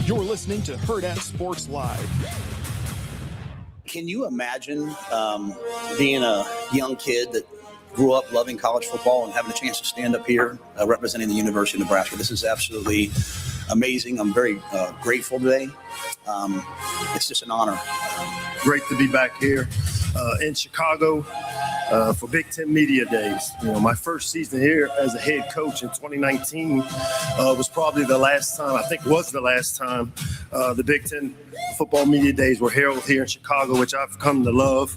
You're listening to Hurrdat Sports Live. Can you imagine being a young kid that grew up loving college football and having a chance to stand up here representing the University of Nebraska? This is absolutely amazing. I'm very grateful today. It's just an honor. Great to be back here in Chicago for Big Ten Media Days. You know, my first season here as a head coach in 2019 was probably the last time, I think was the last time the Big Ten Football Media Days were held here in Chicago, which I've come to love.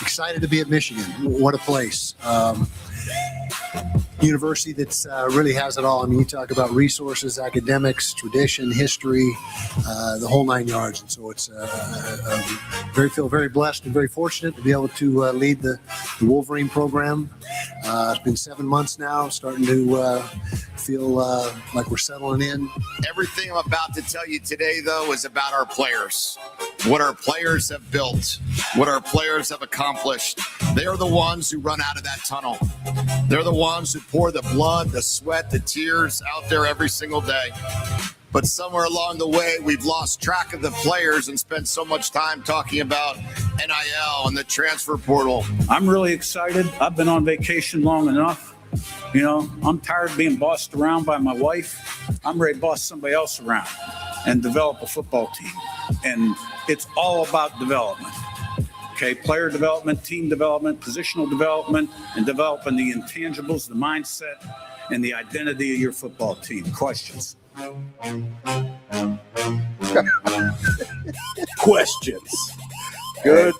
Excited to be at Michigan. What a place. University that's really has it all. I mean, you talk about resources, academics, tradition, history, the whole 9 yards. And so it's feel very blessed and very fortunate to be able to lead the Wolverine program. It's been 7 months now, starting to feel like we're settling in. Everything I'm about to tell you today, though, is about our players. What our players have built, what our players have accomplished. They are the ones who run out of that tunnel. They're the ones who pour the blood, the sweat, the tears out there every single day. But somewhere along the way, we've lost track of the players and spent so much time talking about NIL and the transfer portal. I'm really excited. I've been on vacation long enough. You know, I'm tired of being bossed around by my wife. I'm ready to boss somebody else around and develop a football team. And it's all about development. Okay, player development, team development, positional development, and developing the intangibles, the mindset, and the identity of your football team. Questions? Questions. Good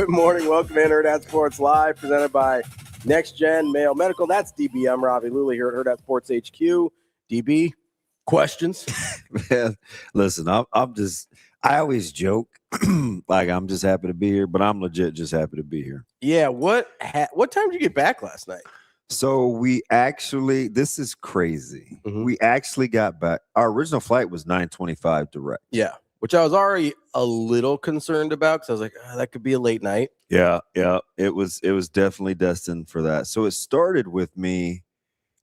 morning. Welcome to Hurrdat Sports Live, presented by NextGen Mayo Medical. That's DB. I'm Ravi. Lulla here at Hurrdat Sports HQ. DB, questions? Man, listen, I always joke like I'm just happy to be here, but I'm legit just happy to be here. Yeah. What time did you get back last night? So we actually, this is crazy. Mm-hmm. We actually got back. Our original flight was 9:25 direct. Yeah, which I was already a little concerned about because I was like, that could be a late night. Yeah. It was definitely destined for that. So it started with me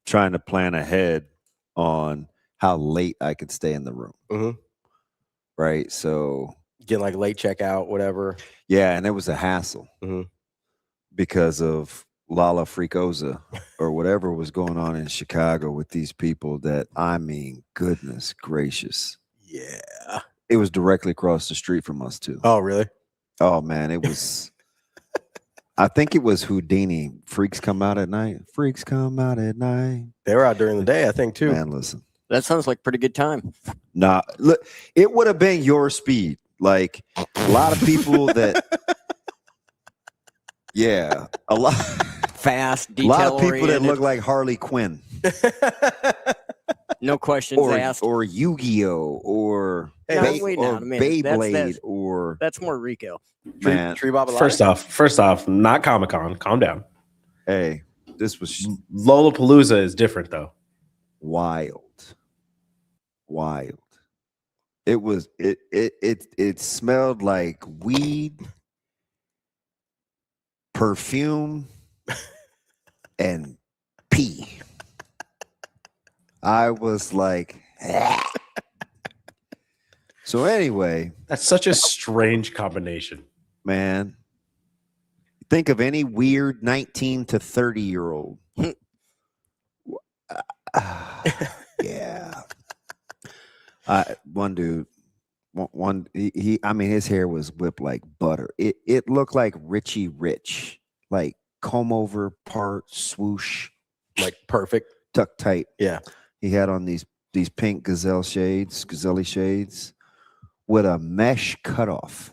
trying to plan ahead on how late I could stay in the room. Mm-hmm. Right. So getting like late checkout, whatever. Yeah, and it was a hassle because of Lala Freakosa or whatever was going on in Chicago with these people that, I mean, goodness gracious. Yeah. It was directly across the street from us, too. Oh, really? Oh, man, it was. I think it was Houdini. Freaks come out at night. Freaks come out at night. They were out during the day, I think, too. Man, listen. That sounds like a pretty good time. Nah, look, it would have been your speed. Like a lot of people that, yeah, a lot. Fast, a lot of people that look like Harley Quinn. No questions asked. Or Yu-Gi-Oh! Or Beyblade. Or that's more Rico. Man, First off, not Comic-Con. Calm down. Hey, this was Lollapalooza is different though. Wild. It was it smelled like weed, perfume, and pee. I was like, ah. So anyway, that's such a strange combination, man. Think of any weird 19 to 30-year-old. Yeah. One dude, he I mean, his hair was whipped like butter. It looked like Richie Rich, like comb over part, swoosh, like perfect, tucked tight. Yeah. He had on these pink gazelle shades with a mesh cutoff.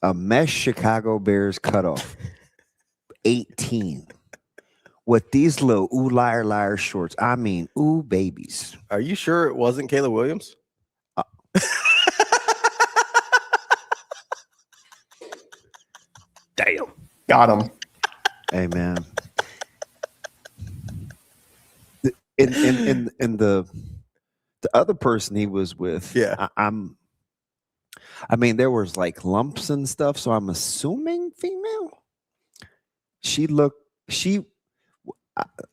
A mesh Chicago Bears cutoff. 18. With these little ooh liar shorts. I mean, ooh babies. Are you sure it wasn't Caleb Williams? Damn. Got him. Hey man. In the other person he was with, yeah. I mean, there was like lumps and stuff, so I'm assuming female.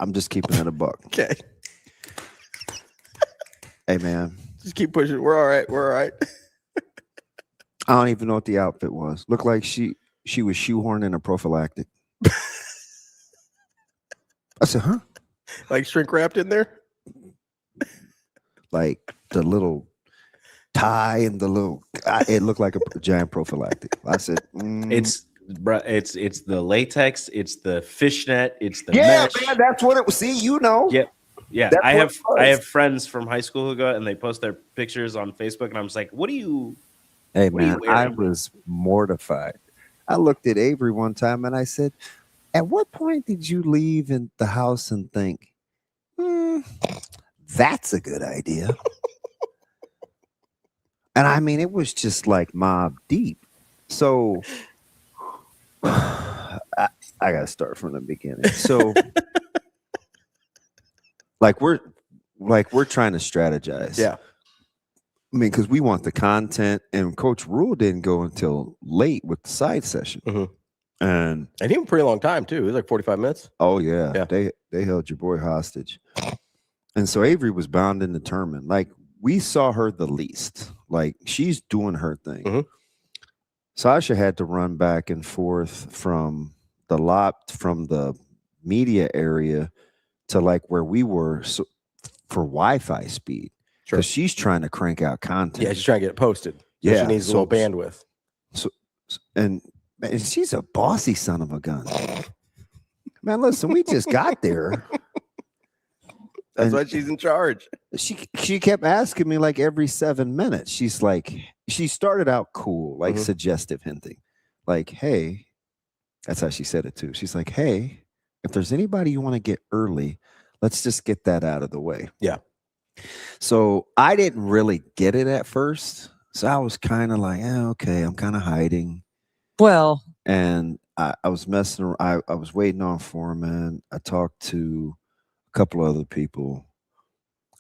I'm just keeping it a buck. Okay. Hey man, Just keep pushing. We're all right. We're all right. I don't even know what the outfit was. Looked like she was shoehorning a prophylactic. I said, huh? Like shrink wrapped in there? Like the little tie and the little, it looked like a giant prophylactic. I said, It's the latex, it's the fishnet, it's the yeah, mesh. man, that's what it was. See, you know. Yeah. That's I what have it was. I have friends from high school who go and they post their pictures on Facebook, and I'm just like, what are you? Hey, What are you man, I wearing? was mortified. I looked at Avery one time and I said, at what point did you leave in the house and think, that's a good idea? And I mean, it was just like mob deep. So I got to start from the beginning. So we're trying to strategize. Yeah. I mean, because we want the content, and Coach Rule didn't go until late with the side session. Mm-hmm. And he went a pretty long time too. It was like 45 minutes. Oh yeah. They held your boy hostage. And so Avery was bound and determined. Like, we saw her the least. Like, she's doing her thing. Mm-hmm. Sasha had to run back and forth from the media area to like where we were for Wi-Fi speed. Because she's trying to crank out content. Yeah, she's trying to get it posted. So Yeah, she needs a little bandwidth. And she's a bossy son of a gun. Man, listen, we just got there. That's why she's in charge. She kept asking me like every 7 minutes. She's like, she started out cool, like suggestive hinting. Like, hey, that's how she said it too. She's like, hey, if there's anybody you want to get early, let's just get that out of the way. Yeah. So I didn't really get it at first. So I was kind of like, okay, I'm kind of hiding. Well, and I was messing around. I was waiting on Foreman. I talked to a couple other people.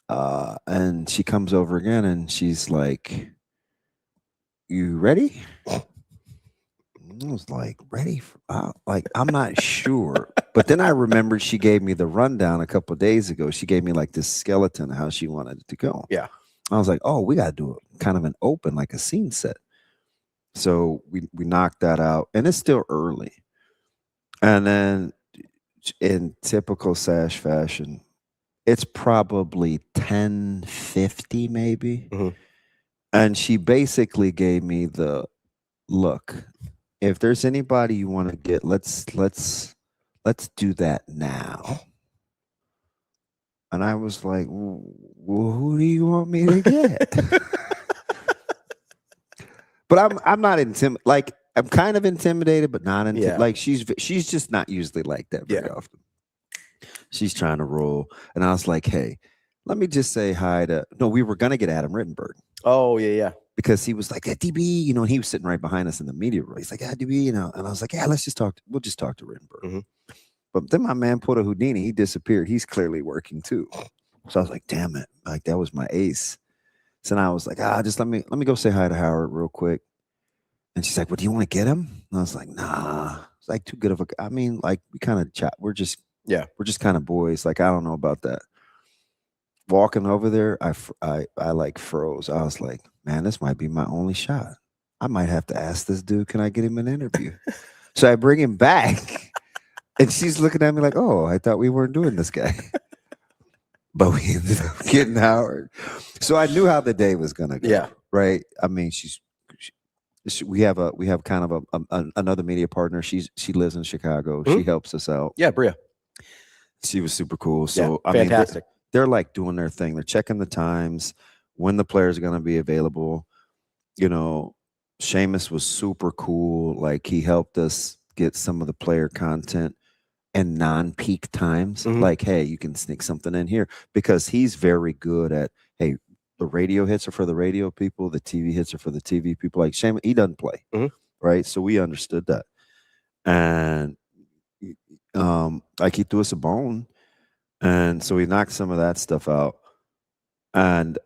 And she comes over again and she's like, you ready? I was like, ready? I'm not sure. But then I remembered she gave me the rundown a couple of days ago. She gave me like this skeleton of how she wanted it to go. Yeah. I was like, oh, we got to do it kind of an open, like a scene set. So we knocked that out, and it's still early. And then in typical Sash fashion, it's probably 10:50 maybe. Mm-hmm. And she basically gave me the look. If there's anybody you want to get, let's do that now. And I was like, well, who do you want me to get? But I'm not intimidated. Like, I'm kind of intimidated, but not intimidated. Like, she's just not usually like that very often. She's trying to roll. And I was like, hey, let me just say hi to, no, we were going to get Adam Rittenberg. Oh, yeah. Because he was like, DB, and he was sitting right behind us in the media room. He's like, DB, and I was like, let's just talk. We'll just talk to Rittenberg. Mm-hmm. But then my man pulled a Houdini. He disappeared. He's clearly working too. So I was like, damn it. Like, that was my ace. So now I was like, just let me go say hi to Howard real quick. And she's like, well, do you want to get him? And I was like, nah. It's like too good of I mean, like, we kind of chat. We're just kind of boys. Like, I don't know about that. Walking over there, I like froze. I was like, man, this might be my only shot. I might have to ask this dude, can I get him an interview? So I bring him back. And she's looking at me like, oh, I thought we weren't doing this guy. But we ended up getting Howard. So I knew how the day was going to go. Yeah. Right. I mean, we have kind of another media partner. She lives in Chicago. Mm-hmm. She helps us out. Yeah. Bria. She was super cool. So fantastic. I mean, they're like doing their thing. They're checking the times, when the players are going to be available. Seamus was super cool. Like, he helped us get some of the player content and non-peak times. Mm-hmm. Like, hey, you can sneak something in here, because he's very good at, hey, the radio hits are for the radio people, the TV hits are for the TV people. Like, Seamus, he doesn't play, right? So we understood that. And like, he threw us a bone. And so we knocked some of that stuff out. And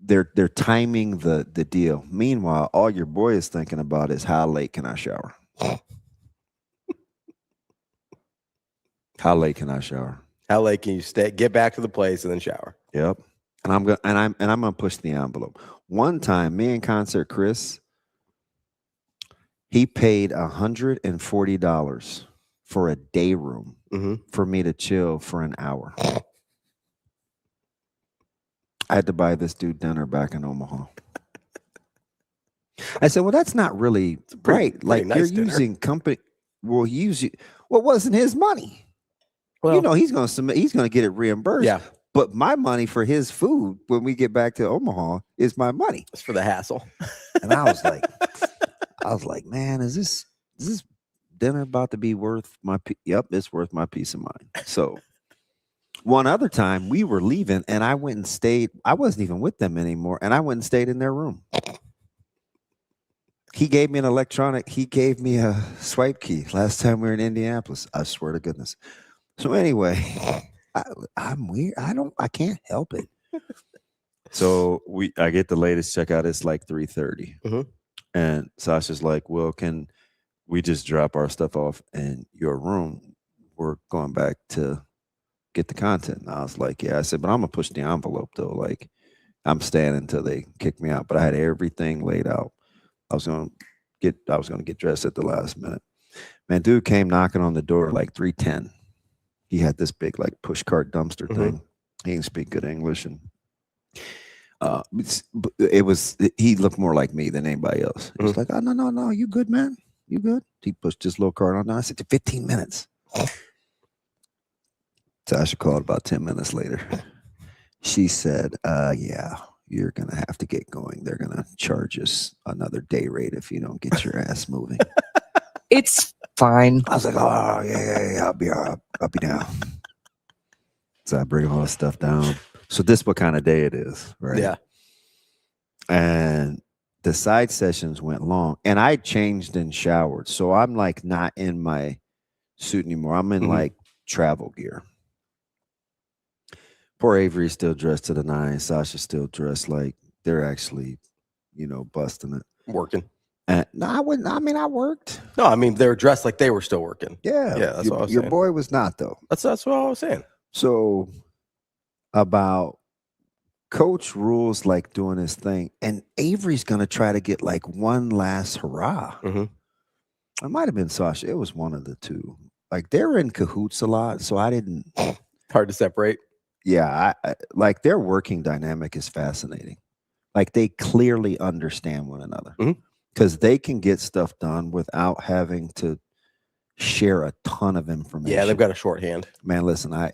they're timing the deal. Meanwhile, all your boy is thinking about is, how late can I shower? How late can I shower? How late can you get back to the place and then shower? Yep. And I'm gonna push the envelope. One time, me and Concert Chris, he paid $140 for a day room for me to chill for an hour. I had to buy this dude dinner back in Omaha. I said, well, that's not really right. Like, nice you're dinner. using company. Well, it wasn't his money. Well, he's going to submit. He's going to get it reimbursed. Yeah. But my money for his food when we get back to Omaha is my money. It's for the hassle. And I was like, man, is this dinner about to be worth my? Yep, it's worth my peace of mind. So. One other time we were leaving and I went and stayed. I wasn't even with them anymore. And I went and stayed in their room. He gave me he gave me a swipe key last time we were in Indianapolis. I swear to goodness. So anyway, I'm weird. I can't help it. So I get the latest checkout. It's like 3:30. And Sasha's like, well, can we just drop our stuff off in your room? We're going back to get the content. And I was like, yeah. I said, but I'm gonna push the envelope though. Like, I'm staying until they kick me out. But I had everything laid out. I was gonna get dressed at the last minute. Man, dude came knocking on the door like 3:10. He had this big like push cart dumpster thing. He didn't speak good English, and he looked more like me than anybody else. He was like, oh no, you good, man? You good? He pushed his little cart on down. I said, 15 minutes. Sasha called about 10 minutes later. She said, yeah, you're going to have to get going. They're going to charge us another day rate if you don't get your ass moving. It's fine. I was like, oh, yeah, I'll be down. So I bring all this stuff down. So this what kind of day it is, right? Yeah. And the side sessions went long. And I changed and showered. So I'm like not in my suit anymore. I'm in like travel gear. Poor Avarie still dressed to the nines. Sasha's still dressed like they're actually, busting it. Working. And no, I wouldn't. I mean, I worked. No, I mean, they were dressed like they were still working. Yeah. Yeah, that's what I was your saying. boy was not, though. That's what I was saying. So about coach rules like doing his thing, and Avarie's going to try to get like one last hurrah. It might have been Sasha. It was one of the two. Like they're in cahoots a lot, so I didn't. Hard to separate. Yeah, I like their working dynamic is fascinating. Like they clearly understand one another because they can get stuff done without having to share a ton of information. Yeah, they've got a shorthand. Man, listen, I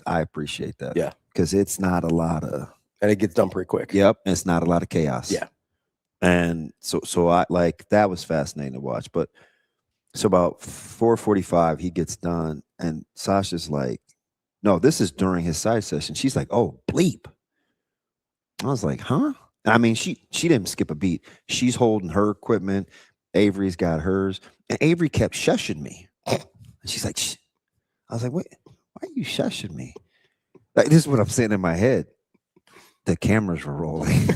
appreciate that. Yeah, because it's not a lot of, and it gets done pretty quick. Yep, it's not a lot of chaos. Yeah, and so I like that was fascinating to watch. But so about 4:45, he gets done, and Sasha's like, no, this is during his side session. She's like, oh, bleep. I was like, huh? I mean, she didn't skip a beat. She's holding her equipment. Avarie's got hers. And Avarie kept shushing me. And she's like, shh. I was like, wait, why are you shushing me? Like, this is what I'm saying in my head. The cameras were rolling.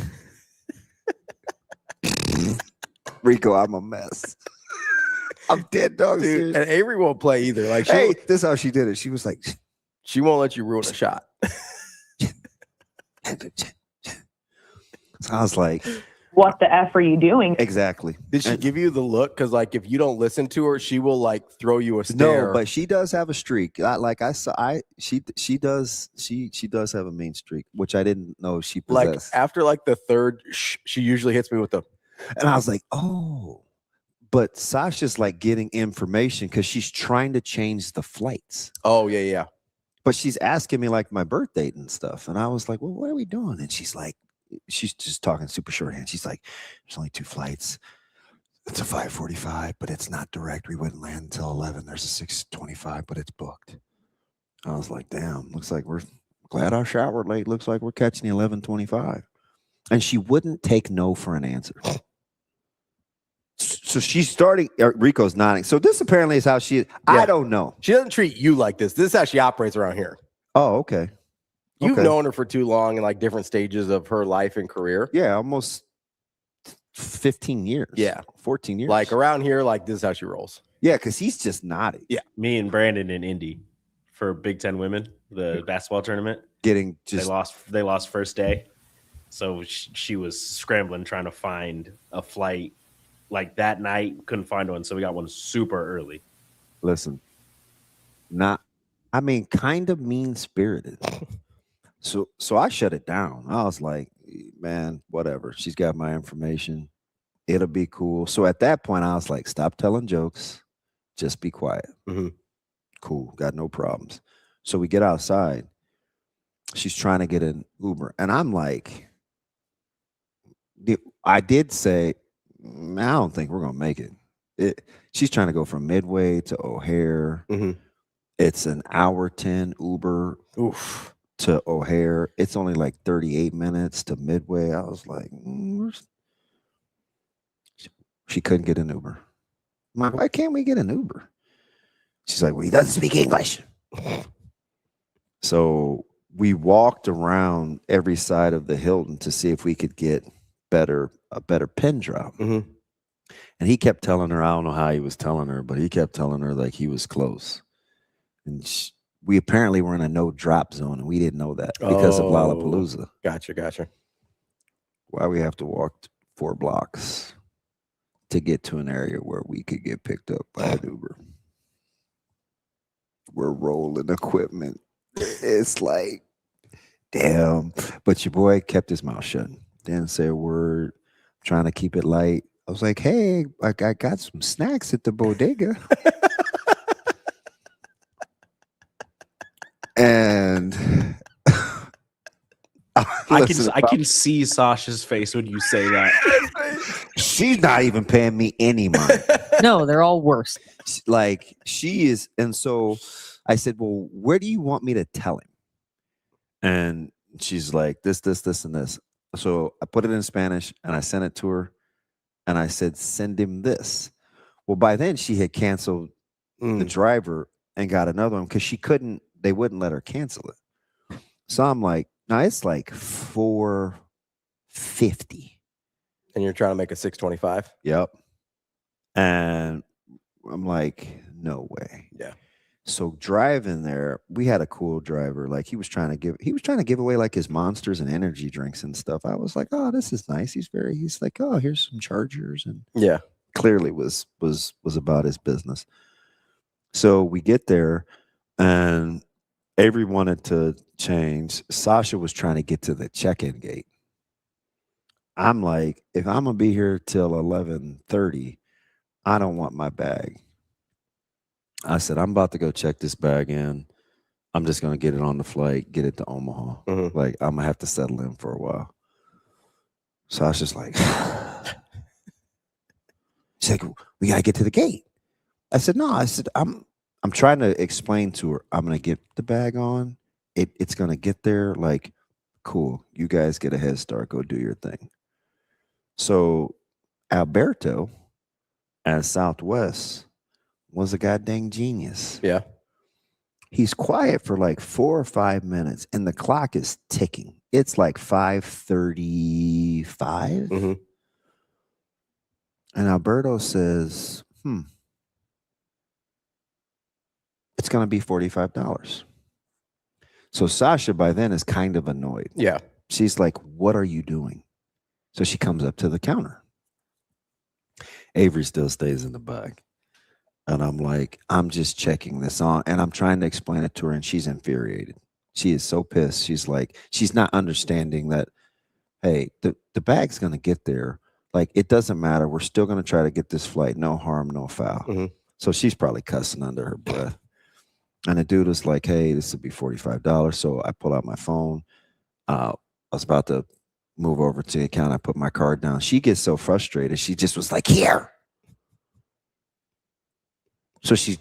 Rico, I'm a mess. I'm dead, dog. Dude, and Avarie won't play either. Like, this is how she did it. She was like, she won't let you ruin a shot. So I was like, what the F are you doing? Exactly. Did she give you the look? Because like if you don't listen to her, she will like throw you a stare. No, but she does have a streak. She does have a mean streak, which I didn't know she possessed. Like after like the third, she usually hits me with the. And I was like, oh. But Sasha's like getting information because she's trying to change the flights. Oh, yeah. But she's asking me like my birth date and stuff. And I was like, well, what are we doing? And she's like, she's just talking super shorthand. She's like, there's only 2 flights. It's a 5:45, but it's not direct. We wouldn't land until 11. There's a 6:25, but it's booked. I was like, damn, looks like we're glad our shower late. Looks like we're catching the 11:25. And she wouldn't take no for an answer. So she's starting. Rico's nodding. So this apparently is how she is. Yeah. I don't know. She doesn't treat you like this. This is how she operates around here. Oh, okay. You've known her for too long in like different stages of her life and career. Yeah, almost 15 years. Yeah, 14 years. Like around here, like this is how she rolls. Yeah, because he's just nodding. Yeah, me and Brandon in Indy for Big Ten Women, the basketball tournament. getting just they lost first day, so she was scrambling trying to find a flight like that night. Couldn't find one, so we got one super early. listen. Kind of mean spirited. So I shut it down. I was like, man, whatever. She's got my information. It'll be cool. So at that point, I was like, stop telling jokes. Just be quiet. Mm-hmm. Cool. Got no problems. So we get outside. She's trying to get an Uber. And I'm like, I did say, I don't think we're going to make it. She's trying to go from Midway to O'Hare. Mm-hmm. It's an hour 10 Uber to O'Hare. It's only like 38 minutes to Midway. I was like, she couldn't get an Uber. I'm like, why can't we get an Uber? She's like, well, he doesn't speak English. So we walked around every side of the Hilton to see if we could get a better pin drop. Mm-hmm. And he kept telling her, I don't know how he was telling her, but he kept telling her like he was close. And we apparently were in a no drop zone, and we didn't know that because of Lollapalooza. Gotcha. Why we have to walk 4 blocks to get to an area where we could get picked up by an Uber. We're rolling equipment. It's like, damn. But your boy kept his mouth shut. Didn't say a word. Trying to keep it light. I was like, hey, I got some snacks at the bodega. And I can see Sasha's face when you say that. She's not even paying me any money. No, they're all worse. Like she is. And so I said, well, where do you want me to tell him? And she's like, this, and this. So I put it in Spanish and I sent it to her. And I said, send him this. Well, by then she had canceled the driver and got another one because they wouldn't let her cancel it. So I'm like, now it's like $450. And you're trying to make a $625? Yep. And I'm like, no way. Yeah. So driving there, we had a cool driver. Like he was trying to give away like his Monsters and energy drinks and stuff. I was like, oh, this is nice. He's like, oh, here's some chargers. And yeah, clearly was about his business. So we get there and Avery wanted to change. Sasha was trying to get to the check-in gate. I'm like, if I'm going to be here till 11:30, I don't want my bag. I said, I'm about to go check this bag in. I'm just going to get it on the flight, get it to Omaha. Mm-hmm. Like, I'm going to have to settle in for a while. Sasha's like, she's like, we got to get to the gate. I said, no. I said, I'm trying to explain to her, I'm going to get the bag on. It's going to get there. Like, cool. You guys get a head start. Go do your thing. So Alberto at Southwest was a goddamn genius. Yeah. He's quiet for like 4 or 5 minutes and the clock is ticking. It's like 5:35. Mm-hmm. And Alberto says, it's going to be $45. So Sasha by then is kind of annoyed. Yeah. She's like, what are you doing? So she comes up to the counter. Avery still stays in the back. And I'm like, I'm just checking this on. And I'm trying to explain it to her. And she's infuriated. She is so pissed. She's like, she's not understanding that, hey, the bag's going to get there. Like, it doesn't matter. We're still going to try to get this flight. No harm, no foul. Mm-hmm. So she's probably cussing under her breath. And the dude was like, hey, this will be $45. So I pull out my phone. I was about to move over to the account. I put my card down. She gets so frustrated. She just was like, here. So she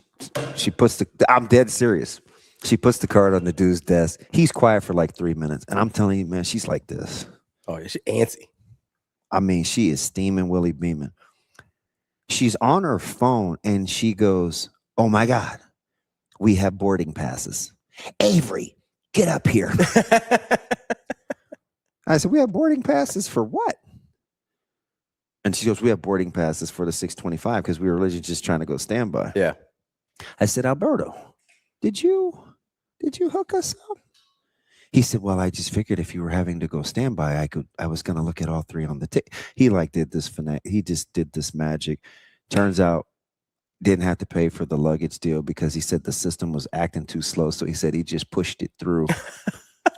puts I'm dead serious. She puts the card on the dude's desk. He's quiet for like 3 minutes. And I'm telling you, man, she's like this. Oh, she's antsy. I mean, she is steaming, Willie beaming. She's on her phone and she goes, oh my God, we have boarding passes. Avery, get up here. I said, we have boarding passes for what? And she goes, we have boarding passes for the 625 because we were originally just trying to go standby. Yeah. I said, Alberto, did you hook us up? He said, well, I just figured if you were having to go standby, I was going to look at all three on the ticket. He like did this he just did this magic. Turns out didn't have to pay for the luggage deal because he said the system was acting too slow. So he said he just pushed it through.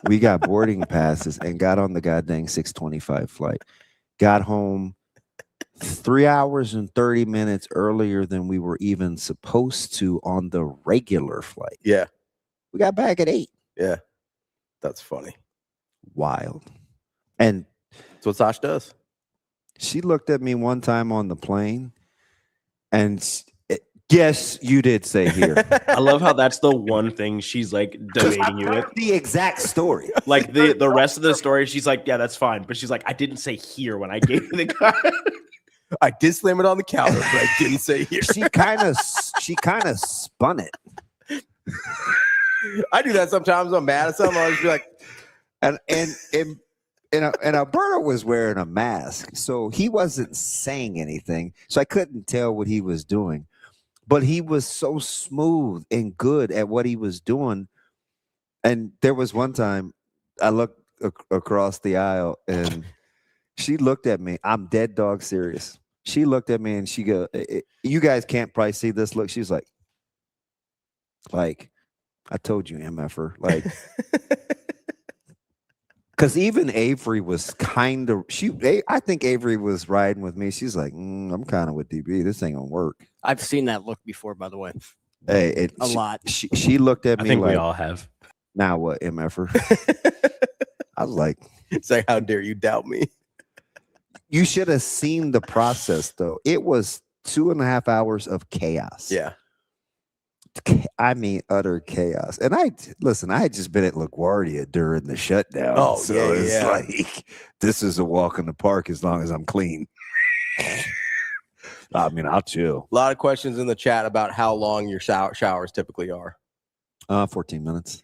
We got boarding passes and got on the goddamn 6:25 flight. Got home 3 hours and 30 minutes earlier than we were even supposed to on the regular flight. Yeah. We got back at 8. Yeah. That's funny. Wild. And that's what Sash does. She looked at me one time on the plane and yes, you did say here. I love how that's the one thing she's like debating you with. The exact story. Like the rest of the story, she's like, yeah, that's fine. But she's like, I didn't say here when I gave you the card. I did slam it on the counter, but I didn't say here. She kind of spun it. I do that sometimes. I'm mad at something. I'll just be like, and Alberto was wearing a mask, so he wasn't saying anything. So I couldn't tell what he was doing. But he was so smooth and good at what he was doing. And there was one time I looked across the aisle and she looked at me. I'm dead dog serious. She looked at me and she goes, you guys can't probably see this look. She's like, I told you, MFer. Like, because even Avery was kind of, I think Avery was riding with me. She's like, I'm kind of with DB. This ain't gonna work. I've seen that look before, by the way. Hey, a lot. She looked at me. I think like, we all have. Now what, MFer? I was like, say, how dare you doubt me? You should have seen the process, though. It was 2.5 hours of chaos. Yeah. I mean, utter chaos. And I had just been at LaGuardia during the shutdown. Oh, so yeah, it's like, this is a walk in the park as long as I'm clean. I mean, I'll chill. A lot of questions in the chat about how long your showers typically are. 14 minutes.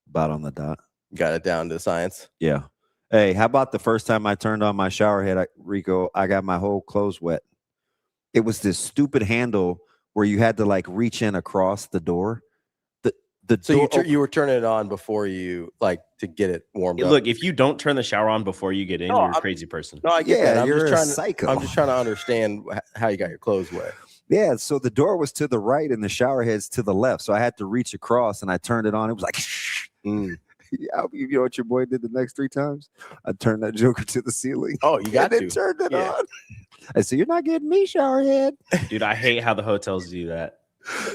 About on the dot. Got it down to science. Yeah. Hey, how about the first time I turned on my shower head, Rico, I got my whole clothes wet. It was this stupid handle where you had to like reach in across the door. So you were turning it on before you like to get it warmed up. Look, if you don't turn the shower on before you get in, you're a crazy person. No, I get that. You're a psycho. I'm just trying to understand how you got your clothes wet. Yeah, so the door was to the right and the shower head's to the left. So I had to reach across and I turned it on. It was like, Yeah, you know what your boy did the next 3 times? I turned that joker to the ceiling. Oh, you got to. Turned it on. I said, you're not getting me, shower head. Dude, I hate how the hotels do that.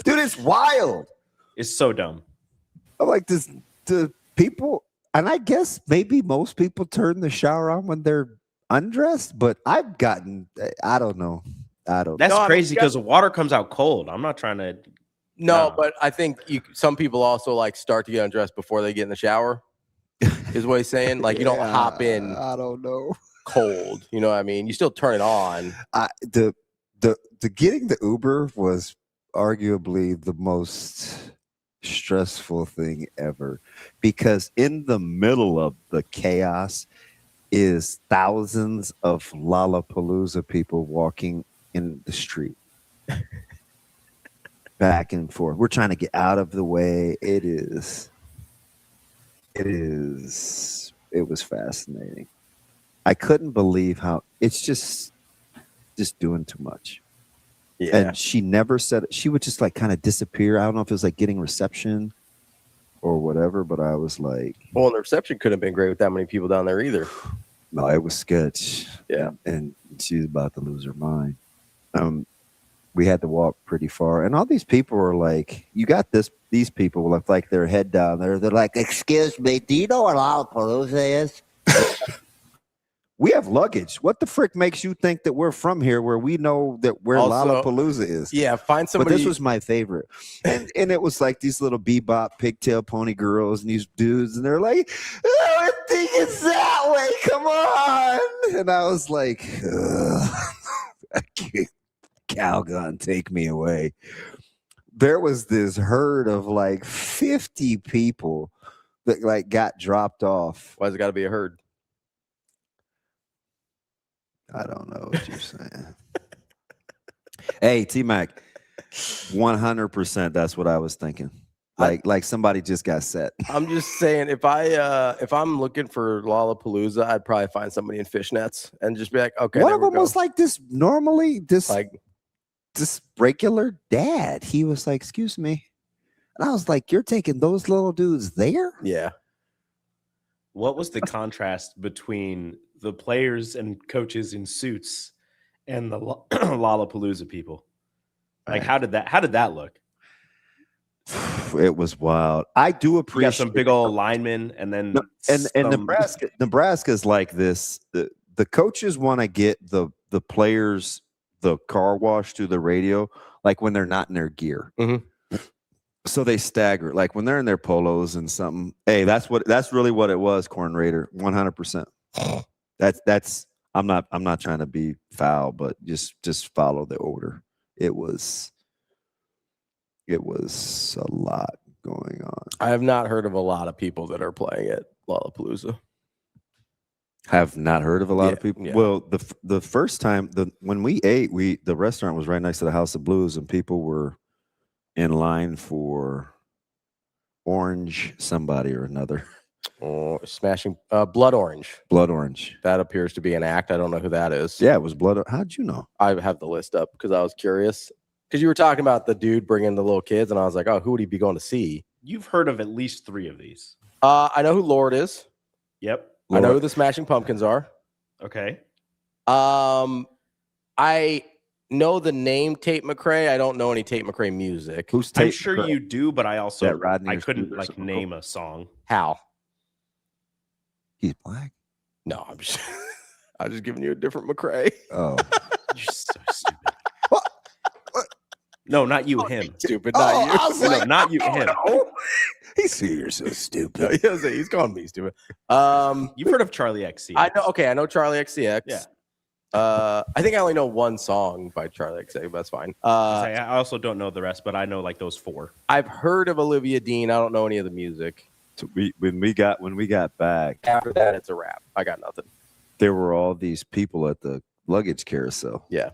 Dude, it's wild. It's so dumb. I'm like, the people, and I guess maybe most people turn the shower on when they're undressed, but I've gotten, I don't know. That's crazy because the water comes out cold. I'm not trying to. No, but I think some people also like start to get undressed before they get in the shower. Is what he's saying. Like you don't hop in. I don't know. Cold. You know what I mean? You still turn it on. The getting the Uber was arguably the most stressful thing ever, because in the middle of the chaos is thousands of Lollapalooza people walking in the street. Back and forth. We're trying to get out of the way. It was fascinating. I couldn't believe how it's just doing too much. Yeah. And she never said it. She would just like kind of disappear. I don't know if it was like getting reception or whatever, but I was like, well, and the reception couldn't have been great with that many people down there either. No, it was sketch. Yeah. And she was about to lose her mind. We had to walk pretty far, and all these people were like, you got these people with like their head down there. They're like, excuse me, do you know what Lollapalooza is? We have luggage. What the frick makes you think that we're from here where we know that where Also, Lollapalooza is? Yeah, find somebody. But this was my favorite. And it was like these little bebop pigtail pony girls and these dudes, and they're like, oh, I think it's that way. Come on. And I was like, I can't. Calgon, take me away. There was this herd of like 50 people that like got dropped off. Why's it got to be a herd? I don't know what you're saying. Hey, T-Mac, 100% that's what I was thinking. like somebody just got set. I'm just saying, if I'm looking for Lollapalooza, I'd probably find somebody in fishnets and just be like, okay. One of them was like this like this regular dad. He was like, excuse me. And I was like, you're taking those little dudes there? Yeah. What was the contrast between the players and coaches in suits and the Lollapalooza people? Like, how did that look? It was wild. I do appreciate you got some big old linemen, and then and Nebraska's like this. The coaches want to get the players the car wash through the radio, like when they're not in their gear. Mm-hmm. So they stagger, like when they're in their polos and something. Hey, that's really what it was, Corn Raider, 100%. That's I'm not trying to be foul, but just follow the order. It was a lot going on. I have not heard of a lot of people that are playing at Lollapalooza. Have not heard of a lot of people. Yeah. Well, the first time when we ate, the restaurant was right next to the House of Blues, and people were in line for orange somebody or another. Oh, smashing Blood Orange. Blood Orange. That appears to be an act. I don't know who that is. Yeah, it was Blood. How'd you know? I have the list up because I was curious. Because you were talking about the dude bringing the little kids, and I was like, oh, who would he be going to see? You've heard of at least 3 of these. I know who Lord is. Yep. Lord. I know who the Smashing Pumpkins are. Okay. I know the name Tate McRae. I don't know any Tate McRae music. Who's Tate I'm sure McRae? you do, but I also I couldn't name a song. How? He's black. No, I'm just giving you a different McRae. Oh, you're so stupid. No, not you, him. Stupid, not you. I was like, not you, him. You're so stupid. He's calling me stupid. You've heard of Charlie XCX? I know. Okay, I know Charlie XCX. Yeah. I think I only know one song by Charlie XCX, but that's fine. I also don't know the rest, but I know like those 4. I've heard of Olivia Dean. I don't know any of the music. So when we got back, After that, it's a wrap. I got nothing. there were all these people at the luggage carousel. Yeah.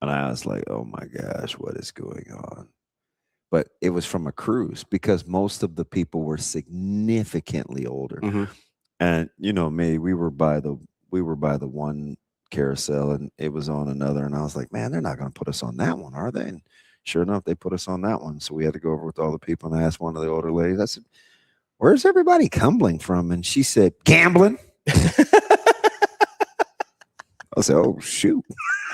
And I was like, oh my gosh, what is going on? But it was from a cruise because most of the people were significantly older. Mm-hmm. And you know me, we were by the one carousel and it was on another. And I was like, man, they're not going to put us on that one, are they? And sure enough, they put us on that one. So we had to go over with all the people. And I asked one of the older ladies, I said, where's everybody tumbling from? And she said, gambling. I said, oh, shoot.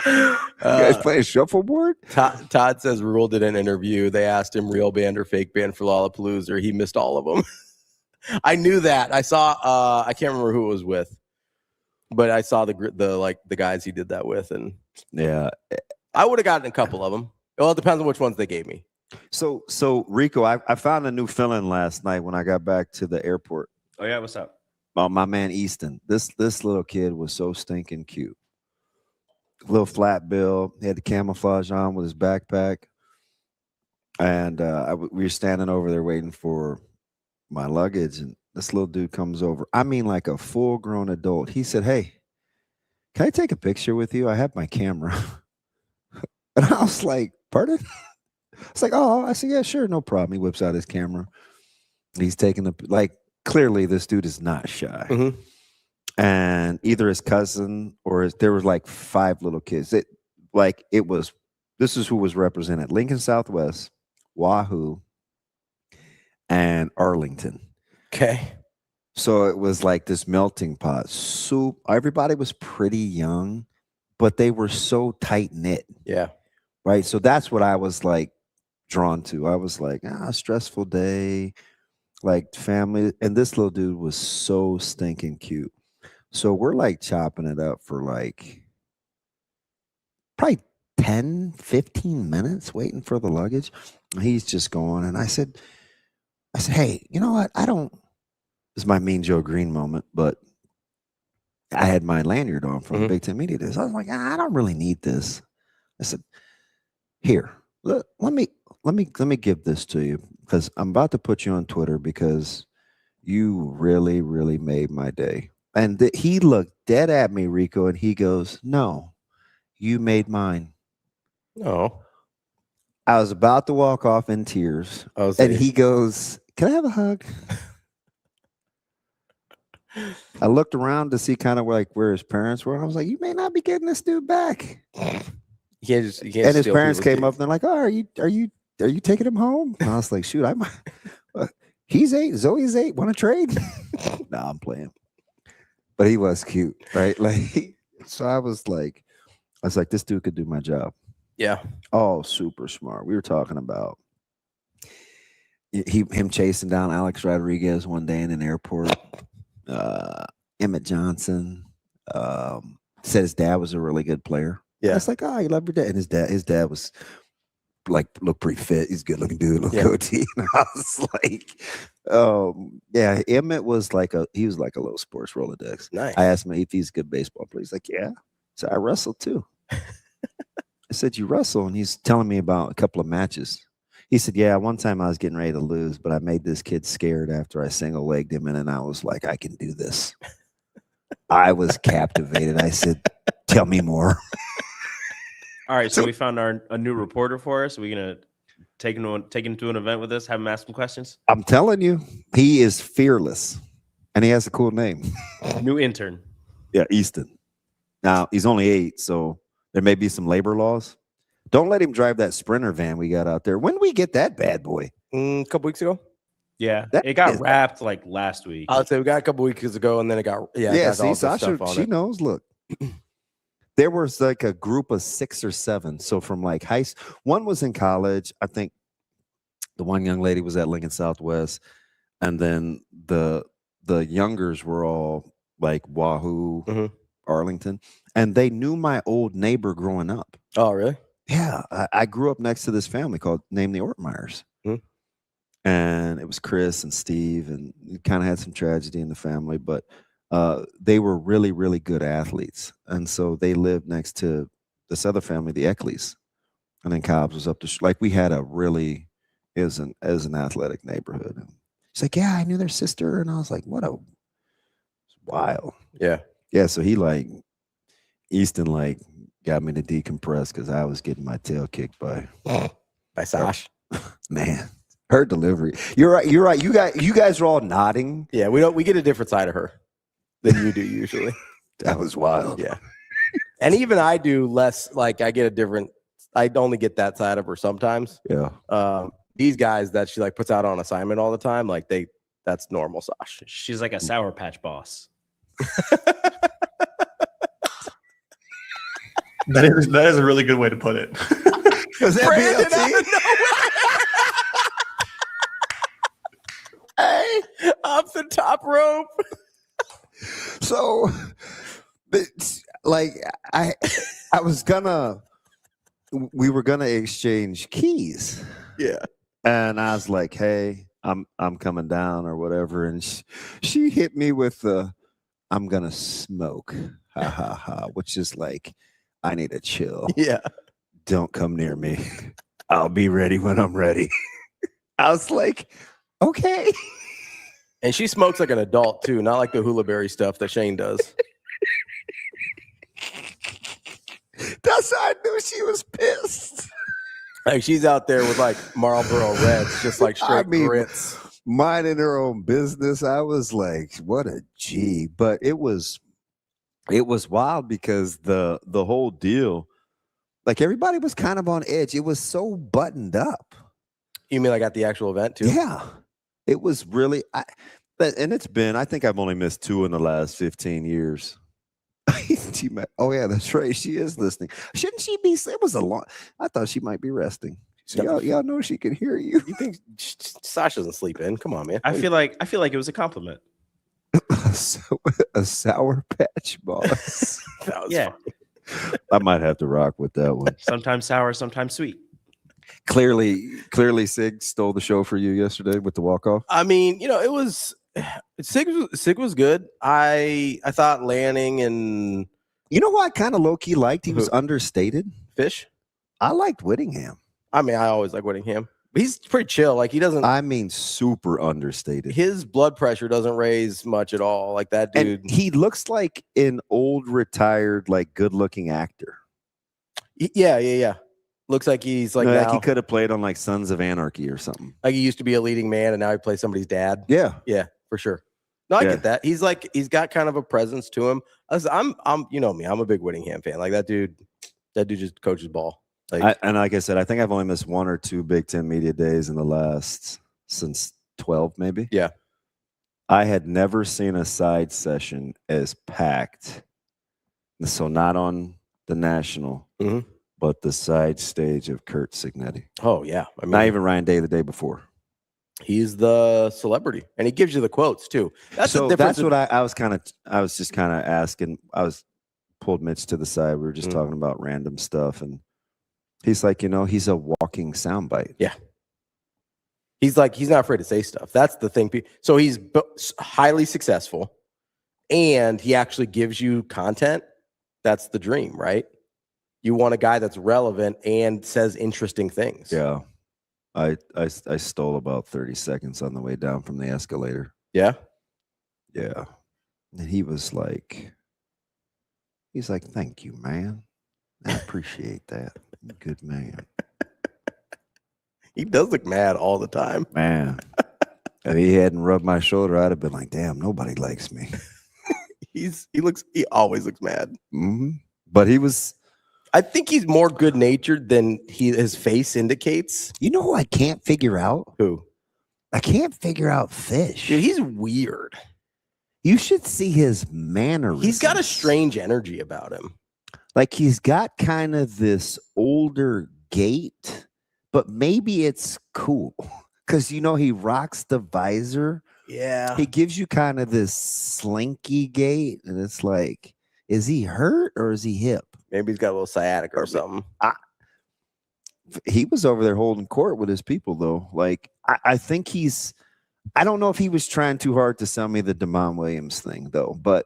You guys playing shuffleboard? Todd says Rule did an interview. They asked him real band or fake band for Lollapalooza. He missed all of them. I knew that. I saw, I can't remember who it was with, but I saw the guys he did that with. And yeah, I would have gotten a couple of them. Well, it depends on which ones they gave me. So Rico, I found a new feeling last night when I got back to the airport. Oh yeah, what's up? My man Easton. This little kid was so stinking cute. Little flat bill. He had the camouflage on with his backpack. And we were standing over there waiting for my luggage. And this little dude comes over. I mean, like a full-grown adult. He said, hey, can I take a picture with you? I have my camera. And I was like, pardon? It's like, oh, I said, yeah, sure, no problem. He whips out his camera. He's taking clearly this dude is not shy. Mm-hmm. And either his cousin or there was like 5 little kids. This is who was represented: Lincoln Southwest, Wahoo, and Arlington. Okay. So it was like this melting pot. So everybody was pretty young, but they were so tight knit. Yeah. Right. So that's what I was like drawn to. I was like, stressful day, like family. And this little dude was so stinking cute. So we're like chopping it up for like probably 10, 15 minutes waiting for the luggage. He's just going. And I said, hey, you know what? This is my Mean Joe Green moment, but I had my lanyard on from Big Ten Media Days. I was like, I don't really need this. I said, here, look, let me give this to you because I'm about to put you on Twitter because you really, really made my day. And he looked dead at me, Rico, and he goes, no, you made mine. No. I was about to walk off in tears, and he goes, "Can I have a hug?" I looked around to see kind of where his parents were. I was like, "You may not be getting this dude back." You can't and his steal parents people's came up and they're like, "Oh, are you taking him home?" And I was like, "Shoot, he's 8, Zoe's 8. Want to trade?" No, I'm playing. But he was cute, right? Like, so I was like, this dude could do my job. Yeah. Oh, super smart. We were talking about him chasing down Alex Rodriguez one day in an airport. Emmett Johnson said his dad was a really good player. Yeah. It's like, oh, you love your dad. And his dad was like, looked pretty fit. He's a good looking dude, little goatee. And I was like, yeah, Emmett was he was like a little sports Rolodex. Nice. I asked him if he's a good baseball player. He's like, yeah. So I wrestled too. I said, you wrestle? And he's telling me about a couple of matches. He said, yeah, one time I was getting ready to lose, but I made this kid scared after I single legged him in, and I was like, I can do this. I was captivated. I said, tell me more. All right, so we found a new reporter for us. Are we gonna take him to an event with us, have him ask some questions? I'm telling you, he is fearless, and he has a cool name. New intern. Yeah, Easton. Now he's only 8, so there may be some labor laws. Don't let him drive that Sprinter van we got out there. When did we get that bad boy? A couple weeks ago. Yeah, it got wrapped like last week. I'd say we got a couple weeks ago, and then it got See, Sasha, she knows. Look, there was like a group of 6 or 7. So from like high school, one was in college. I think the one young lady was at Lincoln Southwest, and then the youngers were all like Wahoo, Arlington, and they knew my old neighbor growing up. Oh, really? Yeah, I grew up next to this family named the Ortmeyers. And it was Chris and Steve, and it kind of had some tragedy in the family, but they were really, really good athletes. And so they lived next to this other family, the Eckleys. And then Cobbs was up to, we had it was an athletic neighborhood. And he's like, yeah, I knew their sister. And I was like, it's wild. Yeah. Yeah. So he Easton got me to decompress because I was getting my tail kicked by Sash. Man. Her delivery. You're right. You're right. You guys are all nodding. Yeah, we get a different side of her than you do usually. That was wild. Yeah. And even I do less, I get a different, I only get that side of her sometimes. Yeah. These guys that she puts out on assignment all the time, that's normal Sash. She's like a Sour Patch boss. That is a really good way to put it. Was that Brandon BLT? out of nowhere. Hey, up the top rope. So, we were gonna exchange keys. Yeah. And I was like, hey, I'm coming down or whatever. And she hit me with I'm gonna smoke. Ha ha ha. Which is I need to chill. Yeah. Don't come near me. I'll be ready when I'm ready. I was like, okay. And she smokes like an adult too, not like the hula berry stuff that Shane does. That's how I knew she was pissed. She's out there with Marlboro Reds, just straight grits. Minding her own business. I was like, what a G. But it was wild because the whole deal, everybody was kind of on edge. It was so buttoned up. You mean at the actual event too? Yeah. It was really, I think I've only missed 2 in the last 15 years. Oh yeah, that's right. She is listening. Shouldn't she be? It was a long. I thought she might be resting. So y'all know she can hear you. You think Sasha doesn't sleep in? Come on, man. I feel like it was a compliment. A Sour Patch boss. Yeah. Funny. I might have to rock with that one. Sometimes sour, sometimes sweet. Clearly, Sig stole the show for you yesterday with the walk-off. I mean, it was Sig was good. I thought Lanning and you know what I kind of low-key liked? He was understated. Fish. I liked Whittingham. I mean, I always like Whittingham. He's pretty chill. He doesn't. I mean, super understated. His blood pressure doesn't raise much at all. That dude. And he looks like an old, retired, good-looking actor. Yeah. Looks like he's like, like now, he could have played on like Sons of Anarchy or something. like he used to be a leading man and now he plays somebody's dad. Yeah. Yeah, for sure. No, I get that. He's got kind of a presence to him. I'm you know me, I'm a big Whittingham fan. Like that dude just coaches ball. Like, and like I said, I think I've only missed 1 or 2 Big Ten media days in the last since 12, maybe. Yeah. I had never seen a side session as packed. So not on the national, but the side stage of Kurt Signetti. Oh yeah, I mean, not even Ryan Day the day before. He's the celebrity, and he gives you the quotes too. That's the difference. That's what I was just kind of asking. I was pulled Mitch to the side. We were just talking about random stuff, and he's like, he's a walking soundbite. Yeah. He's not afraid to say stuff. That's the thing. So he's highly successful, and he actually gives you content. That's the dream, right? You want a guy that's relevant and says interesting things. Yeah. I stole about 30 seconds on the way down from the escalator. Yeah? Yeah. And he's like, thank you, man. I appreciate that. Good man. He does look mad all the time. Man. If he hadn't rubbed my shoulder, I'd have been like, damn, nobody likes me. He always looks mad. But he was, I think he's more good-natured than his face indicates. You know who I can't figure out? Who? I can't figure out Fish. Dude, he's weird. You should see his mannerisms. He's got a strange energy about him. Like he's got kind of this older gait, but maybe it's cool. Because, he rocks the visor. Yeah. He gives you kind of this slinky gait. And it's like, is he hurt or is he hip? Maybe he's got a little sciatica or something. He was over there holding court with his people, though. Like, I think I don't know if he was trying too hard to sell me the Damon Williams thing, though. But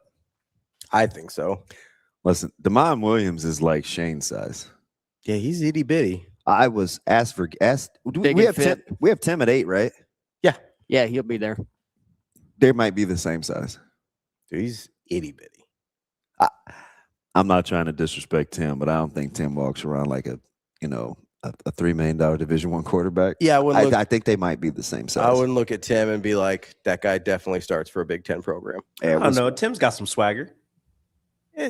I think so. Listen, Damon Williams is like Shane size. Yeah, he's itty bitty. I was asked. We have Tim at 8, right? Yeah, he'll be there. They might be the same size. Dude, he's itty bitty. I'm not trying to disrespect Tim, but I don't think Tim walks around like a $3 million Division I quarterback. Yeah, I think they might be the same size. I wouldn't look at Tim and be like, that guy definitely starts for a Big Ten program. I don't know. Tim's got some swagger.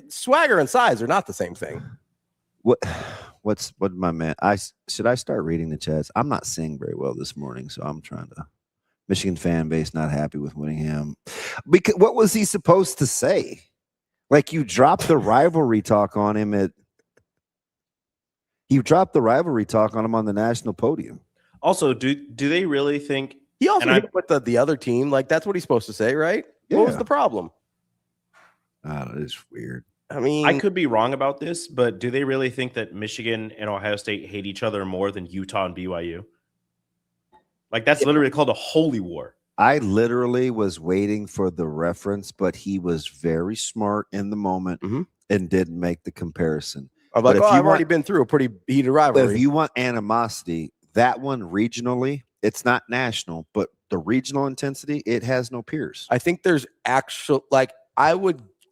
Swagger and size are not the same thing. What my man? Should I start reading the chats? I'm not seeing very well this morning, so I'm trying to. Michigan fan base not happy with Whittingham. Because what was he supposed to say? Like you dropped the rivalry talk on him You dropped the rivalry talk on him on the national podium. Also, do they really think he also hit with the other team? Like that's what he's supposed to say, right? Yeah. What was the problem? I don't know, it's weird. I mean, I could be wrong about this, but do they really think that Michigan and Ohio State hate each other more than Utah and BYU? Like that's literally called a holy war. I literally was waiting for the reference, but he was very smart in the moment and didn't make the comparison. I'm like, I've already been through a pretty heated rivalry. If you want animosity, that one regionally, it's not national, but the regional intensity, it has no peers. I think there's actual,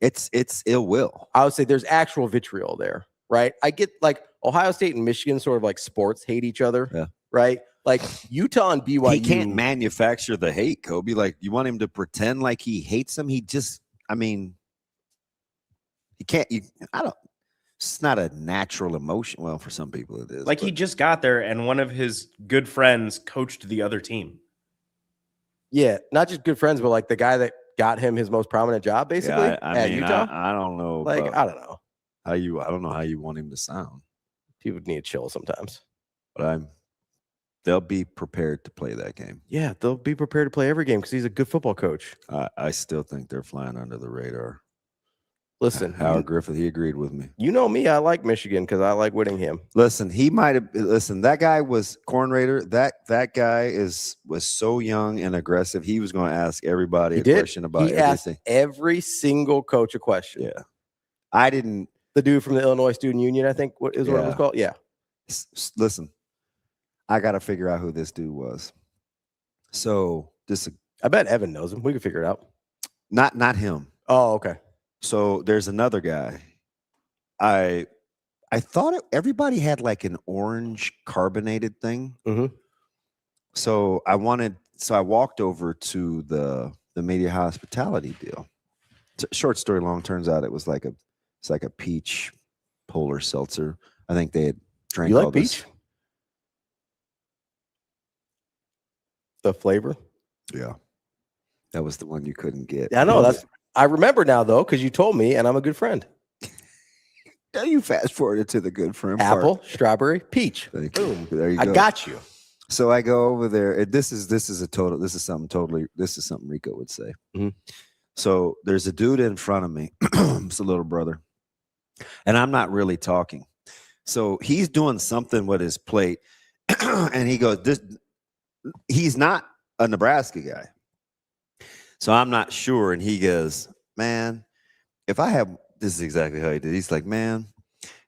it's ill will. I would say there's actual vitriol there, right? I get like Ohio State and Michigan sort of like sports hate each other, right? Like Utah and BYU. He can't manufacture the hate, Kobe. Like you want him to pretend like he hates them. He just, he can't, it's not a natural emotion. Well, for some people it is. Like he just got there and one of his good friends coached the other team. Yeah. Not just good friends, but like the guy that got him his most prominent job, basically. Yeah, at Utah. I don't know. Like, I don't know. I don't know how you want him to sound. People need to chill sometimes. But they'll be prepared to play that game. Yeah, they'll be prepared to play every game because he's a good football coach. I still think they're flying under the radar. Listen, Howard Griffith, he agreed with me. You know me, I like Michigan because I like Whittingham. Listen, that guy was Corn Raider. That guy was so young and aggressive. He was going to ask everybody question about everything. He asked every single coach a question. Yeah. I didn't. The dude from the Illinois Student Union, I think what it was called. Yeah. Listen, I got to figure out who this dude was. So I bet Evan knows him. We can figure it out. Not him. Oh, okay. So there's another guy. I I thought everybody had like an orange carbonated thing. Mm-hmm. So I walked over to the media hospitality deal. Short story long, turns out it's like a peach polar seltzer. I think they had drank You all like this. peach? The flavor? Yeah. That was the one you couldn't get. Yeah, I know. I remember now though, because you told me, and I'm a good friend. Now you fast forwarded to the good friend Apple, part. strawberry, peach. Boom. Boom. There you go. I got you. So I go over there. This is something Rico would say. Mm-hmm. So there's a dude in front of me. It's a little brother. And I'm not really talking. So he's doing something with his plate. And he goes, he's not a Nebraska guy. So I'm not sure. And he goes, man, this is exactly how he did. He's like, man,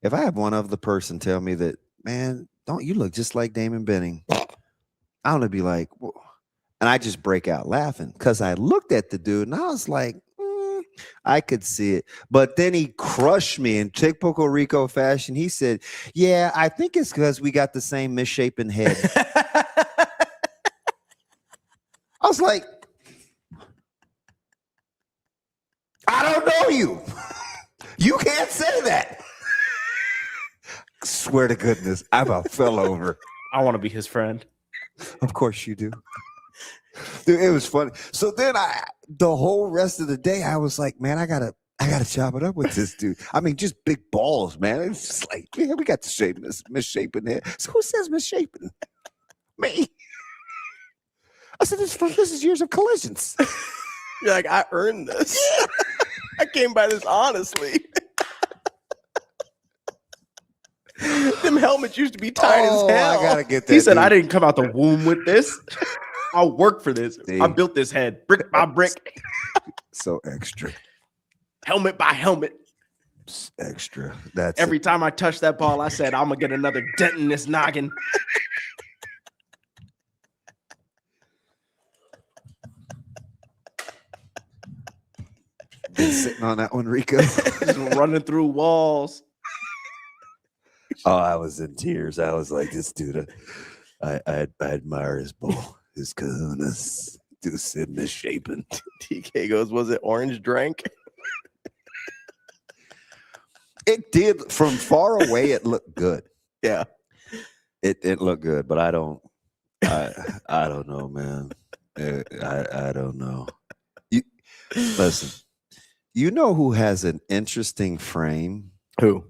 if I have one other person tell me that, man, don't you look just like Damon Benning? I'm going to be like, whoa. And I just break out laughing because I looked at the dude and I was like, I could see it. But then he crushed me in typical Rico fashion. He said, yeah, I think it's because we got the same misshapen head. I was like, I don't know you. You can't say that. Swear to goodness, I about fell over. I want to be his friend. Of course you do. Dude, it was funny. So then the whole rest of the day, I was like, man, I gotta chop it up with this dude. I mean, just big balls, man. It's just like, yeah, we got the misshapen head. So who says misshapen? Me. I said, this is years of collisions. You're like, I earned this. I came by this honestly. Them helmets used to be tight as hell. I gotta get that. He said, dude. I didn't come out the womb with this. I'll work for this. Dude. I built this head brick by brick. So extra. Helmet by helmet. Extra. That's Every time I touched that ball, I said, I'm going to get another dent in this noggin. Been sitting on that one, Rico. Just running through walls. Oh, I was in tears. I was like, this dude, I admire his ball, his kahunas. Dude said misshapen. TK goes, was it orange drink? It did. From far away, it looked good. Yeah. It looked good, but I don't know, man. I don't know. Listen, you know who has an interesting frame? Who?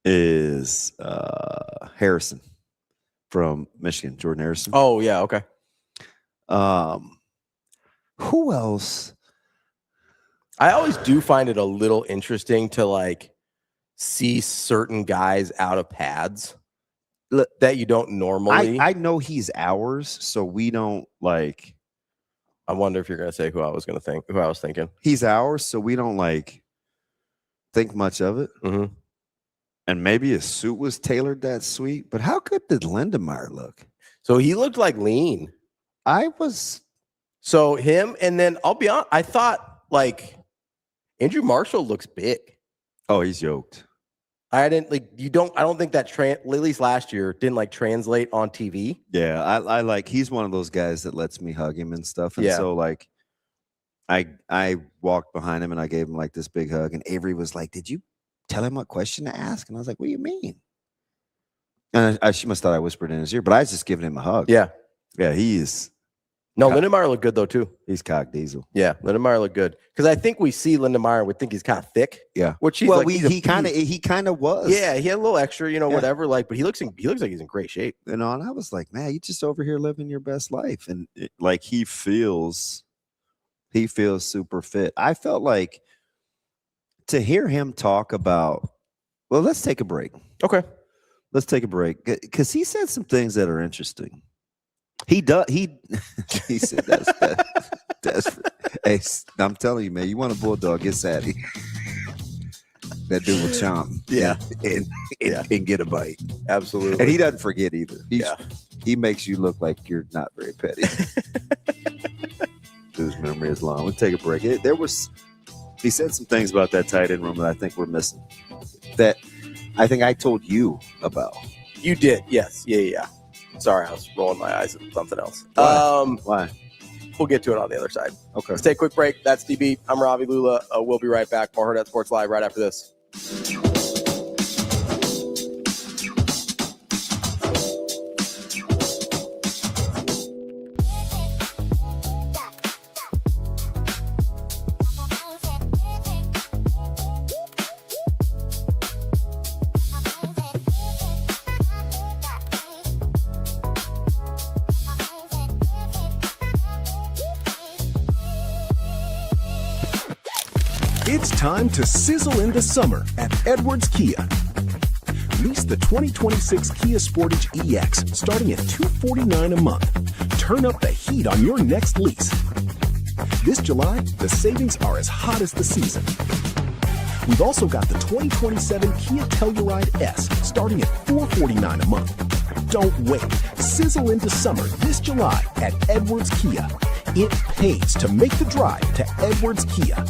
Is Harrison from Michigan, Jordan Harrison. Oh, yeah, okay. Who else? I always do find it a little interesting to like see certain guys out of pads that you don't normally. I know he's ours, so we don't like. I wonder if you're gonna say who I was thinking. He's ours, so we don't like think much of it. Mm-hmm. And maybe his suit was tailored that sweet, but how good did Lindemeyer look? So he looked like lean. So him, and then I'll be honest, I thought like Andrew Marshall looks big. Oh, he's yoked. I don't think that at least last year didn't like translate on TV. Yeah, I like he's one of those guys that lets me hug him and stuff. And so like I walked behind him and I gave him like this big hug, and Avery was like, did you tell him what question to ask? And I was like, what do you mean? And she must have thought I whispered in his ear, but I was just giving him a hug. Yeah. Yeah, he is. No, Lindemeyer looked good though too. He's cock diesel. Yeah, Lindemeyer looked good because I think we see Lindemeyer and we think he's kind of thick. Yeah, which he's he kind of was. Yeah, he had a little extra, whatever. Like, but he looks like he's in great shape. And I was like, man, you just over here living your best life, and like he feels super fit. I felt like to hear him talk about. Well, let's take a break. Okay, let's take a break because he said some things that are interesting. He does. He said that's hey, I'm telling you, man. You want a bulldog? Get Sadie. That dude will chomp. Yeah, and get a bite. Absolutely. And he doesn't forget either. He makes you look like you're not very petty. Dude's memory is long. We'll take a break. He said some things about that tight end room that I think we're missing. That I think I told you about. You did, yes. Yeah. Sorry, I was rolling my eyes at something else. Why? We'll get to it on the other side. Okay. Let's take a quick break. That's DB. I'm Ravi, Lulla. We'll be right back. More Hurrdat Sports Live right after this. It's time to sizzle in the summer at Edwards Kia. Lease the 2026 Kia Sportage EX starting at $249 a month. Turn up the heat on your next lease. This July, the savings are as hot as the season. We've also got the 2027 Kia Telluride S starting at $449 a month. Don't wait. Sizzle into summer this July at Edwards Kia. It pays to make the drive to Edwards Kia.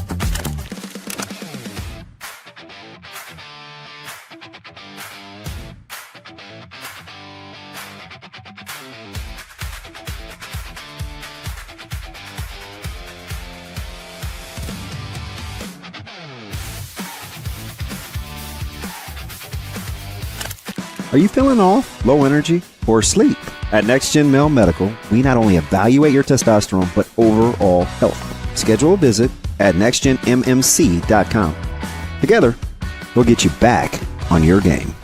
Are you feeling off, low energy, or sleep? At NextGen Male Medical, we not only evaluate your testosterone, but overall health. Schedule a visit at nextgenmmc.com. Together, we'll get you back on your game.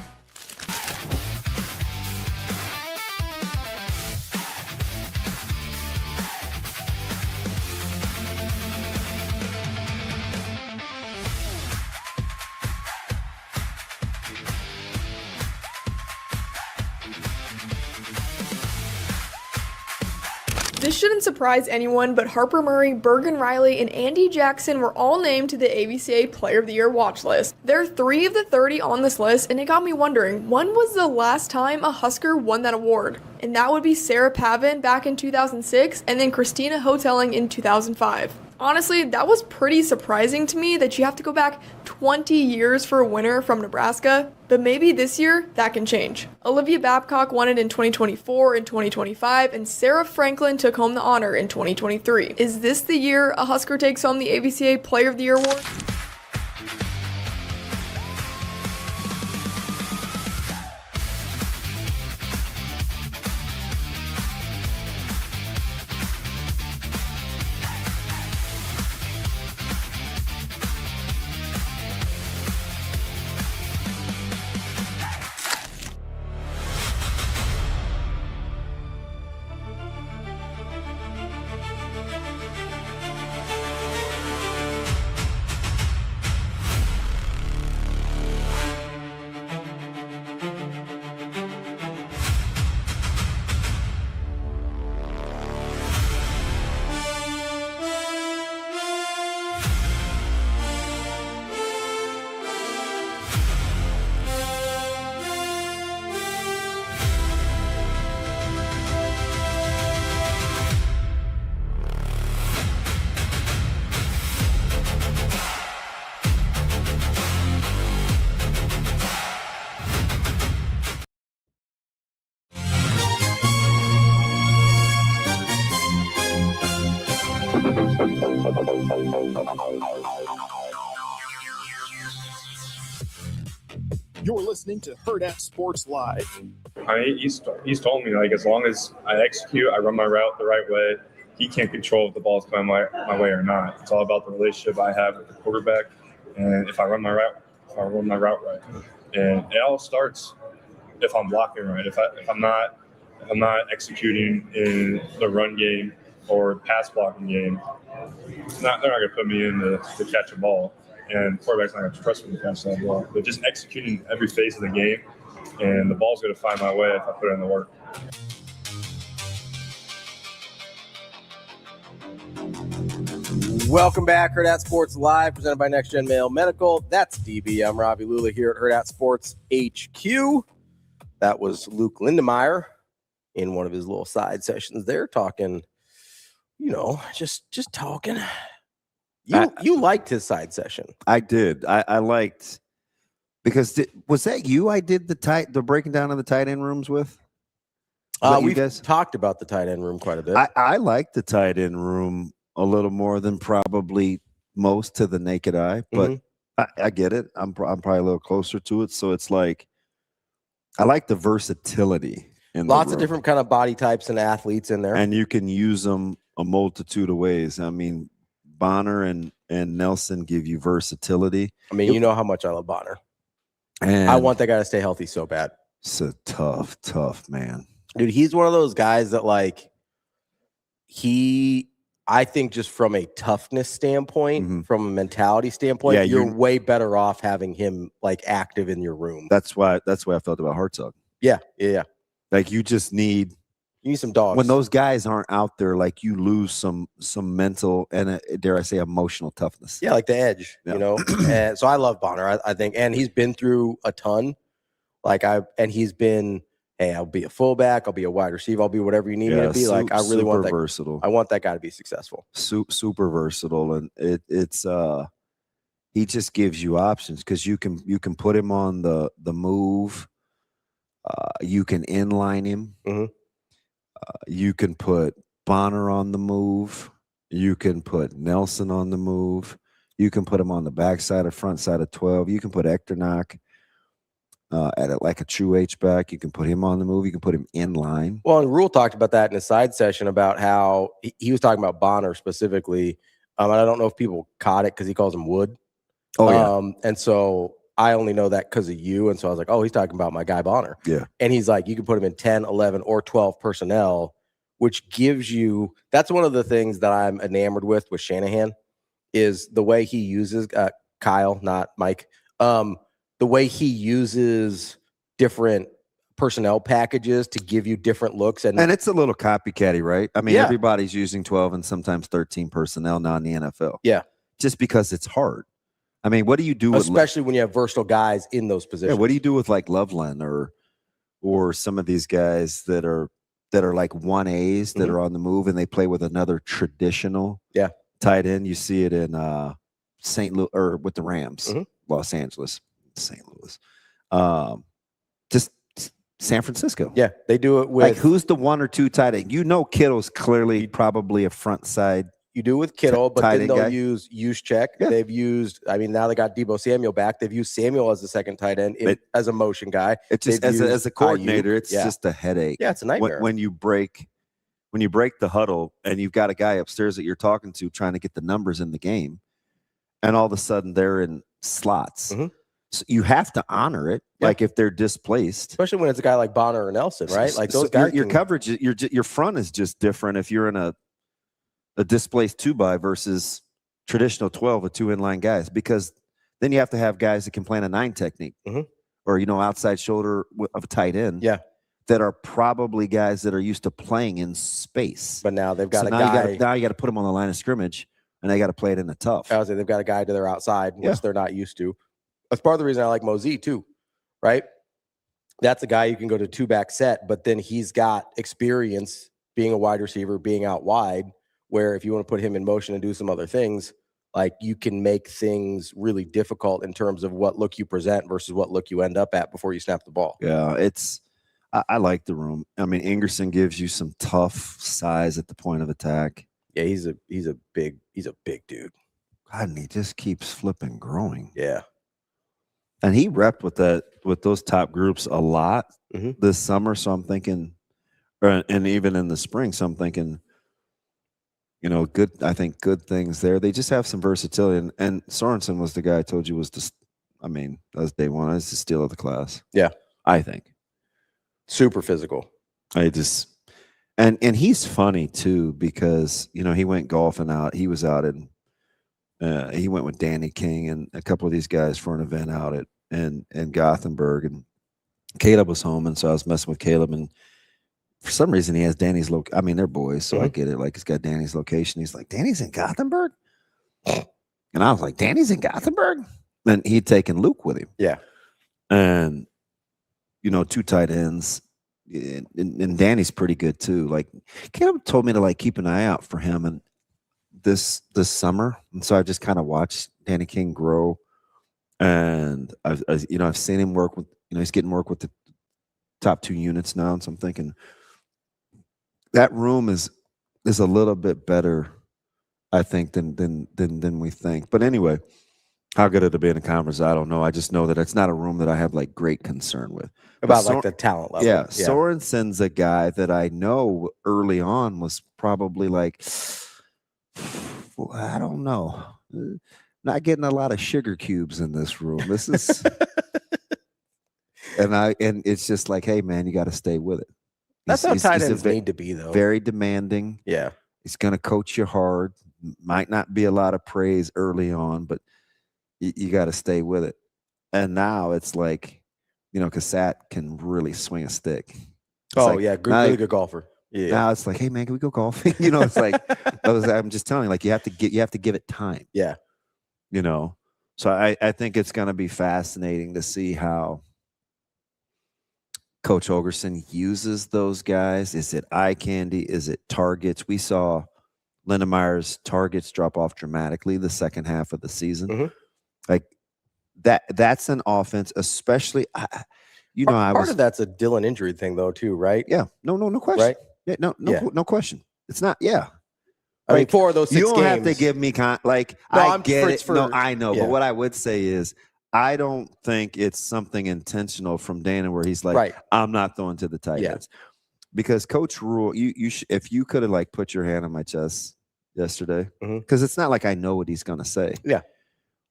This shouldn't surprise anyone, but Harper Murray, Bergen Riley, and Andy Jackson were all named to the ABCA Player of the Year watch list. There are 3 of the 30 on this list, and it got me wondering, when was the last time a Husker won that award? And that would be Sarah Pavin back in 2006, and then Christina Hoteling in 2005. Honestly, that was pretty surprising to me that you have to go back 20 years for a winner from Nebraska, but maybe this year that can change. Olivia Babcock won it in 2024 and 2025, and Sarah Franklin took home the honor in 2023. Is this the year a Husker takes home the ABCA Player of the Year award? You're listening to Hurrdat Sports Live. He's told me, like, as long as I execute, I run my route the right way, he can't control if the ball's coming my way or not. It's all about the relationship I have with the quarterback, and if I run my route right. And it all starts if I'm blocking right. If I'm not executing in the run game or pass blocking game, they're not going to put me in to catch a ball. And the quarterback's not going to trust me to catch that ball. But just executing every phase of the game, and the ball's going to find my way if I put in the work. Welcome back, Hurrdat Sports Live, presented by NextGen Male Medical. That's DB. I'm Ravi Lulla here at Hurrdat Sports HQ. That was Luke Lindemeyer in one of his little side sessions there, talking, just talking. You liked his side session. I did. I liked Because was that you I did the breaking down of the tight end rooms with? We've talked about the tight end room quite a bit. I like the tight end room a little more than probably most to the naked eye, but I get it. I'm probably a little closer to it. So it's like, I like the versatility. Lots of different kind of body types and athletes in there. And you can use them a multitude of ways. I mean, Bonner and Nelson give you versatility. I mean, you know how much I love Bonner. And I want that guy to stay healthy so bad. It's a tough man. Dude, he's one of those guys that like I think just from a toughness standpoint, from a mentality standpoint, you're way better off having him like active in your room. That's why I felt about Hartzog. Yeah. Like you need some dogs. When those guys aren't out there, like you lose some mental and dare I say emotional toughness. Yeah, like the edge, you know. And so I love Bonner. I think, and he's been through a ton. He's been, hey, I'll be a fullback, I'll be a wide receiver, I'll be whatever you need me to be. Like I really want that. Versatile. I want that guy to be successful. Super versatile, and it's he just gives you options because you can put him on the move. You can inline him. You can put Bonner on the move. You can put Nelson on the move. You can put him on the backside or front side of 12. You can put Echternock at it like a true H-back. You can put him on the move. You can put him in line. Well, and Rule talked about that in a side session about how he was talking about Bonner specifically. And I don't know if people caught it because he calls him Wood. Oh, yeah. And so I only know that because of you. And so I was like, oh, he's talking about my guy Bonner. Yeah. And he's like, you can put him in 10, 11, or 12 personnel, which gives you – that's one of the things that I'm enamored with Shanahan is the way he uses Kyle, not Mike, the way he uses different personnel packages to give you different looks. And it's a little copycatty, right? I mean, everybody's using 12 and sometimes 13 personnel now in the NFL. Yeah. Just because it's hard. I mean, what do you do especially when you have versatile guys in those positions? Yeah, what do you do with like Loveland or some of these guys that are like 1As that are on the move and they play with another traditional tight end? You see it in St. Louis or with the Rams, Los Angeles, St. Louis, just San Francisco. Yeah, they do it with like who's the 1 or 2 tight end? You know, Kittle's clearly probably a front side. You do with Kittle, but then they'll use Juszczyk. Yeah. They've used, I mean, now they got Deebo Samuel back. They've used Samuel as the second tight end as a motion guy. It's just as a coordinator, it's just a headache. Yeah, it's a nightmare. When you break the huddle and you've got a guy upstairs that you're talking to trying to get the numbers in the game, and all of a sudden they're in slots. So you have to honor it, like if they're displaced. Especially when it's a guy like Bonner or Nelson, right? Like those guys. Your coverage, your front is just different if you're in a displaced 2-by versus traditional 12 with 2 inline guys, because then you have to have guys that can play in a 9 technique or, outside shoulder of a tight end. Yeah. That are probably guys that are used to playing in space. But now they've got a guy. guy. You got to put them on the line of scrimmage and they got to play it in the tough. I was saying they've got a guy to their outside, which they're not used to. That's part of the reason I like Mosey too, right? That's a guy you can go to 2-back set, but then he's got experience being a wide receiver, being out wide, where if you want to put him in motion and do some other things, like you can make things really difficult in terms of what look you present versus what look you end up at before you snap the ball. Yeah, I like the room. I mean, Ingerson gives you some tough size at the point of attack. Yeah, he's a big dude. God, and he just keeps flipping growing. Yeah. And he repped with those top groups a lot this summer. So I'm thinking, and even in the spring, so I'm thinking, good. I think good things there. They just have some versatility. And Sorensen was the guy I told you was that was day one. That's the steal of the class. Yeah, I think super physical. And he's funny too because he went golfing out. He was out in. He went with Danny King and a couple of these guys for an event out in Gothenburg, and Caleb was home, and so I was messing with Caleb, and for some reason he has Danny's they're boys, so I get it. Like he's got Danny's location. He's like, Danny's in Gothenburg, and I was like, Danny's in Gothenburg. And he'd taken Luke with him. Yeah, and 2 tight ends, and Danny's pretty good too. Like Caleb told me to keep an eye out for him, and this summer, and so I just kind of watched Danny King grow And I've seen him work with, he's getting work with the top 2 units now. And so I'm thinking that room is a little bit better, I think, than we think. But anyway, how good it'll be in a conference, I don't know. I just know that it's not a room that I have like great concern with. About like the talent level. Yeah, Sorensen's a guy that I know early on was probably like, well, I don't know, not getting a lot of sugar cubes in this room. This is, and it's just like, hey man, you got to stay with it. That's how tight ends need to be, though. Very demanding. Yeah, he's going to coach you hard. Might not be a lot of praise early on, but you got to stay with it. And now it's like, Cassat can really swing a stick. Really good golfer. Yeah. Now it's like, hey man, can we go golfing? It's like, I'm just telling you, like you have to give it time. Yeah. So I think it's going to be fascinating to see how Coach Holgerson uses those guys. Is it eye candy? Is it targets? We saw Lindemeyer's targets drop off dramatically the second half of the season. Mm-hmm. Like that's an offense, especially, part of that's a Dylan injury thing though too, right? Yeah. No question. Right? Yeah, no question. It's not, yeah. I mean, 4 of those 6 you don't games. have to give me I get it. No, I know. Yeah. But what I would say is I don't think it's something intentional from Dana where he's like, right, I'm not throwing to the tight ends. Because Coach Rule, if you could have like put your hand on my chest yesterday, because it's not like I know what he's going to say. Yeah.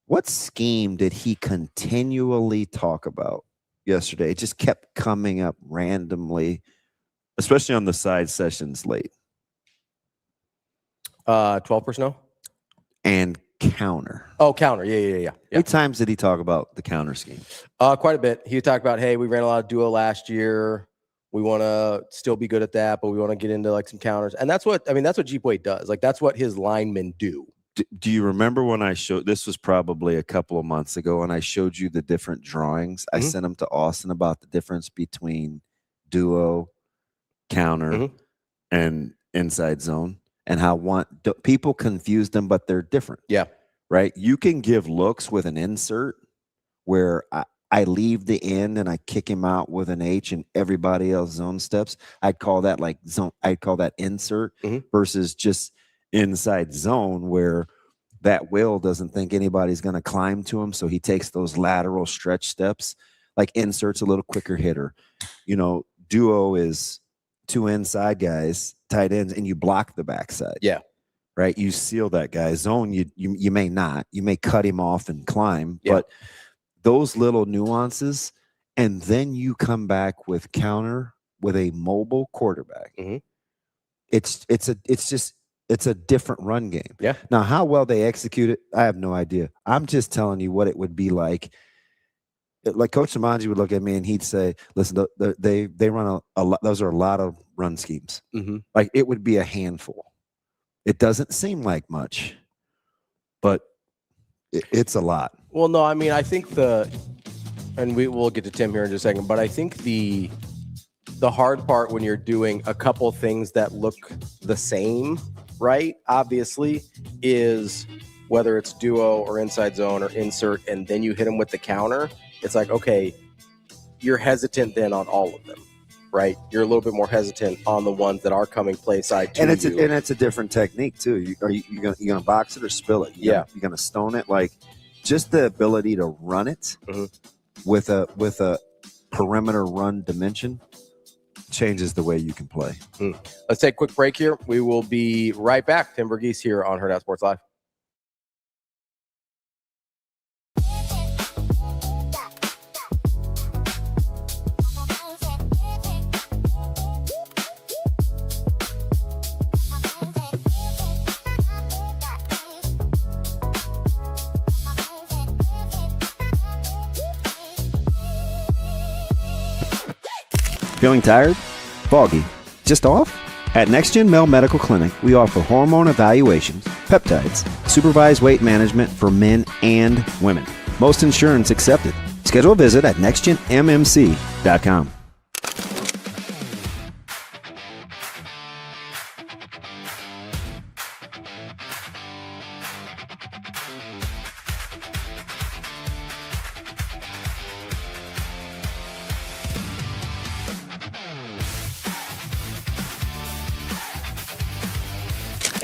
What scheme did he continually talk about yesterday? It just kept coming up randomly, especially on the side sessions late. 12 personnel? And counter. Oh, counter. Yeah. How many times did he talk about the counter scheme? Quite a bit. He talked about, hey, we ran a lot of duo last year. We want to still be good at that, but we want to get into like some counters. And that's what Jeep Wade does. Like that's what his linemen do. Do you remember when I showed, this was probably a couple of months ago, and I showed you the different drawings? I sent them to Austin about the difference between duo, counter, and inside zone, and how people confuse them, but they're different. Yeah. Right? You can give looks with an insert where I leave the end and I kick him out with an H and everybody else zone steps. I'd call that like zone. I'd call that insert versus just inside zone where that Will doesn't think anybody's going to climb to him. So he takes those lateral stretch steps, like insert's a little quicker hitter. Duo is 2 inside guys, tight ends, and you block the backside. Yeah. Right. You seal that guy. Zone, you may not. You may cut him off and climb, but those little nuances, and then you come back with counter with a mobile quarterback. It's a different run game. Yeah. Now, how well they execute it, I have no idea. I'm just telling you what it would be like. Like Coach Samanji would look at me and he'd say, "Listen, they run a lot. Those are a lot of run schemes. Like it would be a handful. It doesn't seem like much, but it's a lot." Well, no, I mean, I think and we'll get to Tim here in just a second, but I think the hard part when you're doing a couple things that look the same, right? Obviously, is whether it's duo or inside zone or insert, and then you hit them with the counter. It's like, okay, you're hesitant then on all of them, right? You're a little bit more hesitant on the ones that are coming play side to and you. it's a different technique too. You gonna box it or spill it? You're gonna stone it. Like just the ability to run it with a perimeter run dimension changes the way you can play. Let's take a quick break here. We will be right back. Tim Verghese here on Hurrdat Sports Live. Feeling tired? Foggy? Just off? At NextGen Male Medical Clinic, we offer hormone evaluations, peptides, supervised weight management for men and women. Most insurance accepted. Schedule a visit at nextgenmmc.com.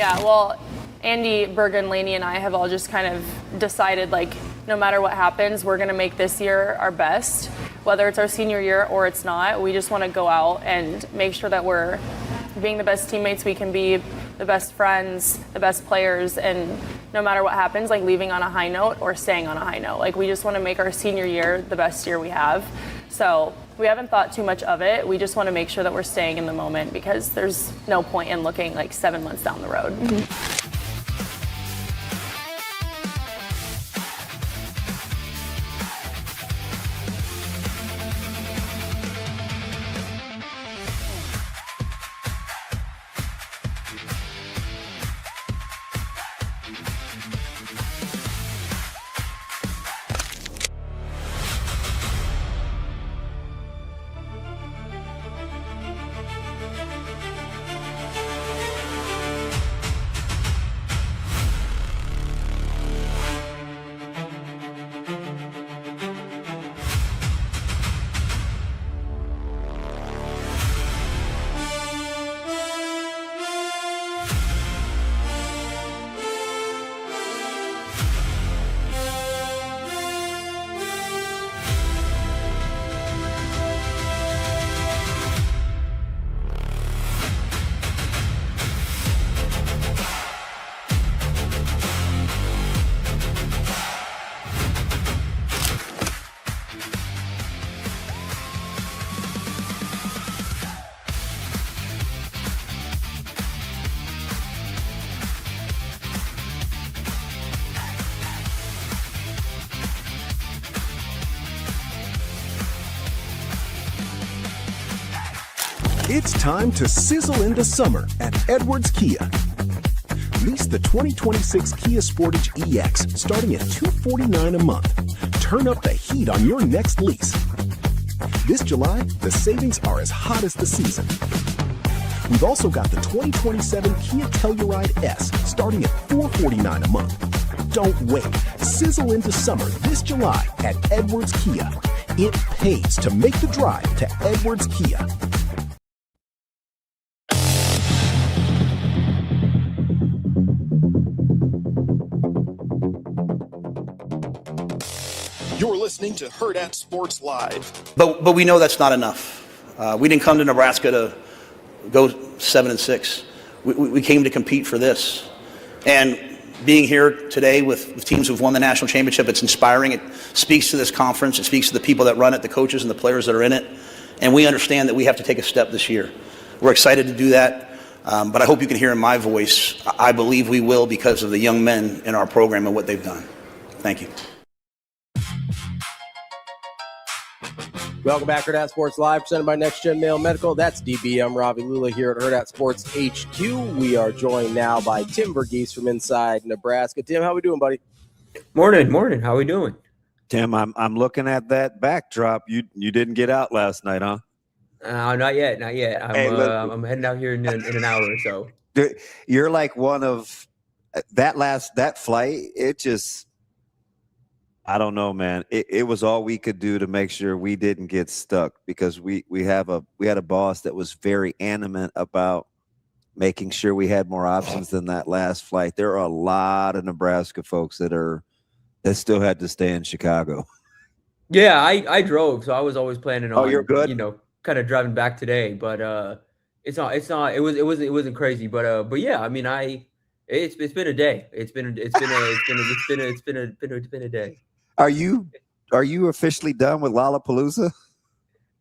Yeah, well, Andy, Bergen, Laney, and I have all just kind of decided, like, no matter what happens, we're going to make this year our best, whether it's our senior year or it's not. We just want to go out and make sure that we're being the best teammates we can be, the best friends, the best players, and no matter what happens, like leaving on a high note or staying on a high note. Like, we just want to make our senior year the best year we have. So we haven't thought too much of it. We just want to make sure that we're staying in the moment because there's no point in looking like 7 months down the road. It's time to sizzle into summer at Edwards Kia. Lease the 2026 Kia Sportage EX starting at $249 a month. Turn up the heat on your next lease. This July, the savings are as hot as the season. We've also got the 2027 Kia Telluride S starting at $449 a month. Don't wait. Sizzle into summer this July at Edwards Kia. It pays to make the drive to Edwards Kia. You're listening to Hurrdat Sports Live. But we know that's not enough. We didn't come to Nebraska to go 7-6. We came to compete for this. And being here today with teams who've won the national championship, it's inspiring. It speaks to this conference. It speaks to the people that run it, the coaches and the players that are in it. And we understand that we have to take a step this year. We're excited to do that. But I hope you can hear in my voice, I believe we will because of the young men in our program and what they've done. Thank you. Welcome back, Hurrdat Sports Live, presented by NextGen Male Medical. That's DB. I'm Ravi, Lulla here at Hurrdat Sports HQ. We are joined now by Tim Verghese from inside Nebraska. Tim, how we doing, buddy? Morning. How we doing? Tim, I'm looking at that backdrop. You didn't get out last night, huh? Not yet. I'm heading out here in an hour or so. You're like one of that flight. It just, I don't know, man. It was all we could do to make sure we didn't get stuck because we had a boss that was very animate about making sure we had more options than that last flight. There are a lot of Nebraska folks that still had to stay in Chicago. Yeah, I drove, so I was always planning on. Oh, you're good. Kind of driving back today, but it wasn't crazy, but yeah, I mean, it's been a day. It's been a day. Are you officially done with Lollapalooza?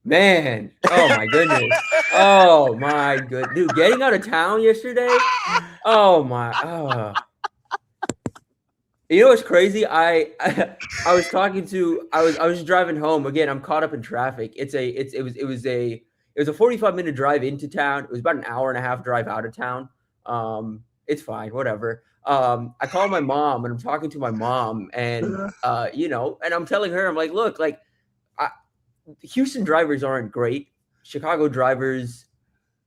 Man, oh my goodness. Oh my good dude, getting out of town yesterday. Oh my You know what's crazy? I was driving home again. I'm caught up in traffic. It was a 45-minute drive into town. It was about an hour and a half drive out of town. It's fine, whatever. I called my mom and I'm talking to my mom and and I'm telling her, I'm like, look, like Houston drivers aren't great. Chicago drivers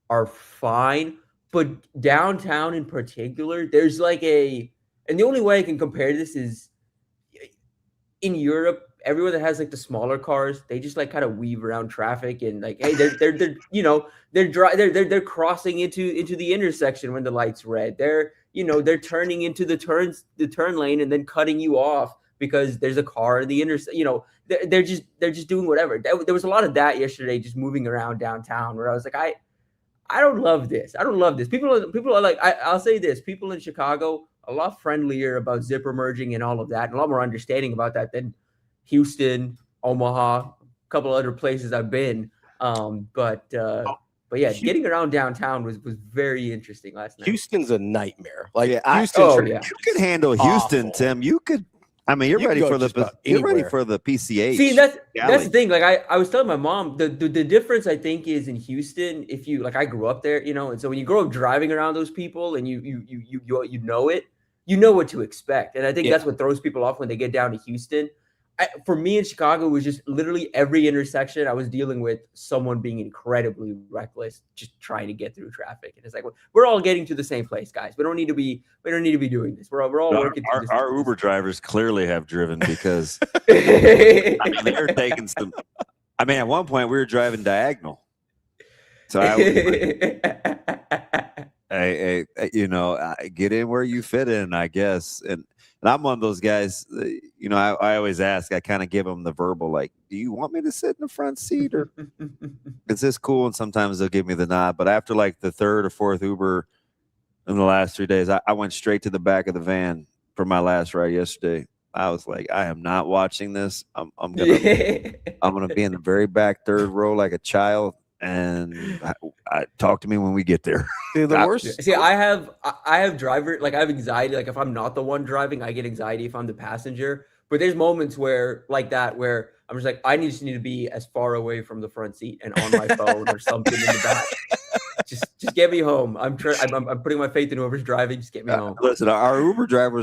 are fine, but downtown in particular, there's like and the only way I can compare this is in Europe, everyone that has like the smaller cars, they just like kind of weave around traffic and like, hey, they're crossing into the intersection when the light's red. They're they're turning into the turn lane and then cutting you off because there's a car in the intersection. They're just doing whatever. There was a lot of that yesterday, just moving around downtown, where I was like, I don't love this. I don't love this. People are like, I'll say this: people in Chicago a lot friendlier about zipper merging and all of that, and a lot more understanding about that than Houston, Omaha, a couple other places I've been. But yeah, getting around downtown was very interesting last night. Houston's a nightmare. Like Houston, you can handle Houston, Tim. You could. I mean, you're ready for the PCH. See, that's the thing. Like I was telling my mom, the difference I think is in Houston. If you I grew up there, and so when you grow up driving around those people and you know it, you know what to expect, and I think that's what throws people off when they get down to Houston. For me in Chicago, it was just literally every intersection I was dealing with someone being incredibly reckless, just trying to get through traffic. And it's like, we're all getting to the same place, guys. We don't need to be doing this. We're all working. Our Uber drivers clearly have driven because they're taking some. I mean, at one point we were driving diagonal, so I get in where you fit in, I guess, and I'm one of those guys, I always ask, I kind of give them the verbal, like, do you want me to sit in the front seat or is this cool? And sometimes they'll give me the nod. But after like the third or fourth Uber in the last 3 days, I went straight to the back of the van for my last ride yesterday. I was like, I am not watching this. I'm gonna be in the very back third row like a child. And I talk to me when we get there. Dude, the worst. See, I have driver, I have anxiety. Like if I'm not the one driving, I get anxiety if I'm the passenger. But there's moments where I'm just like, I just need to be as far away from the front seat and on my phone or something in the back. Just get me home. I'm putting my faith in whoever's driving. Just get me home. Listen, our last Uber driver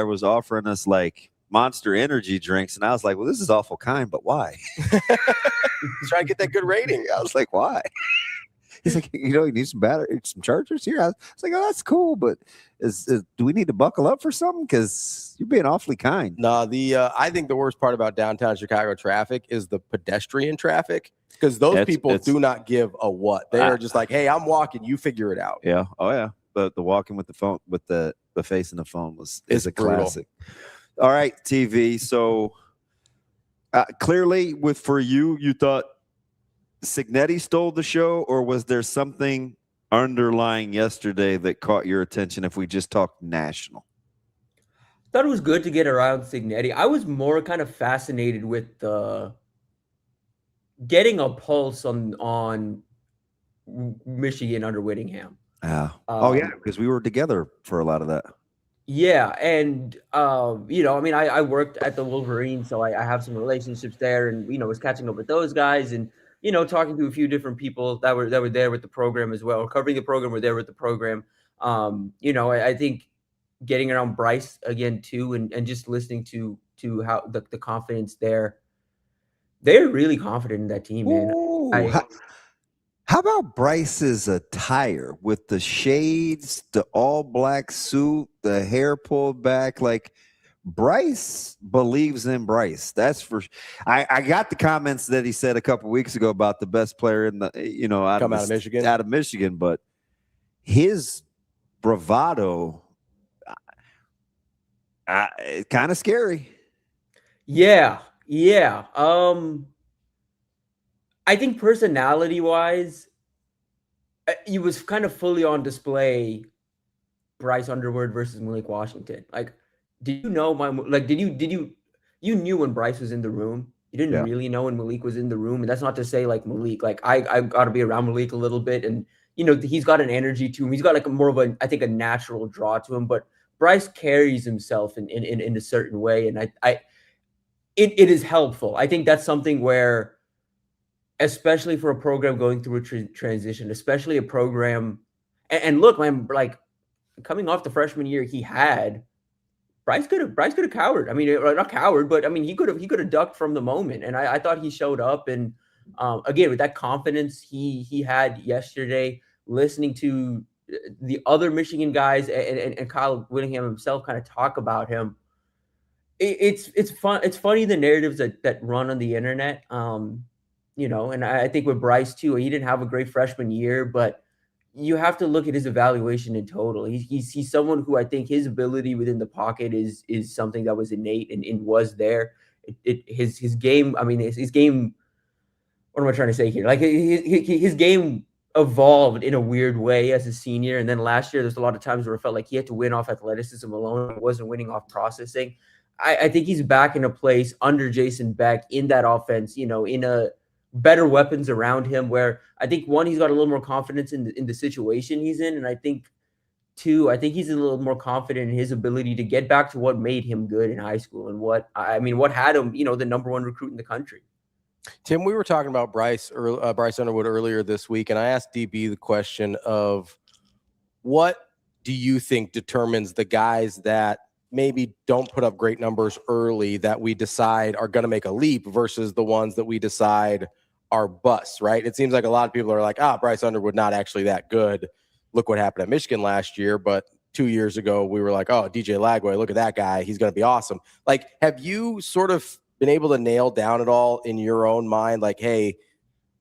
was offering us like Monster Energy drinks, and I was like, well, this is awful kind, but why? Try to get that good rating. I was like, why? He's like, you need some battery, some chargers here. I was like, oh, that's cool, but do we need to buckle up for something? Because you're being awfully kind. No, I think the worst part about downtown Chicago traffic is the pedestrian traffic, because those people do not give a what. They are just like, hey, I'm walking, you figure it out. Yeah. Oh yeah. But the walking with the phone, with the face in the phone is a classic. All right, TV. So clearly, for you thought Cignetti stole the show, or was there something underlying yesterday that caught your attention? If we just talk national, I thought it was good to get around Cignetti. I was more kind of fascinated with the getting a pulse on Michigan under Whittingham. Yeah. Because we were together for a lot of that. Yeah, and I worked at the Wolverine, so I have some relationships there, and was catching up with those guys, and talking to a few different people that were there with the program as well, covering the program, were there with the program. I think getting around Bryce again too, and just listening to how the confidence there. They're really confident in that team, man. Ooh, how about Bryce's attire with the shades, the all black suit, the hair pulled back? Like, Bryce believes in Bryce. That's for sure. I got the comments that he said a couple weeks ago about the best player in the out of Michigan, but his bravado, kind of scary. Yeah. I think personality-wise, he was kind of fully on display. Bryce Underwood versus Malik Washington. Like, did you know you knew when Bryce was in the room? You didn't really know when Malik was in the room, and that's not to say like Malik. Like I got to be around Malik a little bit, and he's got an energy to him. He's got like more of a natural draw to him. But Bryce carries himself in a certain way, and it is helpful. I think that's something where, especially for a program going through a transition, especially a program, and look, man, like coming off the freshman year he had, Bryce could have cowered. I mean, not cowered, but I mean, he could have ducked from the moment. And I thought he showed up, and again, with that confidence he had yesterday, listening to the other Michigan guys and Kyle Whittingham himself kind of talk about him. It's fun. It's funny, the narratives that run on the internet. And I think with Bryce too, he didn't have a great freshman year, but you have to look at his evaluation in total. He's someone who I think his ability within the pocket is something that was innate and was there. His game. I mean, his game. What am I trying to say here? Like his game evolved in a weird way as a senior, and then last year there's a lot of times where it felt like he had to win off athleticism alone. It wasn't winning off processing. I think he's back in a place under Jason Beck in that offense. In a better weapons around him, where I think one, he's got a little more confidence in the situation he's in, and I think two, I think he's a little more confident in his ability to get back to what made him good in high school and what had him, the number one recruit in the country. Tim, we were talking about Bryce Underwood earlier this week, and I asked DB the question of what do you think determines the guys that maybe don't put up great numbers early that we decide are going to make a leap versus the ones that we decide are busts, right? It seems like a lot of people are like, Bryce Underwood not actually that good. Look what happened at Michigan last year. But 2 years ago, we were like, DJ Lagway, look at that guy. He's going to be awesome. Like, have you sort of been able to nail down at all in your own mind, like, hey,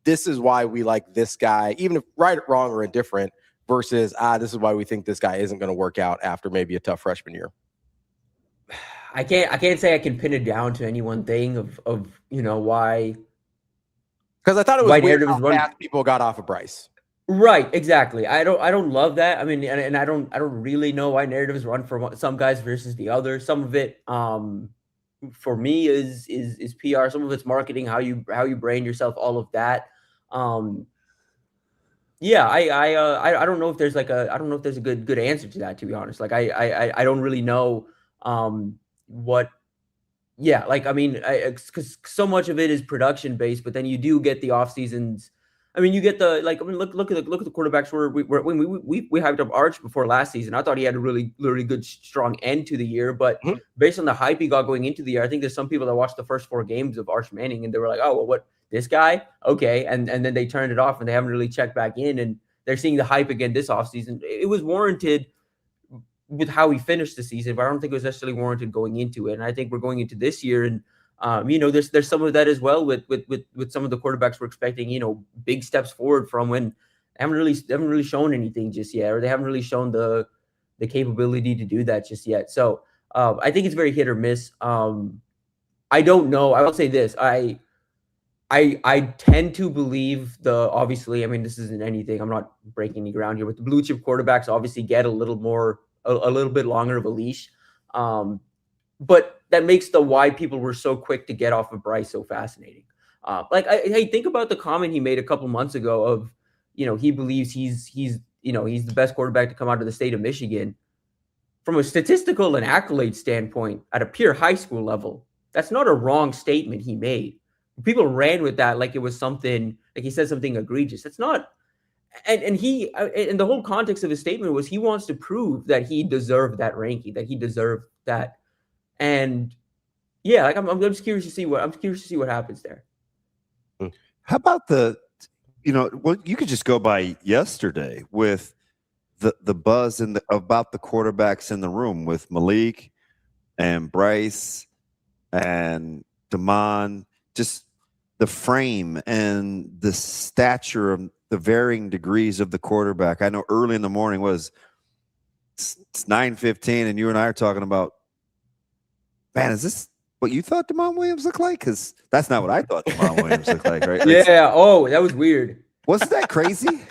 this is why we like this guy, even if right, wrong, or indifferent, versus this is why we think this guy isn't going to work out after maybe a tough freshman year? I can't say I can pin it down to any one thing of why. Because I thought it was weird how fast people got off of Bryce. Right, exactly. I don't love that. I mean, and I don't really know why narratives run for some guys versus the other. Some of it, for me, is PR. Some of it's marketing, how you brand yourself, all of that. Yeah, I don't know if there's a good answer to that, to be honest. Like I don't really know what. Yeah, like I mean, because so much of it is production based, but then you do get the off seasons. I mean, you get the look at the quarterbacks when we hyped up Arch before last season. I thought he had a really good strong end to the year, but based on the hype he got going into the year, I think there's some people that watched the first 4 games of Arch Manning and they were like, oh, well, what, this guy? Okay, and then they turned it off and they haven't really checked back in, and they're seeing the hype again this offseason. It was warranted with how he finished the season, but I don't think it was necessarily warranted going into it. And I think we're going into this year, and there's some of that as well with some of the quarterbacks we're expecting, big steps forward from when they haven't really shown anything just yet, or they haven't really shown the capability to do that just yet. So I think it's very hit or miss. I don't know. I will say this. I tend to believe obviously, I mean, this isn't anything, I'm not breaking any ground here, but the blue chip quarterbacks obviously get a little bit longer of a leash. But that makes why people were so quick to get off of Bryce so fascinating. Hey, think about the comment he made a couple months ago of, he believes he's the best quarterback to come out of the state of Michigan. From a statistical and accolade standpoint, at a pure high school level, that's not a wrong statement he made. People ran with that like it was something, like he said something egregious. That's not. And the whole context of his statement was he wants to prove that he deserved that ranking, that he deserved that. And yeah, like I'm just curious to see what happens there. How about you could just go by yesterday with the buzz about the quarterbacks in the room with Malik and Bryce and Damon, just the frame and the stature of the varying degrees of the quarterback. I know early in the morning it's 9:15, and you and I are talking about, man, is this what you thought Damon Williams looked like? Because that's not what I thought Damon Williams looked like, right? Yeah. Oh, that was weird. Wasn't that crazy?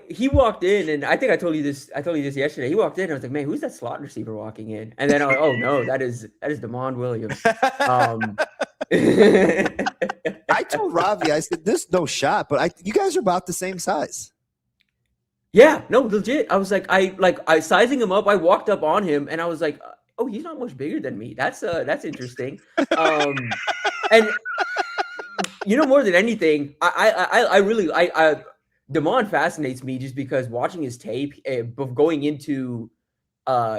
He walked in, and I think I told you this yesterday. He walked in, and I was like, man, who's that slot receiver walking in? And then oh no, that is Damon Williams. I told Ravi, I said, "There's no shot," but you guys are about the same size. Yeah, no, legit. I was like, I sizing him up. I walked up on him, and I was like, oh, he's not much bigger than me. That's interesting. And more than anything, I really Damon fascinates me just because watching his tape going into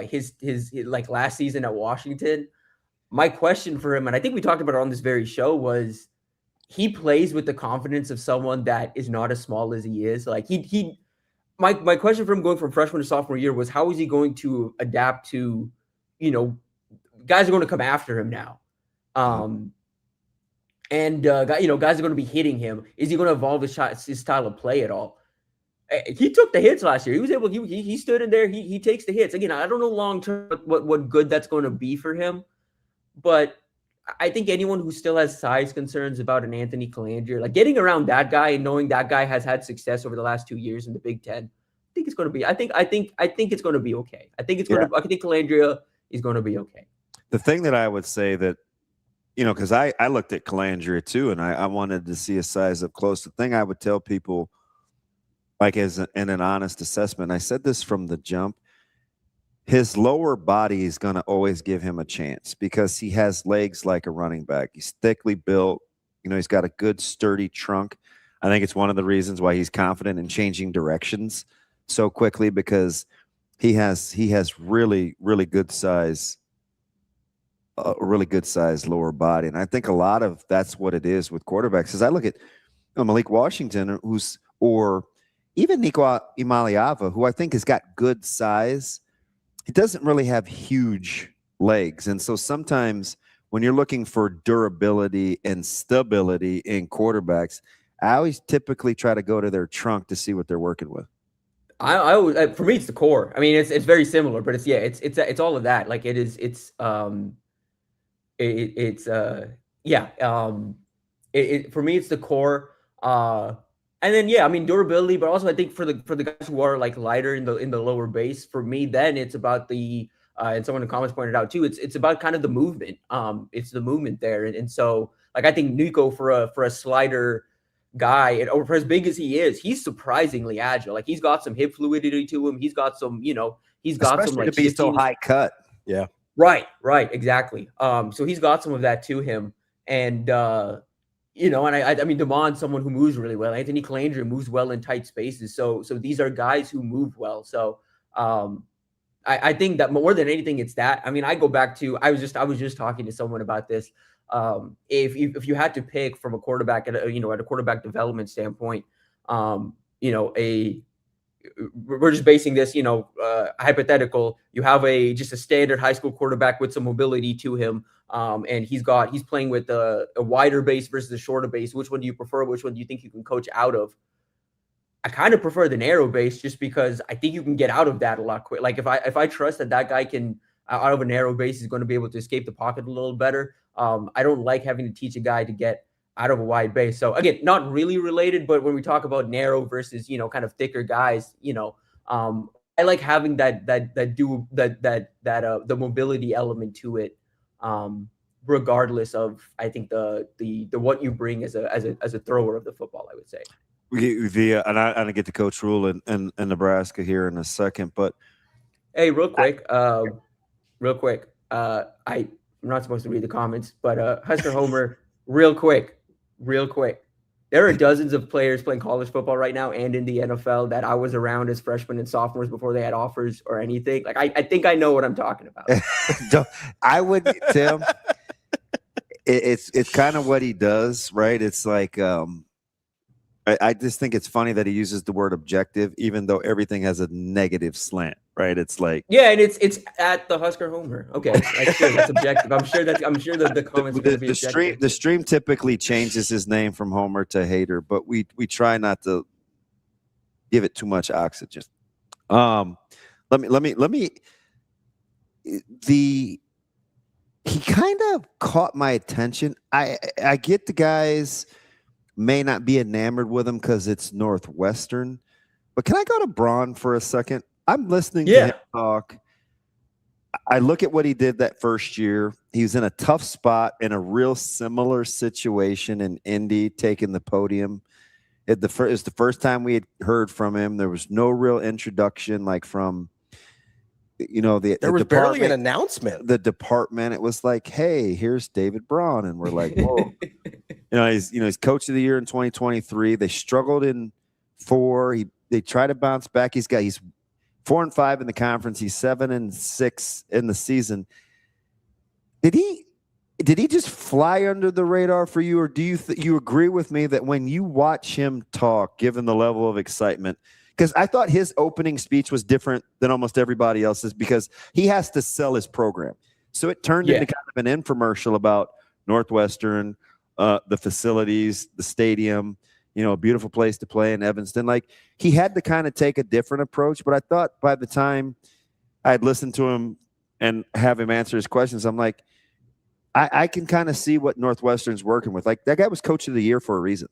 his like last season at Washington. My question for him, and I think we talked about it on this very show, was he plays with the confidence of someone that is not as small as he is. Like my question for him going from freshman to sophomore year was, how is he going to adapt to, guys are going to come after him now. And guys are going to be hitting him. Is he going to evolve his style of play at all? He took the hits last year. He was able. He stood in there. He takes the hits. Again, I don't know long term what good that's going to be for him, but I think anyone who still has size concerns about an Anthony Colandrea, like getting around that guy and knowing that guy has had success over the last 2 years in the Big Ten, I think it's going to be. I think it's going to be okay. I think it's going to. I think Colandrea is going to be okay. The thing that I would say that, because I looked at Colandrea too, and I wanted to see his size up close. The thing I would tell people, like in an honest assessment, I said this from the jump, his lower body is going to always give him a chance because he has legs like a running back. He's thickly built. He's got a good sturdy trunk. I think it's one of the reasons why he's confident in changing directions so quickly, because he has really, really good size. A really good sized lower body. And I think a lot of that's what it is with quarterbacks. As I look at Malik Washington, or even Nico Imaliava, who I think has got good size, he doesn't really have huge legs. And so sometimes when you're looking for durability and stability in quarterbacks, I always typically try to go to their trunk to see what they're working with. I always, for me, it's the core. I mean, it's very similar, but it's all of that. Like for me it's the core, and then I mean durability, but also I think for the guys who are like lighter in the lower base, for me then it's about the and someone in the comments pointed out too, it's about kind of the movement. It's the movement there, and so like I think Nico for a slider guy, or for as big as he is, he's surprisingly agile. Like he's got some hip fluidity to him. He's got some Especially some like to be so high cut. Yeah. Right, exactly. So he's got some of that to him, and and I mean, Damon's someone who moves really well. Anthony Colandrea moves well in tight spaces. So these are guys who move well. So I think that more than anything, it's that. I mean, I go back to I was just talking to someone about this. If you had to pick from a quarterback at a quarterback development standpoint, we're just basing this, hypothetical. You have just a standard high school quarterback with some mobility to him, and he's playing with a wider base versus a shorter base. Which one do you prefer? Which one do you think you can coach out of? I kind of prefer the narrow base, just because I think you can get out of that a lot quicker. Like if I trust that guy can out of a narrow base is going to be able to escape the pocket a little better. I don't like having to teach a guy to get out of a wide base. So again, not really related, but when we talk about narrow versus, kind of thicker guys, I like having the mobility element to it, regardless of, I think the what you bring as a thrower of the football, I would say. And I get to Coach Rule in Nebraska here in a second, but hey, real quick, I'm not supposed to read the comments, but Husker Homer, real quick. There are dozens of players playing college football right now and in the NFL that I was around as freshmen and sophomores before they had offers or anything. Like I think I know what I'm talking about. I would, Tim. It's kind of what he does, right? It's like I just think it's funny that he uses the word objective, even though everything has a negative slant, right? It's like, yeah, and it's at the Husker Homer. Okay, that's objective. I'm sure that the comments are going to be objective. The stream typically changes his name from Homer to Hater, but we try not to give it too much oxygen. He kind of caught my attention. I get the guys may not be enamored with him because it's Northwestern, but can I go to Braun for a second? I'm listening to him talk. I look at what he did that first year. He was in a tough spot in a real similar situation in Indy, taking the podium. It was the first time we had heard from him. There was no real introduction, like from, there was barely an announcement. The department, it was like, hey, here's David Braun. And we're like, whoa. He's coach of the year in 2023. They struggled in 4. They try to bounce back. He's 4-5 in the conference. He's 7-6 in the season. Did he just fly under the radar for you, or do you agree with me that when you watch him talk, given the level of excitement, because I thought his opening speech was different than almost everybody else's because he has to sell his program. So it turned into kind of an infomercial about Northwestern, the facilities, the stadium. a beautiful place to play in Evanston. Like, he had to kind of take a different approach, but I thought by the time I'd listened to him and have him answer his questions, I'm like, I can kind of see what Northwestern's working with. Like, that guy was coach of the year for a reason.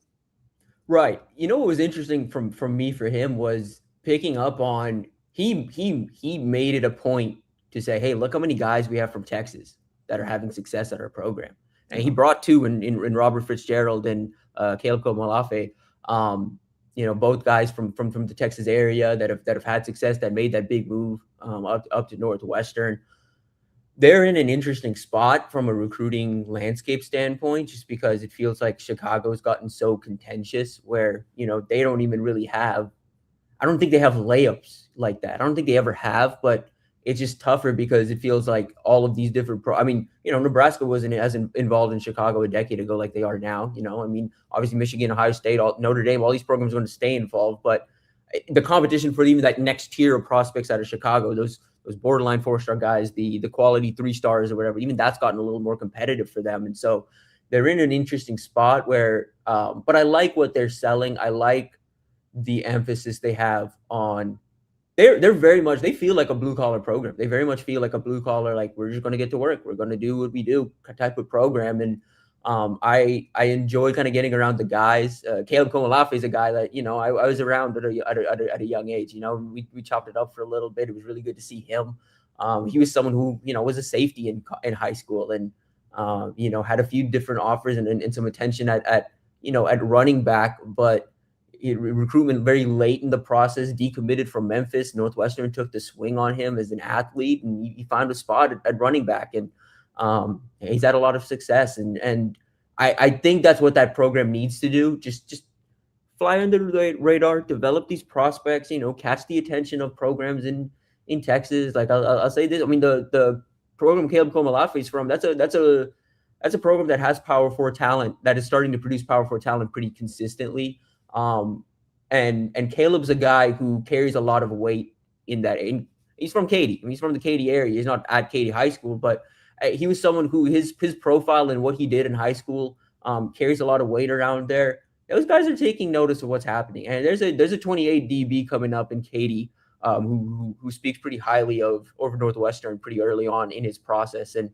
Right. You know what was interesting from me for him was picking up on he made it a point to say, hey, look how many guys we have from Texas that are having success at our program. And he brought two in Robert Fitzgerald and Caleb Komalafe. Both guys from the Texas area that have had success, that made that big move up to Northwestern. They're in an interesting spot from a recruiting landscape standpoint, just because it feels like Chicago's gotten so contentious where, they don't even really have, I don't think they have layups like that. I don't think they ever have, but it's just tougher because it feels like all of these different Nebraska wasn't as involved in Chicago a decade ago like they are now. Obviously Michigan, Ohio State, Notre Dame, all these programs are going to stay involved, but the competition for even that next tier of prospects out of Chicago, those borderline 4-star guys, the quality 3 stars or whatever, even that's gotten a little more competitive for them. And so they're in an interesting spot where, but I like what they're selling. I like the emphasis they have on, they're very much, they feel like a blue collar program. They very much feel like a blue collar, like we're just going to get to work. We're going to do what we do type of program. And I enjoy kind of getting around the guys. Caleb Komalafe is a guy that, I was around at a young age. We chopped it up for a little bit. It was really good to see him. He was someone who, was a safety in high school and, had a few different offers and some attention at running back, but recruitment very late in the process, decommitted from Memphis. Northwestern took the swing on him as an athlete, and he found a spot at running back, and he's had a lot of success. And I think that's what that program needs to do. Just fly under the radar, develop these prospects, catch the attention of programs in Texas. Like I'll say this, I mean, the program Caleb Komalafe is from, that's a program that has Power 4 talent, that is starting to produce Power 4 talent pretty consistently. And Caleb's a guy who carries a lot of weight in that. And he's from Katy. I mean, he's from the Katy area. He's not at Katy High School, but he was someone who his profile and what he did in high school carries a lot of weight around there. Those guys are taking notice of what's happening. And there's a 28 DB coming up in Katy who speaks pretty highly of over Northwestern pretty early on in his process. And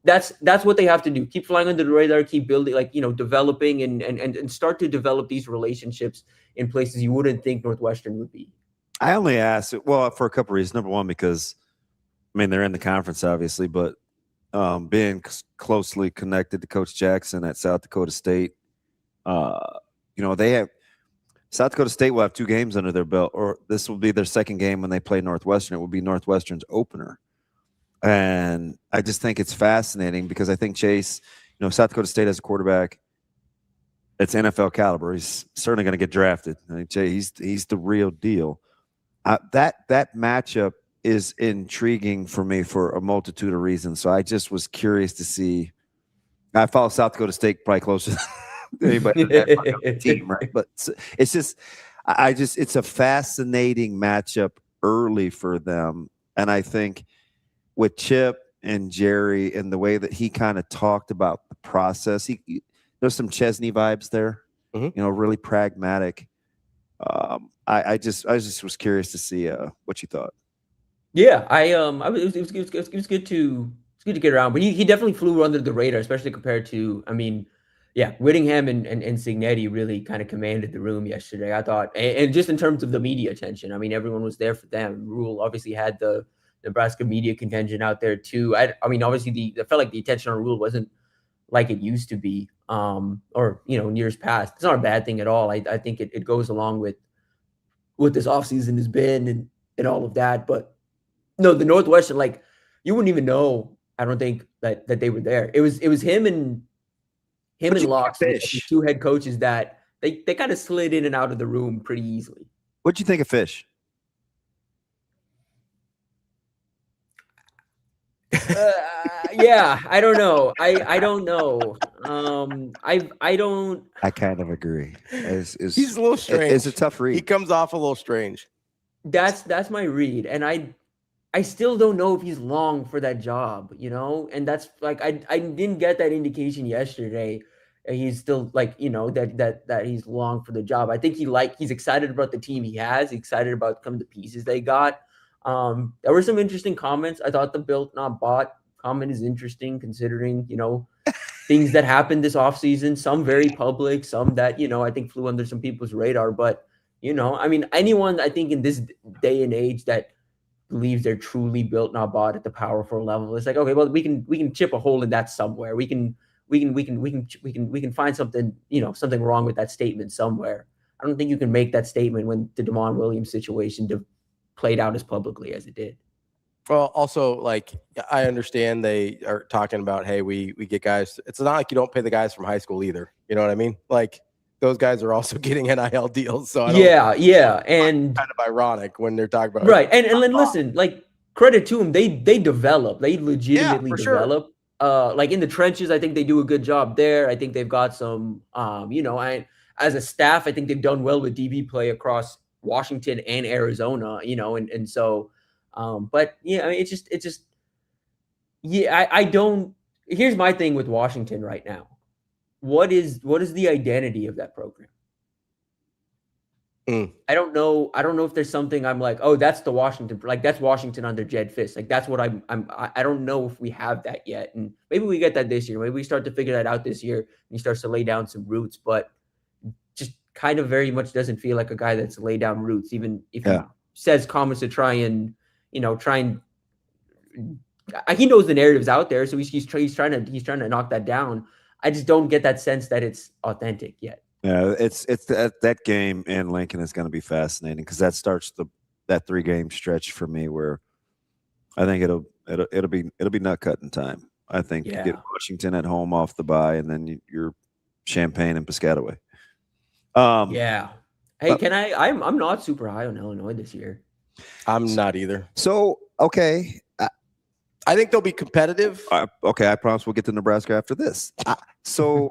that's what they have to do. Keep flying under the radar, keep building, developing and start to develop these relationships in places you wouldn't think Northwestern would be. I only asked, well, for a couple reasons. Number one, because, they're in the conference, obviously, but being closely connected to Coach Jackson at South Dakota State, they have South Dakota State will have 2 games under their belt, or this will be their second game when they play Northwestern. It will be Northwestern's opener. And I just think it's fascinating because I think Chase, South Dakota State has a quarterback. It's NFL caliber. He's certainly going to get drafted. I mean, he's the real deal. That matchup is intriguing for me for a multitude of reasons. So I just was curious to see. I follow South Dakota State probably closer than anybody on the team, right? But it's just, it's a fascinating matchup early for them, and I think with Chip and Jerry and the way that he kind of talked about the process, there's some Chesney vibes there, really pragmatic. I just was curious to see what you thought. Yeah, it was good to get around, but he definitely flew under the radar, especially compared to, Whittingham and Signetti really kind of commanded the room yesterday, I thought, and just in terms of the media attention, everyone was there for them. Rule obviously had the Nebraska media contingent out there too. Obviously I felt like the attention on Rule wasn't like it used to be, or in years past. It's not a bad thing at all. I think it goes along with what this offseason has been and all of that. But no, the Northwestern, you wouldn't even know, I don't think, that they were there. It was him and Locke, the 2 head coaches that they kind of slid in and out of the room pretty easily. What'd you think of Fish? Yeah, I don't know. I don't know. I kind of agree. He's a little strange. It's a tough read. He comes off a little strange. That's my read, and I still don't know if he's long for that job, and that's I didn't get that indication yesterday. he's still like, that he's long for the job. I think he's excited about the team he has, excited about the pieces they got. There were some interesting comments. I thought the built not bought comment is interesting considering, things that happened this offseason, some very public, some that, I think flew under some people's radar. But, anyone I think in this day and age that believes they're truly built not bought at the powerful level, it's like, okay, well, we can chip a hole in that somewhere. We can find something, something wrong with that statement somewhere. I don't think you can make that statement when the DeMond Williams situation played out as publicly as it did. Well, also, like, I understand they are talking about, hey, we get guys. It's not like you don't pay the guys from high school either. You know what I mean? Like, those guys are also getting NIL deals. So yeah, and kind of ironic when they're talking about right. And then listen, like, credit to them, they develop, they legitimately develop. Sure. Like in the trenches, I think they do a good job there. I think they've got some, as a staff, I think they've done well with DB play across Washington and Arizona. And so. But yeah, it's just, I don't. Here's my thing with Washington right now. What is the identity of that program? I don't know. I don't know if there's something I'm like, oh, that's the Washington, like that's Washington under Jed Fisk. Like that's what I don't know if we have that yet. And maybe we get that this year. Maybe we start to figure that out this year and he starts to lay down some roots, but just kind of very much doesn't feel like a guy that's laid down roots, even if he says comments to try and he knows the narrative's out there. So he's trying to knock that down. I just don't get that sense that it's authentic yet. Yeah, it's that game in Lincoln is going to be fascinating because that starts that 3-game stretch for me where I think it'll be nut cutting time. I think you get Washington at home off the bye, and then you're Champaign and Piscataway. Hey, I'm not super high on Illinois this year. I'm not either. So okay, I think they'll be competitive. Okay, I promise we'll get to Nebraska after this. So.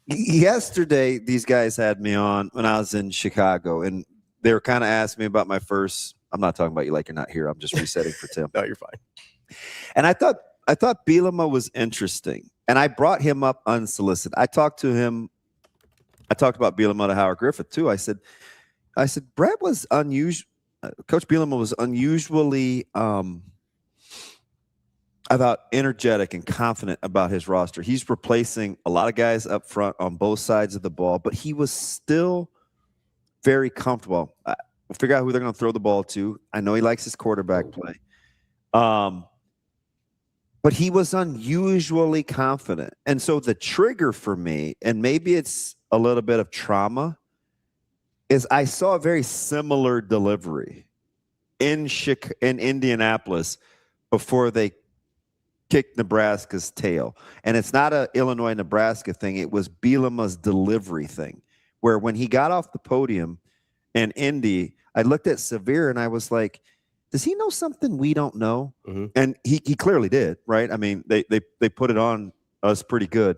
Yesterday, these guys had me on when I was in Chicago, and they were kind of asking me about my first. I'm not talking about you like you're not here. I'm just resetting for Tim. No, you're fine. And I thought Bielema was interesting, and I brought him up unsolicited. I talked to him. I talked about Bielema to Howard Griffith too. I said, Brett was unusual. Coach Bielema was unusually. I thought energetic and confident about his roster. He's replacing a lot of guys up front on both sides of the ball, but he was still very comfortable. We'll figure out who they're going to throw the ball to. I know he likes his quarterback play. But he was unusually confident. And so the trigger for me, and maybe it's a little bit of trauma, is I saw a very similar delivery in Indianapolis before they kicked Nebraska's tail. And it's not a Illinois-Nebraska thing. It was Bielema's delivery thing, where when he got off the podium in Indy, I looked at Severe and I was like, does he know something we don't know? Mm-hmm. And he clearly did, right? I mean, they put it on us pretty good.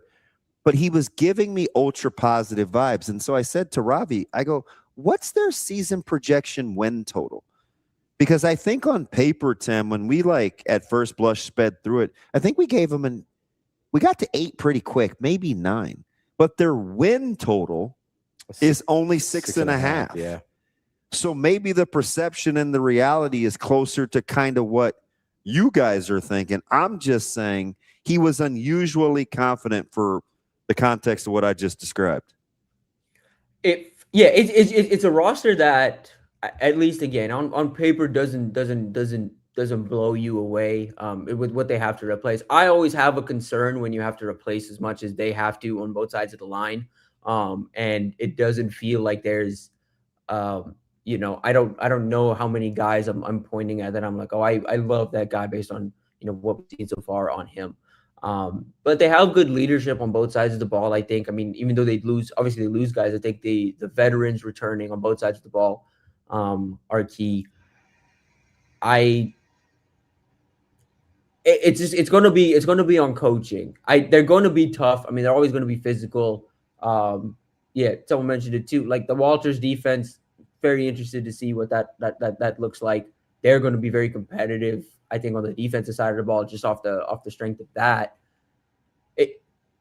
But he was giving me ultra positive vibes. And so I said to Ravi, I go, what's their season projection win total? Because I think on paper, Tim, when we at first blush sped through it, I think we gave them we got to 8 pretty quick, maybe 9. But their win total is only 6.5. Yeah. So maybe the perception and the reality is closer to kind of what you guys are thinking. I'm just saying he was unusually confident for the context of what I just described. It's a roster that, at least again on paper, doesn't blow you away with what they have to replace. I always have a concern when you have to replace as much as they have to on both sides of the line, and it doesn't feel like there's I don't know how many guys I'm pointing at that I'm like, oh, I love that guy based on what we've seen so far on him. But they have good leadership on both sides of the ball. I think. I mean, even though they lose guys, I think the veterans returning on both sides of the ball are key. It's going to be on coaching. They're going to be tough. I mean, they're always going to be physical. Someone mentioned it too. Like the Walters defense, very interested to see what that looks like. They're going to be very competitive, I think, on the defensive side of the ball, just off the strength of that.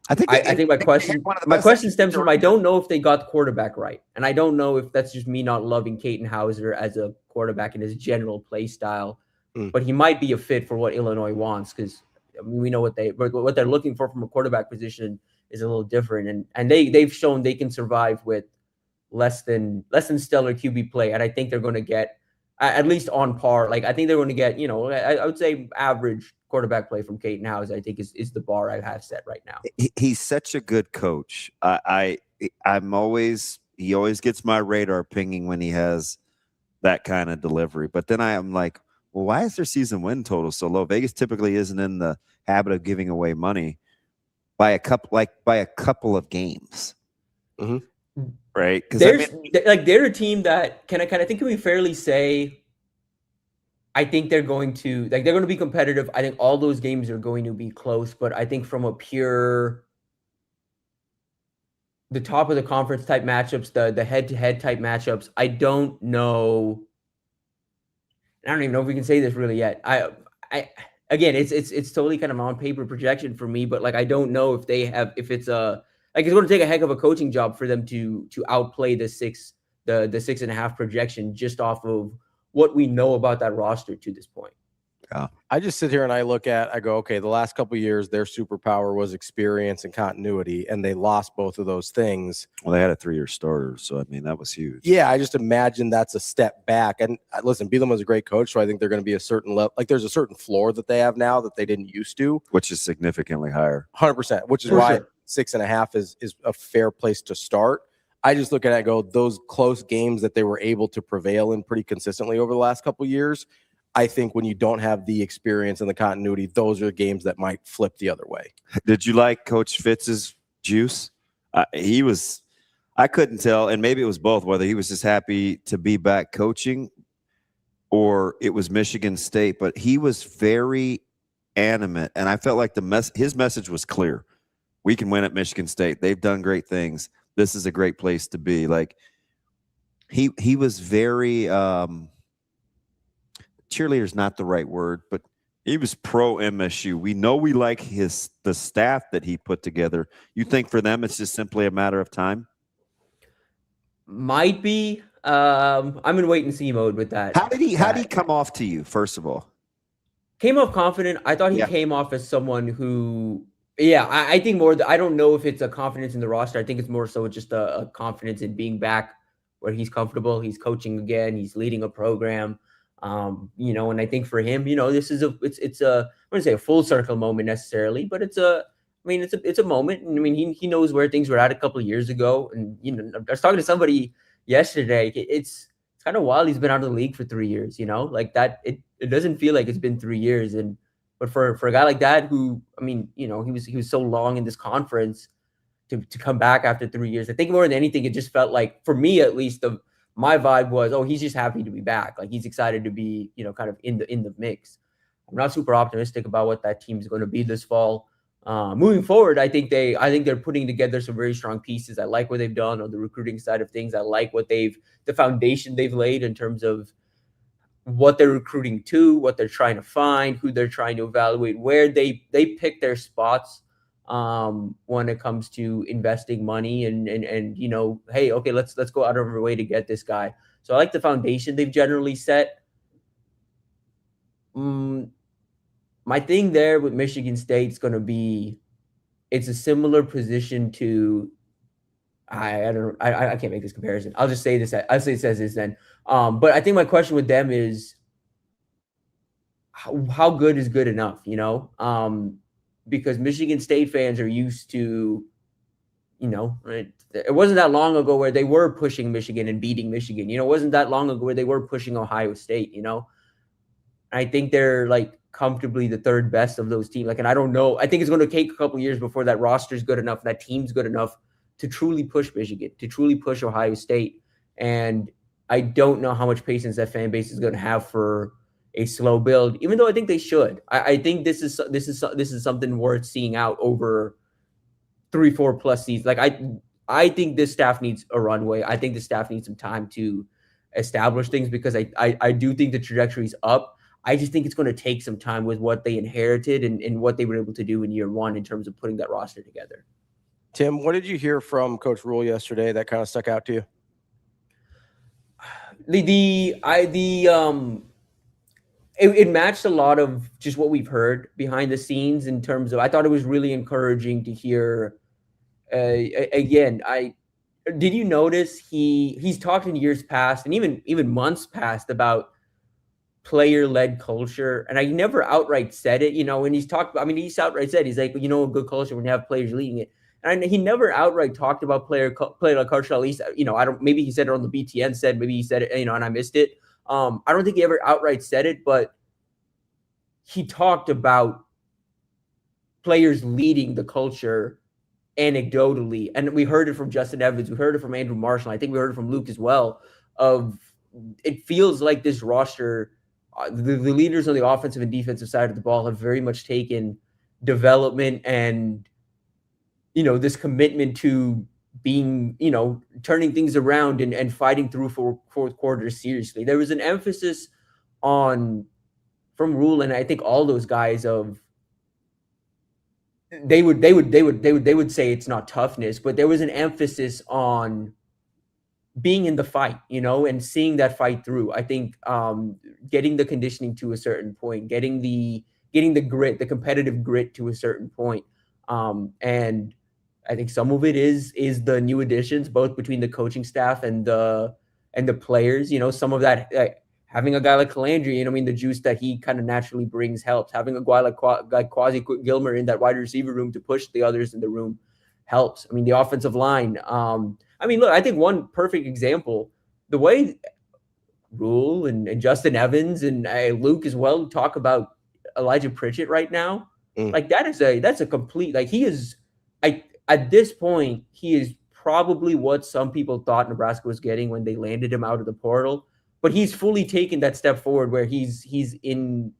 I think my question stems from I don't know if they got the quarterback right, and I don't know if that's just me not loving Caden Hauser as a quarterback and his general play style, but he might be a fit for what Illinois wants because we know what they're looking for from a quarterback position is a little different, and they've shown they can survive with less than stellar QB play, and I think they're going to get at least on par. Like I think they're going to get I would say average quarterback play from Caden Hauser, I think is the bar I have set right now. He's such a good coach. He always gets my radar pinging when he has that kind of delivery. But then I am like, well, why is their season win total so low? Vegas typically isn't in the habit of giving away money by a couple of games. Mm-hmm. Right? Because they're a team that can we fairly say I think they're going to be competitive. I think all those games are going to be close, but I think from a pure the top of the conference type matchups, the head-to-head type matchups, I don't know. I don't even know if we can say this really yet. Again, it's totally kind of on paper projection for me, but I don't know if it's going to take a heck of a coaching job for them to outplay the 6.5 projection just off of what we know about that roster to this point. Yeah. I just sit here and I go, okay, the last couple of years, their superpower was experience and continuity, and they lost both of those things. Well, they had a 3-year starter, so that was huge. Yeah, I just imagine that's a step back. And listen, Bielema was a great coach, so I think they're going to be a certain level. There's a certain floor that they have now that they didn't used to, which is significantly higher. 100%, which is why 6.5 is a fair place to start. I just look at it and go, those close games that they were able to prevail in pretty consistently over the last couple of years, I think when you don't have the experience and the continuity, those are the games that might flip the other way. Did you like Coach Fitz's juice? I couldn't tell, and maybe it was both, whether he was just happy to be back coaching or it was Michigan State, but he was very animate, and I felt like his message was clear. We can win at Michigan State. They've done great things. This is a great place to be. He was very cheerleader's not the right word, but he was pro MSU. We know we like the staff that he put together. You think for them it's just simply a matter of time? Might be. I'm in wait and see mode with that. How did he come off to you, first of all? Came off confident. I thought he came off as someone who I think more I don't know if it's a confidence in the roster. I think it's more so just a confidence in being back where he's comfortable. He's coaching again. He's leading a program. And I think for him, this is it's a I wouldn't say a full circle moment necessarily, but it's a moment. And he knows where things were at a couple of years ago. And I was talking to somebody yesterday. It's kind of wild. He's been out of the league for 3 years. That it doesn't feel like it's been 3 years. But for a guy like that, who he was so long in this conference to come back after 3 years. I think more than anything, it just felt like, for me at least, my vibe was, he's just happy to be back. He's excited to be, kind of in the mix. I'm not super optimistic about what that team is going to be this fall. Moving forward, I think they're putting together some very strong pieces. I like what they've done on the recruiting side of things. I like the foundation they've laid in terms of what they're recruiting to, what they're trying to find, who they're trying to evaluate, where they pick their spots when it comes to investing money and hey, okay, let's go out of our way to get this guy. So I like the foundation they've generally set. My thing there with Michigan State is going to be, it's a similar position to, I can't make this comparison. I'll just say this. I'll say it says this then. But I think my question with them is, how good is good enough? Because Michigan State fans are used to, it wasn't that long ago where they were pushing Michigan and beating Michigan. It wasn't that long ago where they were pushing Ohio State. I think they're comfortably the third best of those teams. And I don't know. I think it's going to take a couple of years before that roster is good enough, that team's good enough to truly push Michigan, to truly push Ohio State. And I don't know how much patience that fan base is going to have for a slow build, even though I think they should. I think this is something worth seeing out over 3-4 plus seasons. I think this staff needs a runway. I think the staff needs some time to establish things, because I do think the trajectory is up. I just think it's going to take some time with what they inherited and what they were able to do in year one in terms of putting that roster together. Tim, what did you hear from Coach Rule yesterday that kind of stuck out to you? It matched a lot of just what we've heard behind the scenes in terms of, I thought it was really encouraging to hear. Again, did you notice he's talked in years past and even months past about player-led culture, and I never outright said it, when he's talked. I mean, he's outright said, he's like, a good culture when you have players leading it, and he never outright talked about player-led culture. At least, I don't. Maybe he said it on the BTN. Maybe he said it, and I missed it. I don't think he ever outright said it, but he talked about players leading the culture anecdotally, and we heard it from Justin Evans, we heard it from Andrew Marshall, I think we heard it from Luke as well. It feels like this roster, the leaders on the offensive and defensive side of the ball have very much taken development and this commitment to being turning things around and fighting through for fourth quarter seriously. There was an emphasis from Rule, and I think all those guys of they would say it's not toughness, but there was an emphasis on being in the fight, and seeing that fight through. I think getting the conditioning to a certain point, getting the grit, the competitive grit to a certain point. And I think some of it is the new additions, both between the coaching staff and the players. Some of that, having a guy like Calandri, the juice that he kind of naturally brings helps. Having a guy like Quasi Gilmer in that wide receiver room to push the others in the room helps. The offensive line. Look, I think one perfect example, the way Rule and Justin Evans and Luke as well talk about Elijah Pritchett right now, like that's a complete, like he is, at this point, he is probably what some people thought Nebraska was getting when they landed him out of the portal. But he's fully taken that step forward where he's in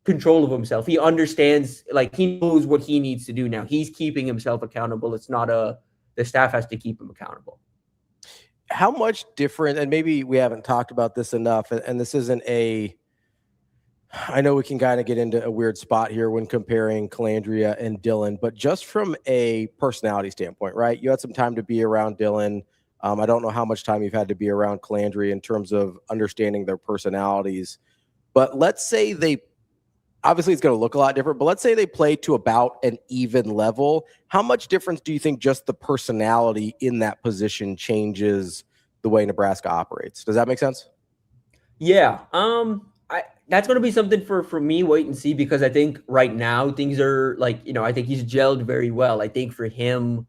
control of himself. He understands, like he knows what he needs to do now. He's keeping himself accountable. It's not the staff has to keep him accountable. How much different, and maybe we haven't talked about this enough, and this isn't I know we can kind of get into a weird spot here when comparing Calandria and Dylan, but just from a personality standpoint, right? You had some time to be around Dylan. I don't know how much time you've had to be around Calandria in terms of understanding their personalities, but let's say obviously it's going to look a lot different, but let's say they play to about an even level. How much difference do you think just the personality in that position changes the way Nebraska operates? Does that make sense? Yeah. That's going to be something for me, wait and see, because I think right now things are like, I think he's gelled very well. I think for him,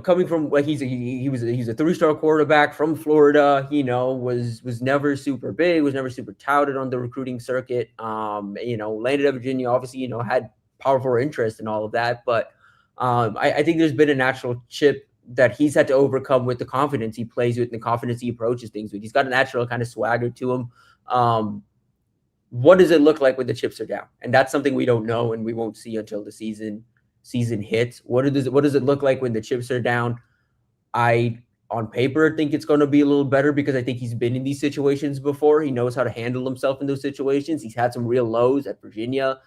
coming from like he's a 3-star quarterback from Florida, was never super big, was never super touted on the recruiting circuit. Landed at Virginia, obviously, had powerful interest in all of that. But I think there's been a natural chip that he's had to overcome with the confidence he plays with and the confidence he approaches things with. He's got a natural kind of swagger to him. What does it look like when the chips are down? And that's something we don't know and we won't see until the season hits. What does it look like when the chips are down? I, on paper, think it's going to be a little better because I think he's been in these situations before. He knows how to handle himself in those situations. He's had some real lows at Virginia.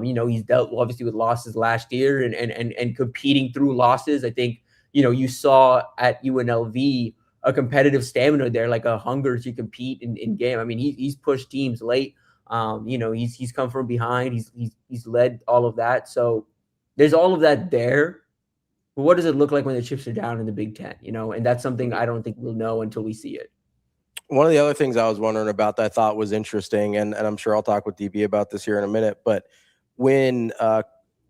He's dealt obviously with losses last year and competing through losses. I think, you saw at UNLV a competitive stamina there, like a hunger to compete in game. He's pushed teams late. He's come from behind. He's led all of that. So there's all of that there. But what does it look like when the chips are down in the Big Ten? And that's something I don't think we'll know until we see it. One of the other things I was wondering about that I thought was interesting, and I'm sure I'll talk with DB about this here in a minute, but when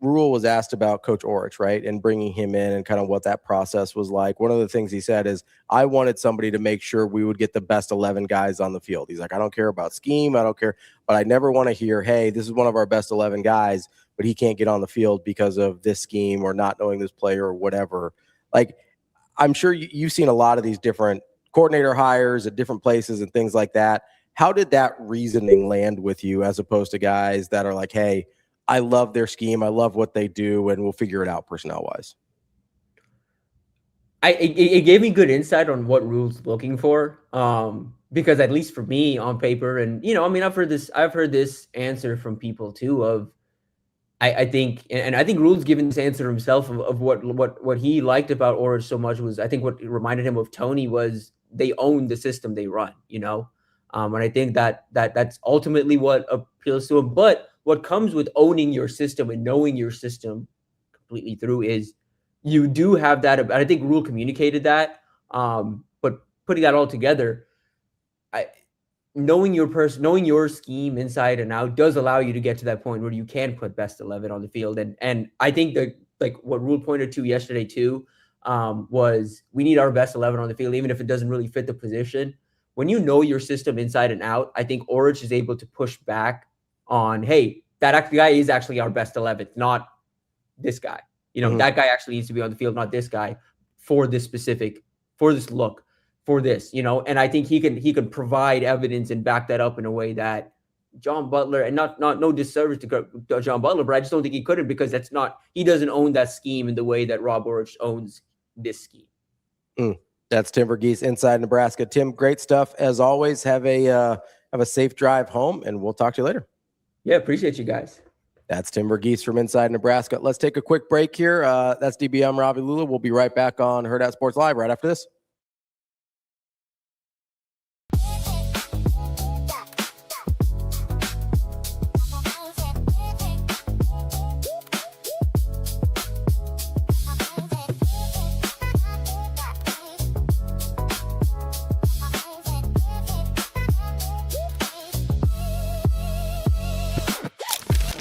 Rule was asked about Coach Orich, right, and bringing him in and kind of what that process was like, one of the things he said is, I wanted somebody to make sure we would get the best 11 guys on the field. He's like, I don't care about scheme, I don't care, but I never want to hear, hey, this is one of our best 11 guys, but he can't get on the field because of this scheme or not knowing this player or whatever. Like, I'm sure you've seen a lot of these different coordinator hires at different places and things like that. How did that reasoning land with you as opposed to guys that are like, hey, I love their scheme, I love what they do, and we'll figure it out personnel-wise? It gave me good insight on what Rule's looking for, because at least for me on paper, and I've heard this answer from people too of, I think, and I think Rule's given this answer himself of what he liked about Orich so much was, I think what reminded him of Tony was they own the system they run, and I think that's ultimately what appeals to him. But what comes with owning your system and knowing your system completely through is you do have that. I think Rule communicated that, but putting that all together, knowing your scheme inside and out does allow you to get to that point where you can put best 11 on the field. And I think that, like what Rule pointed to yesterday too, was we need our best 11 on the field, even if it doesn't really fit the position. When you know your system inside and out, I think Orich is able to push back on, hey, that guy is actually our best 11, not this guy. That guy actually needs to be on the field, not this guy, for this look, for this, and I think he can provide evidence and back that up in a way that John Butler, and not no disservice to John Butler, but I just don't think he couldn't, because he doesn't own that scheme in the way that Rob Orich owns this scheme. That's Tim Verghese, Inside Nebraska. Tim, great stuff as always. Have a safe drive home, and we'll talk to you later. Yeah, appreciate you guys. That's Tim Verghese from Inside Nebraska. Let's take a quick break here. That's DB. I'm Ravi Lulla. We'll be right back on Hurrdat Sports Live right after this.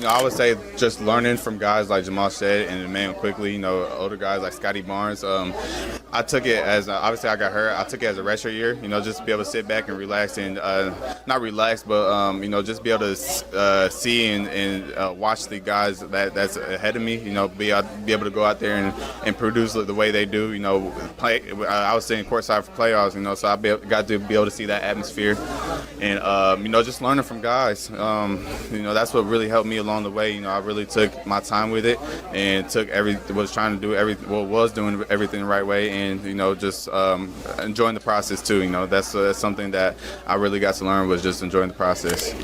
I would say just learning from guys like Jamal said and Emmanuel quickly, older guys like Scotty Barnes. I took it as, obviously I got hurt. I took it as a redshirt year, just to be able to sit back and relax and not relax, but, just be able to see and watch the guys that's ahead of me, be able to go out there and produce the way they do, play. I was sitting courtside for playoffs, so I got to be able to see that atmosphere and, just learning from guys. That's what really helped me along the way. I really took my time with it and was doing everything the right way, and just enjoying the process too. That's something that I really got to learn, was just enjoying the process.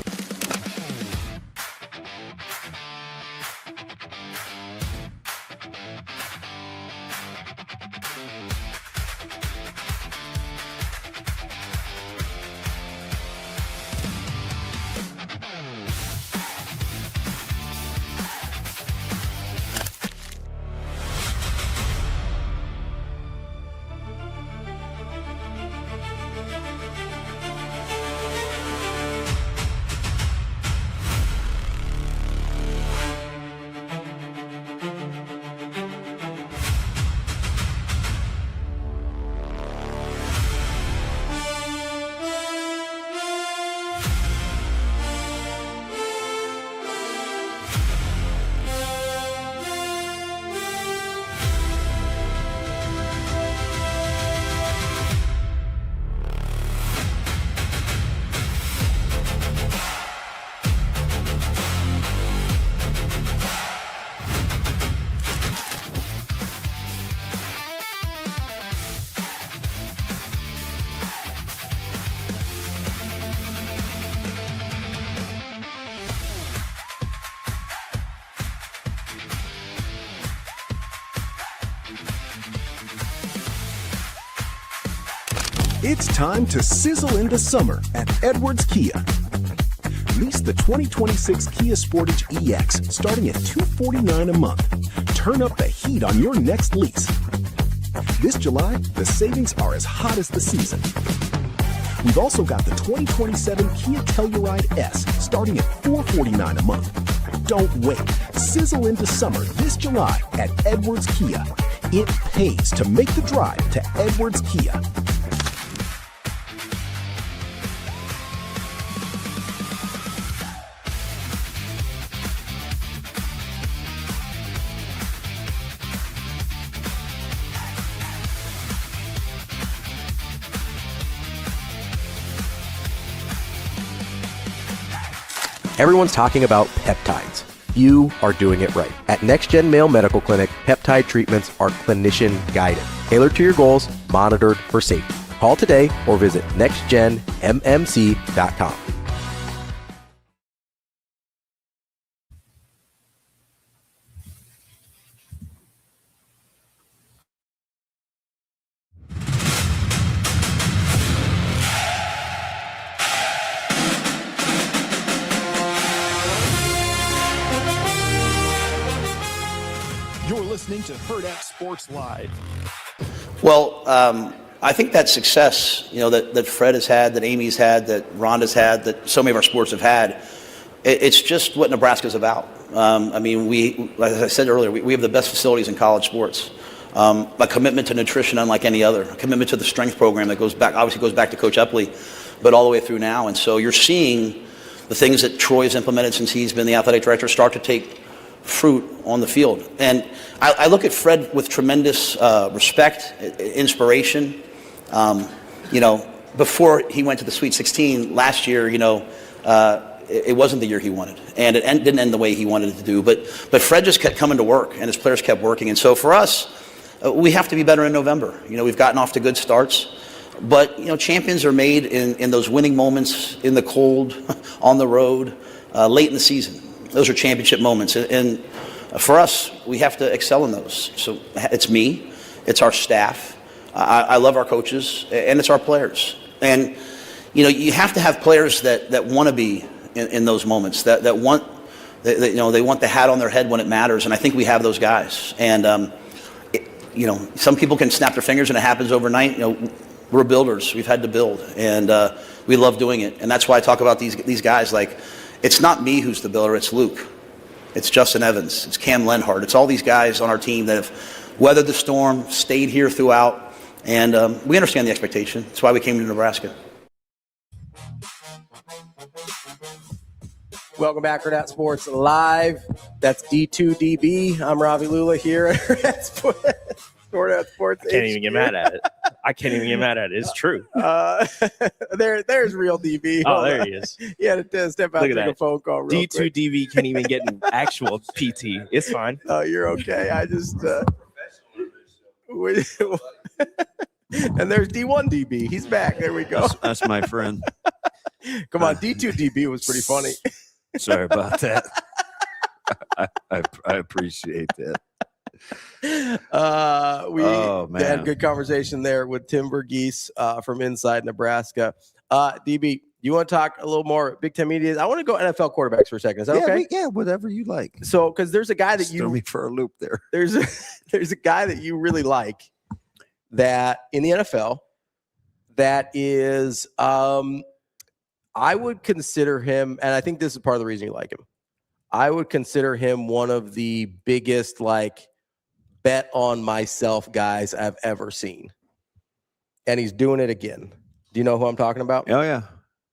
It's time to sizzle into summer at Edwards Kia. Lease the 2026 Kia Sportage EX starting at $249 a month. Turn up the heat on your next lease. This July, the savings are as hot as the season. We've also got the 2027 Kia Telluride S starting at $449 a month. Don't wait. Sizzle into summer this July at Edwards Kia. It pays to make the drive to Edwards Kia. Everyone's talking about peptides. You are doing it right. At NextGen Male Medical Clinic, peptide treatments are clinician guided, tailored to your goals, monitored for safety. Call today or visit nextgenmmc.com. listening to Hurrdat Sports Live. Well, I think that success, that Fred has had, that Amy's had, that Rhonda's had, that so many of our sports have had, it's just what Nebraska's about. Like I said earlier, we have the best facilities in college sports. A commitment to nutrition unlike any other, a commitment to the strength program that goes back to Coach Epley, but all the way through now. And so you're seeing the things that Troy has implemented since he's been the athletic director start to take fruit on the field. And I look at Fred with tremendous respect, inspiration. Before he went to the Sweet 16 last year, it wasn't the year he wanted, and it didn't end the way he wanted it to do. But Fred just kept coming to work, and his players kept working. And so for us, we have to be better in November. We've gotten off to good starts, but champions are made in those winning moments, in the cold, on the road, late in the season. Those are championship moments, and for us, we have to excel in those. So it's me, it's our staff. I love our coaches, and it's our players. And you have to have players that want to be in those moments, that want, they want the hat on their head when it matters. And I think we have those guys. And some people can snap their fingers and it happens overnight. We're builders. We've had to build, and we love doing it. And that's why I talk about these guys. Like, it's not me who's the builder. It's Luke. It's Justin Evans. It's Cam Lenhart. It's all these guys on our team that have weathered the storm, stayed here throughout, and we understand the expectation. That's why we came to Nebraska. Welcome back, Hurrdat Sports Live. That's D2DB. I'm Ravi Lulla here at Hurrdat Sports. I can't even get mad at it. It's true. There's real DB. Oh, there he is. He had to step out and take a phone call real quick. D2DB can't even get an actual PT. It's fine. Oh, you're okay. I just and there's D1DB. He's back. There we go. That's my friend. Come on, D2DB was pretty funny. Sorry about that. I appreciate that. We had a good conversation there with Tim Verghese from inside Nebraska. DB, you want to talk a little more Big Ten media? I want to go NFL quarterbacks for a second. Is that okay? Yeah, whatever you like. So, because there's a guy that threw me for a loop there. There's a guy that you really like that in the NFL that is I would consider him, and I think this is part of the reason you like him. I would consider him one of the biggest, bet on myself guys I've ever seen. And he's doing it again. Do you know who I'm talking about? Oh, yeah.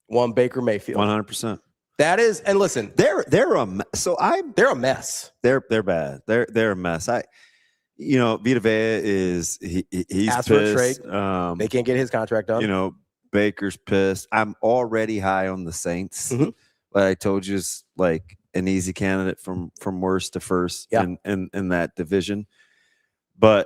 One Baker Mayfield. 100%. That is, and listen, they're a mess. They're bad. They're a mess. Vita Vea he's asked for a pissed. trade. They can't get his contract done. Baker's pissed. I'm already high on the Saints. Mm-hmm. But I told you, it's like an easy candidate from worst to first in that division. And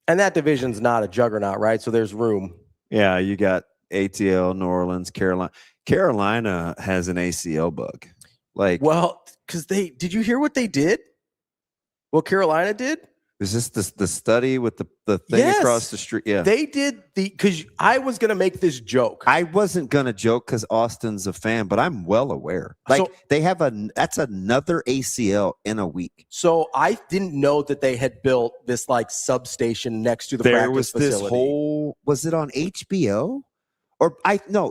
that division's not a juggernaut, right? So there's room. Yeah, you got ATL, New Orleans, Carolina. Carolina has an ACL bug. Because did you hear what they did? What Carolina did? Is this the study with the thing across the street? Yeah. They did because I was going to make this joke. I wasn't going to joke because Austin's a fan, but I'm well aware. They have that's another ACL in a week. So I didn't know that they had built this substation next to the practice facility. Was it on HBO?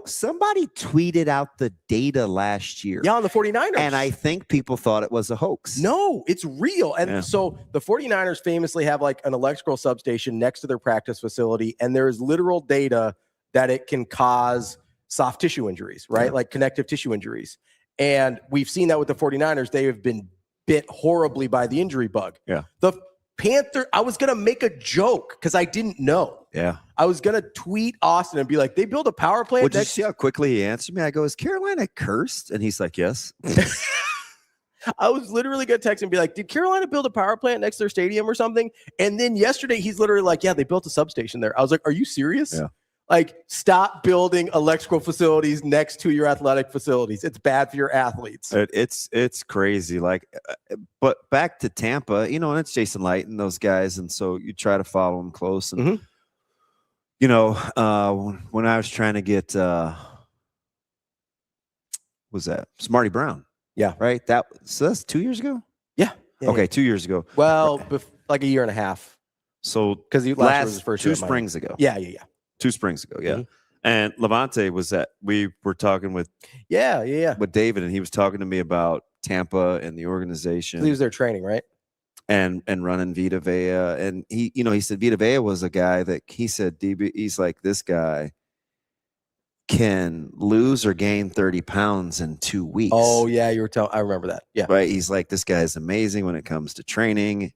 Somebody tweeted out the data last year. Yeah, on the 49ers. And I think people thought it was a hoax. No, it's real. And so the 49ers famously have an electrical substation next to their practice facility. And there is literal data that it can cause soft tissue injuries, right? Yeah. Like connective tissue injuries. And we've seen that with the 49ers. They have been bit horribly by the injury bug. Yeah. The Panther, I was going to make a joke because I didn't know. Yeah. I was going to tweet Austin and be like, they build a power plant. Well, did you see how quickly he answered me? I go, is Carolina cursed? And he's like, yes. I was literally going to text him and be like, did Carolina build a power plant next to their stadium or something? And then yesterday, he's literally like, yeah, they built a substation there. I was like, are you serious? Yeah. Stop building electrical facilities next to your athletic facilities. It's bad for your athletes. It's crazy. But back to Tampa, and it's Jason Light and those guys. And so you try to follow them close. And, when I was trying to get, was that Smarty Brown? Yeah. Right. So that's 2 years ago. Yeah. Okay. 2 years ago. Well, like a year and a half. So because last year was his first two year at Miami. springs ago. Yeah. 2 springs ago. Yeah. Mhm. And Levante was that we were talking with with David, and he was talking to me about Tampa and the organization. He was there training, right? And running Vita Vea. And he said Vita Vea was a guy that he said, DB, he's like, this guy can lose or gain 30 pounds in 2 weeks. Oh yeah, you were telling. I remember that. Yeah, right. He's like, this guy is amazing when it comes to training,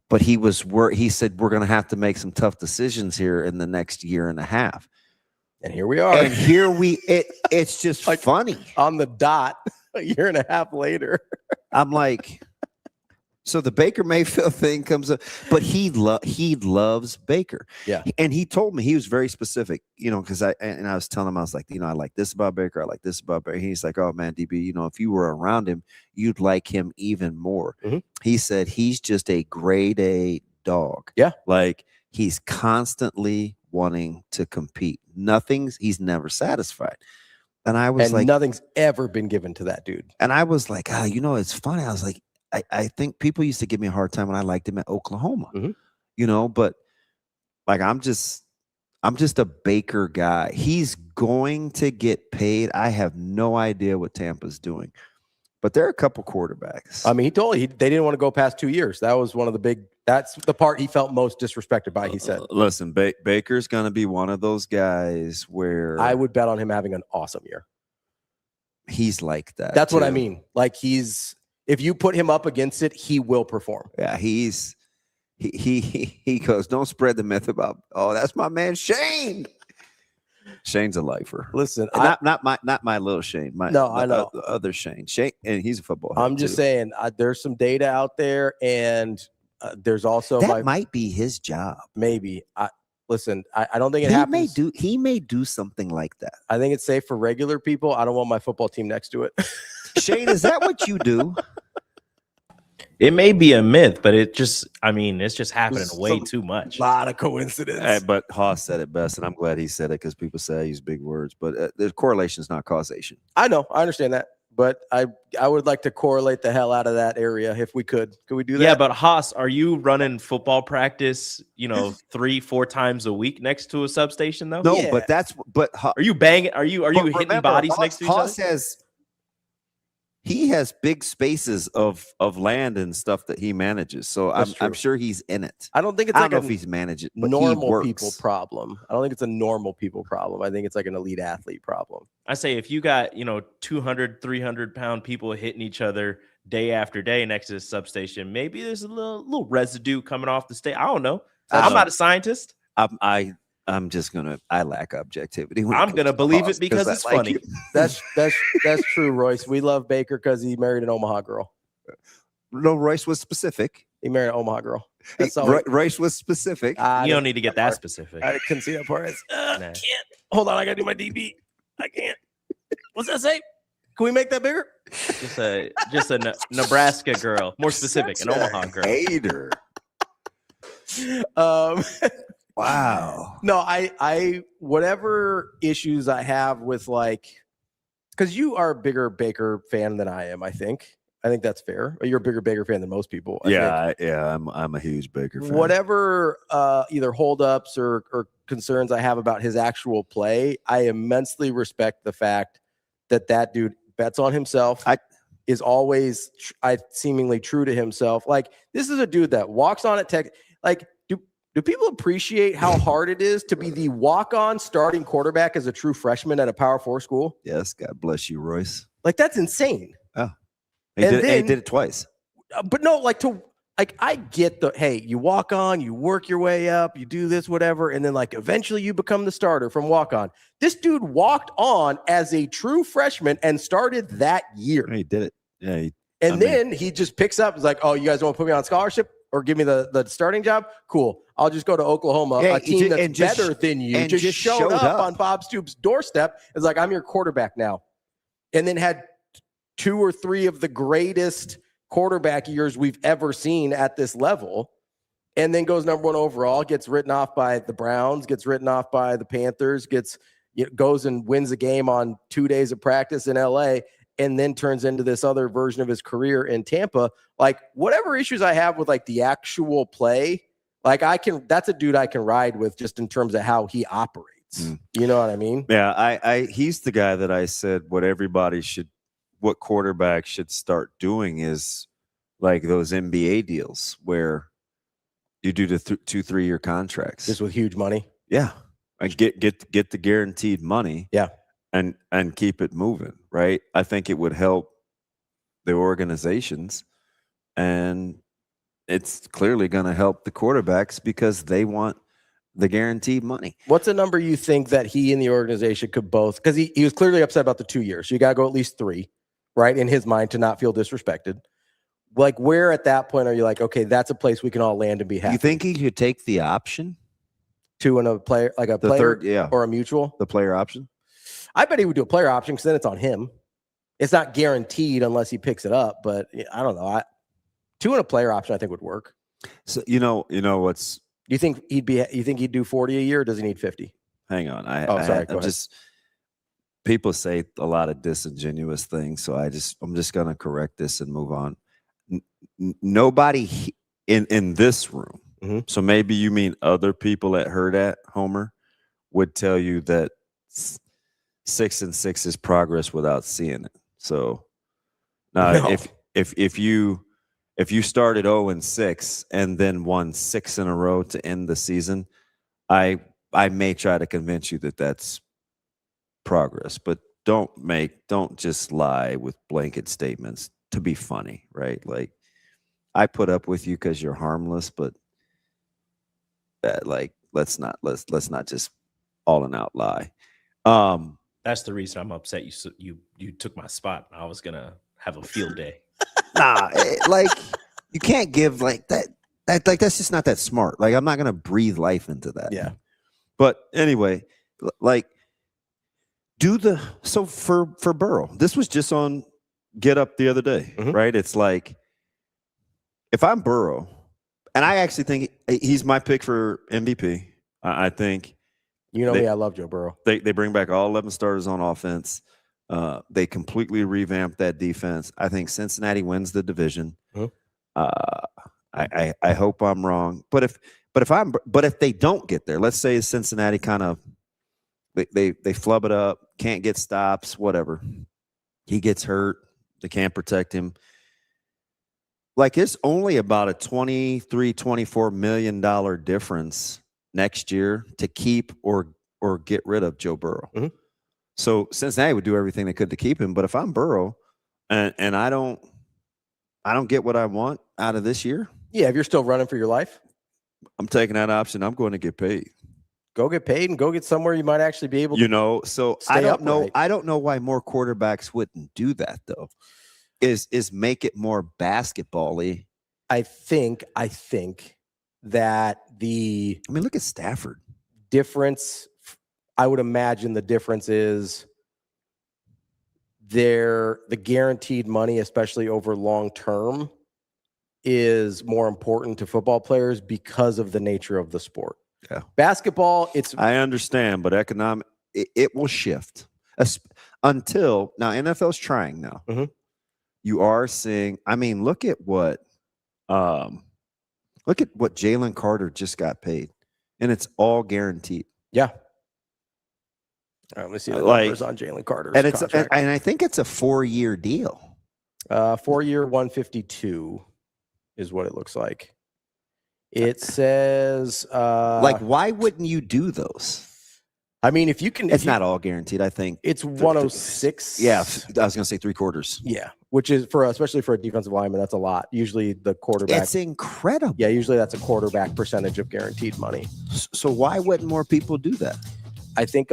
but he said we're going to have to make some tough decisions here in the next year and a half. And here we are. And it's just like funny on the dot. A year and a half later. I'm like, so the Baker Mayfield thing comes up, but he loves Baker. Yeah. And he told me, he was very specific, because I was telling him, I was like, I like this about Baker. I like this about Baker. He's like, oh man, DB, if you were around him, you'd like him even more. Mm-hmm. He said, he's just a grade A dog. Yeah. Like he's constantly wanting to compete. He's never satisfied. And I was like, nothing's ever been given to that dude. And I was like, it's funny. I was like, I think people used to give me a hard time when I liked him at Oklahoma, but like, I'm just a Baker guy. He's going to get paid. I have no idea what Tampa's doing, but there are a couple quarterbacks. I mean, he told they didn't want to go past 2 years. That was one of the that's the part he felt most disrespected by, he said. Listen, Baker's going to be one of those guys where I would bet on him having an awesome year. He's like that. That's what I mean. Like if you put him up against it, he will perform. Yeah, he goes, don't spread the myth about, that's my man Shane. Shane's a lifer. Listen, not my little Shane. I know the other Shane. Shane, and he's a football. I'm just saying, there's some data out there, and there's also that might be his job. Maybe. Listen, I don't think it happens. He may do something like that. I think it's safe for regular people. I don't want my football team next to it. Shane, is that what you do? It may be a myth, but it's just happening way too much. A lot of coincidence. But Haas said it best, and I'm glad he said it because people say I use big words. But the correlation is not causation. I know. I understand that. But I would like to correlate the hell out of that area if we could. Could we do that? Yeah, but Haas, are you running football practice, 3-4 times a week next to a substation though? No, but are you banging? Are you hitting bodies next to each other? Haas he has big spaces of land and stuff that he manages. So I'm sure he's in it. I don't think it's I don't know if he's managing, but normal people problem. I don't think it's a normal people problem. I think it's like an elite athlete problem. I say if you got 200, 300-pound people hitting each other day after day next to the substation, maybe there's a little residue coming off the state. I don't know. I'm not a scientist. I'm just gonna. I lack objectivity. I'm gonna believe it because it's funny. That's true, Royce. We love Baker because he married an Omaha girl. No, Royce was specific. He married an Omaha girl. That's all. Royce was specific. You don't need to get that specific. I couldn't see that part. I can't. Hold on, I gotta do my DB. I can't. What's that say? Can we make that bigger? Just a Nebraska girl, more specific, an Omaha girl. Hater. Wow. No, I whatever issues I have with because you are a bigger Baker fan than I am, I think that's fair. You're a bigger Baker fan than most people. I think. I'm a huge Baker fan. Whatever either holdups or concerns I have about his actual play, I immensely respect the fact that dude bets on himself. Is always seemingly true to himself. Like, this is a dude that walks on at Tech. Like, do people appreciate how hard it is to be the walk-on starting quarterback as a true freshman at a Power 4 school? Yes, God bless you, Royce. Like, that's insane. Oh, he did it twice. But no, I get hey, you walk on, you work your way up, you do this, whatever, and then eventually you become the starter from walk on. This dude walked on as a true freshman and started that year. He did it. Yeah. Then he just picks up. He's like, oh, you guys want to put me on scholarship or give me the starting job? Cool. I'll just go to Oklahoma, a team that's better than you. And just showed up on Bob Stoops' doorstep. It's like, I'm your quarterback now. And then had 2 or 3 of the greatest quarterback years we've ever seen at this level. And then goes number 1 overall, gets written off by the Browns, gets written off by the Panthers, goes and wins a game on 2 days of practice in LA. and then turns into this other version of his career in Tampa. Like, whatever issues I have with like the actual play, like that's a dude I can ride with just in terms of how he operates. You know what I mean? Yeah, he's the guy that I said what quarterbacks should start doing is like those NBA deals where you do the 2-3 year contracts just with huge money. Yeah, and get the guaranteed money. Yeah, and keep it moving. Right. I think it would help the organizations, and it's clearly going to help the quarterbacks because they want the guaranteed money. What's a number you think that he and the organization could both, because he was clearly upset about the 2 years. So you got to go at least 3, right? In his mind, to not feel disrespected. Like, where at that point are you like, okay, that's a place we can all land and be happy? You think he could take the option? To a player, like a player or a mutual? The player option? I bet he would do a player option because then it's on him. It's not guaranteed unless he picks it up, but I don't know. 2 and a player option I think would work. So you know what's. You think he'd do 40 a year, or does he need 50? Hang on. Sorry. Go ahead. People say a lot of disingenuous things, so I'm just going to correct this and move on. Nobody in this room, so maybe you mean other people at Hurrdat, Homer, would tell you that 6-6 is progress without seeing it. So now if you started 0-6 and then won 6 in a row to end the season, I may try to convince you that that's progress, but don't just lie with blanket statements to be funny, right? Like, I put up with you because you're harmless, but let's not just all and out lie. That's the reason I'm upset. You took my spot. I was gonna have a field day. Nah, like, you can't give like that. Like, that's just not that smart. Like, I'm not gonna breathe life into that. Yeah. But anyway, like, for Burrow, this was just on Get Up the other day, right? It's like, if I'm Burrow, and I actually think he's my pick for MVP. I think. Me, I love Joe Burrow. They bring back all 11 starters on offense. They completely revamped that defense. I think Cincinnati wins the division. I hope I'm wrong, but if they don't get there, let's say Cincinnati kind of they flub it up, can't get stops, whatever. He gets hurt, they can't protect him. Like, it's only about a $23-24 million difference next year to keep or get rid of Joe Burrow. So Cincinnati would do everything they could to keep him. But if I'm Burrow and I don't get what I want out of this year. Yeah, if you're still running for your life, I'm taking that option. I'm going to get paid. Go get paid and go get somewhere you might actually be able to. So I don't know. I don't know why more quarterbacks wouldn't do that though. Is make it more basketball-y. I think that look at Stafford. Difference, I would imagine the difference is the guaranteed money, especially over long term, is more important to football players because of the nature of the sport. Yeah. Basketball, I understand, but it will shift until now. NFL's trying now. You are seeing. Look at what Jalen Carter just got paid, and it's all guaranteed. Yeah. All right, let me see the numbers on Jalen Carter's contract. And I think it's a 4-year deal. 4-year, 152 is what it looks like. It says why wouldn't you do those? If you can, it's not all guaranteed. I think it's 106. Yeah, I was going to say 3/4. Yeah, which is especially for a defensive lineman, that's a lot. Usually the quarterback. It's incredible. Yeah, usually that's a quarterback percentage of guaranteed money. So why wouldn't more people do that? I think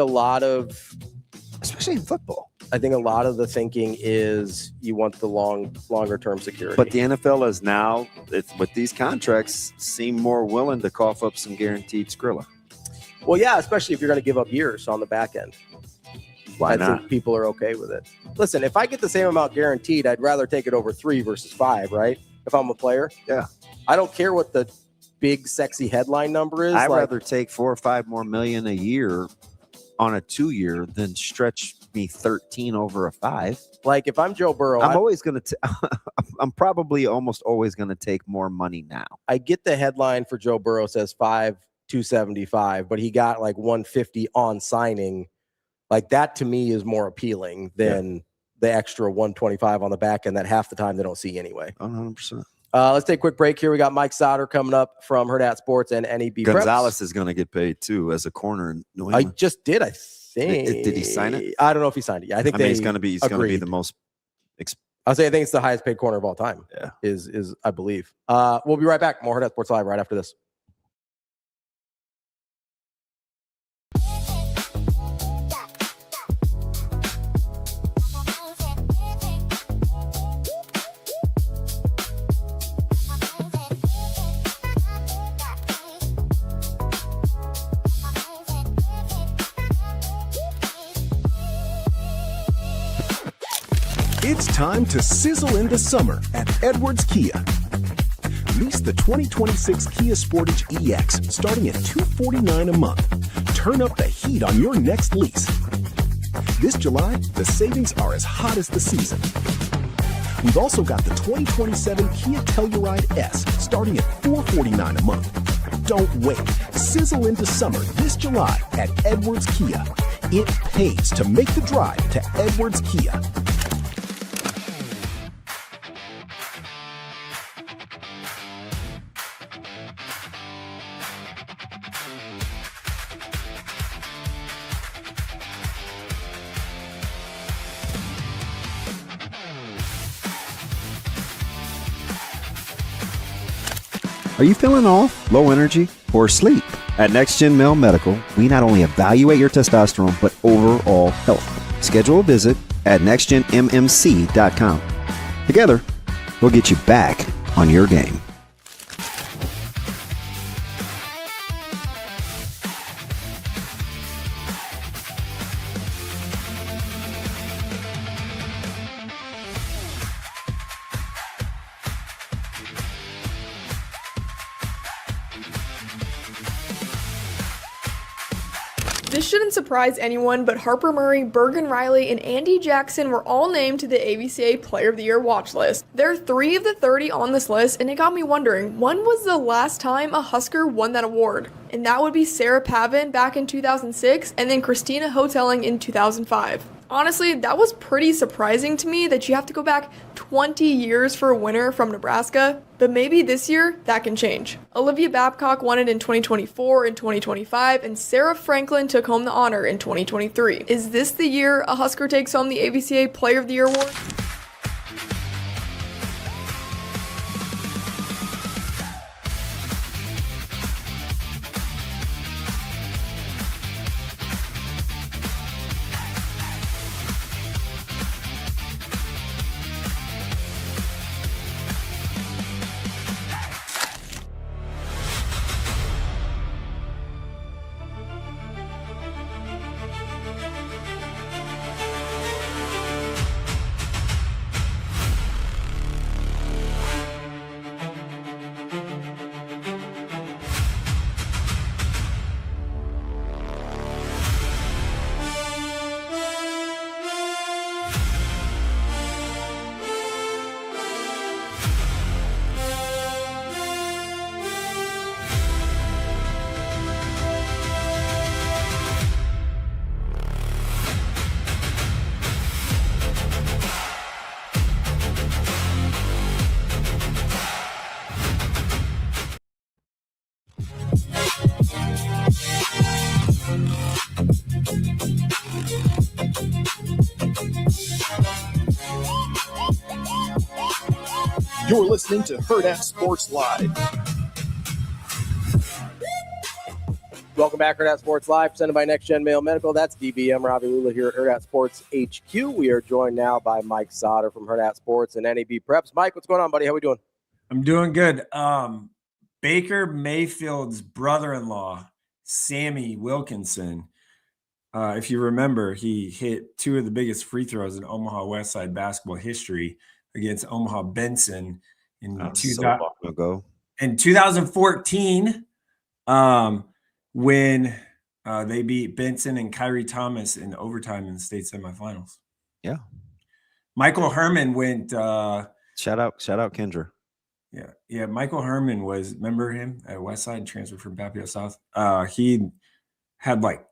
especially in football. I think a lot of the thinking is you want the longer term security. But the NFL is now, with these contracts, seem more willing to cough up some guaranteed Skrilla. Well, yeah, especially if you're going to give up years on the back end. Why not? I think people are okay with it. Listen, if I get the same amount guaranteed, I'd rather take it over 3 versus 5, right? If I'm a player. Yeah. I don't care what the big, sexy headline number is. I'd rather take $4 or $5 more million a year on a 2-year than stretch me 13 over a 5. Like if I'm Joe Burrow, I'm always going to I'm probably almost always going to take more money now. I get the headline for Joe Burrow says 275, but he got like 150 on signing. Like that to me is more appealing than the extra 125 on the back end that half the time they don't see anyway. 100%. Let's take a quick break here. We got Mike Sautter coming up from Hurrdat Sports and NebPreps. Gonzalez is going to get paid too as a corner in New England. I just did, I think. Did he sign it? I don't know if he signed it. Yeah, I think he's going to be the most. I'll say I think it's the highest paid corner of all time. Yeah, is I believe. We'll be right back. More Hurrdat Sports Live right after this. It's time to sizzle into summer at Edwards Kia. Lease the 2026 Kia Sportage EX starting at $249 a month. Turn up the heat on your next lease. This July, the savings are as hot as the season. We've also got the 2027 Kia Telluride S starting at $449 a month. Don't wait. Sizzle into summer this July at Edwards Kia. It pays to make the drive to Edwards Kia. Are you feeling off, low energy, or asleep? At NextGen Male Medical, we not only evaluate your testosterone, but overall health. Schedule a visit at nextgenmmc.com. Together, we'll get you back on your game. This shouldn't surprise anyone, but Harper Murray, Bergen Riley, and Andy Jackson were all named to the AVCA Player of the Year watch list. They're 3 of the 30 on this list, and it got me wondering, when was the last time a Husker won that award? And that would be Sarah Pavin back in 2006, and then Christina Hoteling in 2005. Honestly, that was pretty surprising to me that you have to go back 20 years for a winner from Nebraska, but maybe this year that can change. Olivia Babcock won it in 2024 and 2025, and Sarah Franklin took home the honor in 2023. Is this the year a Husker takes home the AVCA Player of the Year award? You're listening to Hurrdat Sports Live. Welcome back, Hurrdat Sports Live, presented by NextGen Male Medical. That's DBM Ravi Lulla here at Hurrdat Sports HQ. We are joined now by Mike Sautter from Hurrdat Sports and NebPreps. Mike, what's going on, buddy? How we doing? I'm doing good. Baker Mayfield's brother-in-law, Sammy Wilkinson, if you remember, he hit 2 of the biggest free throws in Omaha Westside basketball history against Omaha Benson in 2014. When They beat Benson and Kyrie Thomas in overtime in the state semifinals. Yeah. Michael Herman went. Shout out Kendra. Yeah. Michael Herman was, remember him at Westside, transferred from Papio South. He had like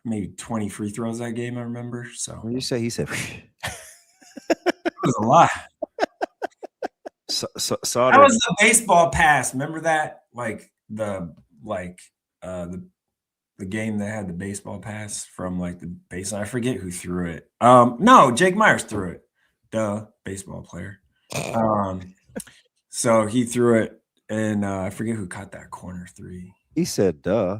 maybe 20 free throws that game, I remember. So What did you say? He said it was a lot. Sautter. That was the baseball pass. Remember that? Like the game that had the baseball pass from like the baseline. I forget who threw it. No, Jake Myers threw it. The baseball player. So he threw it, and I forget who caught that corner three. He said, "Duh."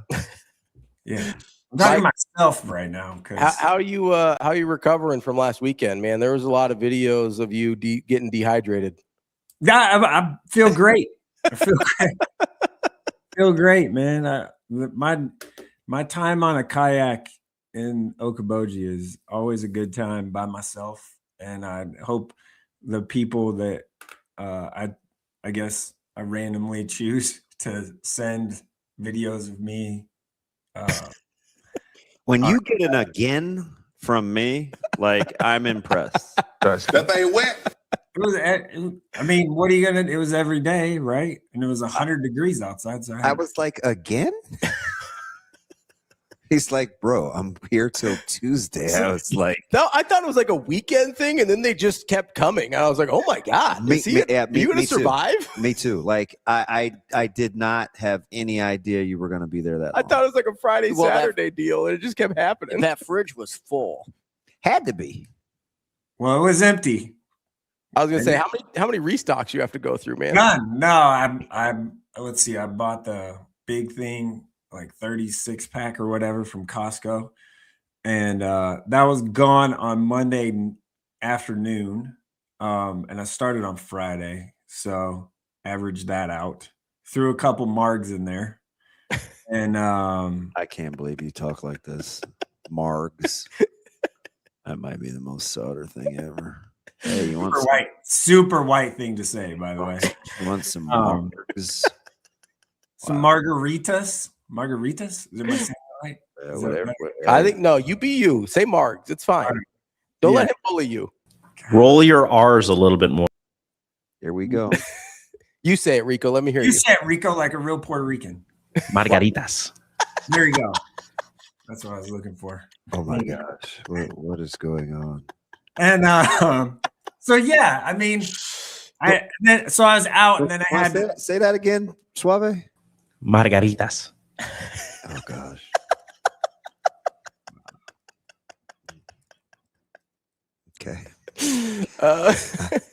Yeah, I'm talking to myself right now. How are you recovering from last weekend, man? There was a lot of videos of you getting dehydrated. Yeah, I feel great. I feel great. Feel great, man. My time on a kayak in Okoboji is always a good time by myself, and I hope the people that I guess I randomly choose to send videos of me. When you get an again from me, like I'm impressed. That thing wet. It was, I mean, what are you gonna? It was every day, right? And it was 100 degrees outside. So I was like, again? He's like, bro, I'm here till Tuesday. I was like, no, I thought it was like a weekend thing, and then they just kept coming. I was like, oh my god, are you gonna survive? Me too. Like I did not have any idea you were gonna be there that long. I thought it was like a Friday, Saturday deal, and it just kept happening. That fridge was full. Had to be. Well, it was empty. I was gonna say how many restocks you have to go through, man. None. No, I'm let's see. I bought the big thing, like 36 pack or whatever from Costco, and that was gone on Monday afternoon. And I started on Friday, so averaged that out. Threw a couple margs in there, and I can't believe you talk like this. Margs. That might be the most Sautter thing ever. Hey, you want super white thing to say, by the way. You want some margs? Some margaritas? Margaritas? Is it my saying right? Whatever. I think no. You be you. Say margs. It's fine. Don't let him bully you. Roll your R's a little bit more. Here we go. You say it, Rico. Let me hear you. You say it, Rico, like a real Puerto Rican. Margaritas. There you go. That's what I was looking for. Oh my gosh. What is going on? And so yeah, I mean, I was out, and then I had to say that again, Suave. Margaritas. Oh gosh. Okay.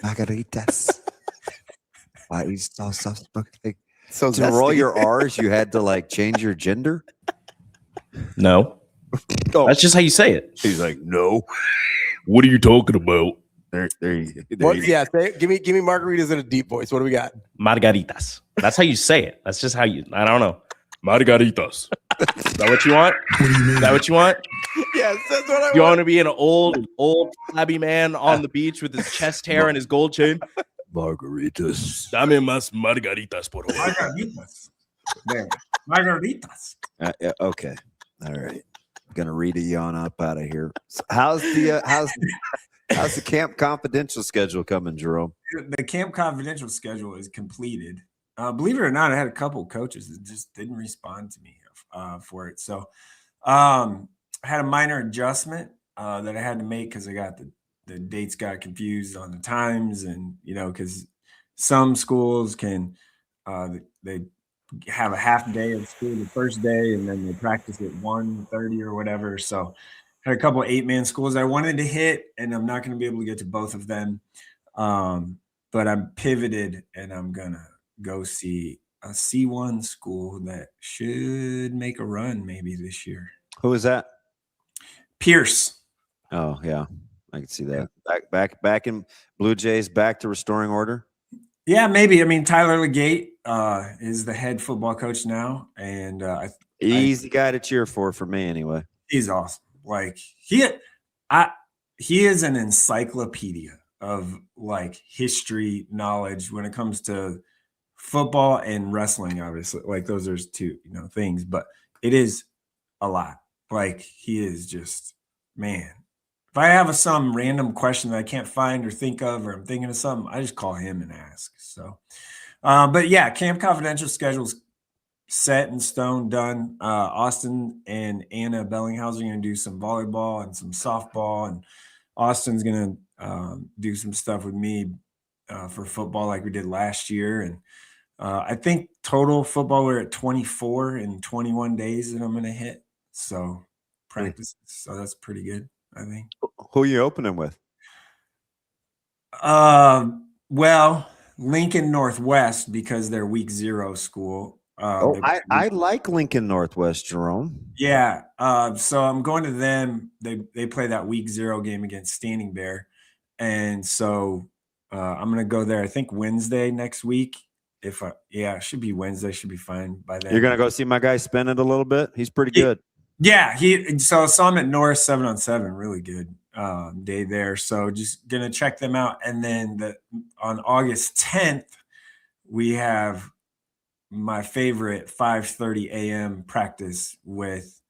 Margaritas. Why is so soft-spoken? So to roll your R's, you had to like change your gender. No. Oh. That's just how you say it. He's like, no. What are you talking about? There you Yeah, say it. Give me margaritas in a deep voice. What do we got? Margaritas. That's how you say it. That's just how you. I don't know. Margaritas. Is that what you want? Is that what you want? Yes, that's what I want. You want to be an old flabby man on the beach with his chest hair and his gold chain? Margaritas. Dame más margaritas, por favor. Margaritas. There. Margaritas. Yeah, okay. All right. Gonna read a yawn up out of here. So how's the Camp Confidential schedule coming, Jerome? The Camp Confidential schedule is completed. Believe it or not, I had a couple coaches that just didn't respond to me for it. So I had a minor adjustment that I had to make because I got the dates got confused on the times, and because some schools can they have a half day of school the first day, and then they practice at 1:30 or whatever. So I had a couple of 8-man schools I wanted to hit, and I'm not going to be able to get to both of them. But I'm pivoted, and I'm gonna go see a C1 school that should make a run maybe this year. Who is that? Pierce. Oh yeah, I can see that. Back in Blue Jays, back to restoring order. Yeah, maybe. I mean, Tyler Legate is the head football coach now, and he's the guy to cheer for me anyway. He's awesome. Like he is an encyclopedia of like history knowledge when it comes to football and wrestling. Obviously, like those are two things, but it is a lot. Like he is just, man. If I have some random question that I can't find or think of, or I'm thinking of something, I just call him and ask. So, but yeah, Camp Confidential schedule's set in stone, done. Austin and Anna Bellinghausen are going to do some volleyball and some softball, and Austin's going to do some stuff with me for football like we did last year. And I think total football we're at 24 in 21 days that I'm going to hit. So practice. So that's pretty good, I think. Who are you opening with? Well, Lincoln Northwest, because they're week 0 school. I like Lincoln Northwest, Jerome. Yeah. So I'm going to them. They play that week 0 game against Standing Bear. And so I'm going to go there, I think Wednesday next week. It should be Wednesday. Should be fine by then. You're going to go see my guy spin it a little bit? He's pretty good. Yeah. So I saw him at North 7-on-7. Really good day there. So just going to check them out. And then on August 10th, we have my favorite 5:30 a.m. practice with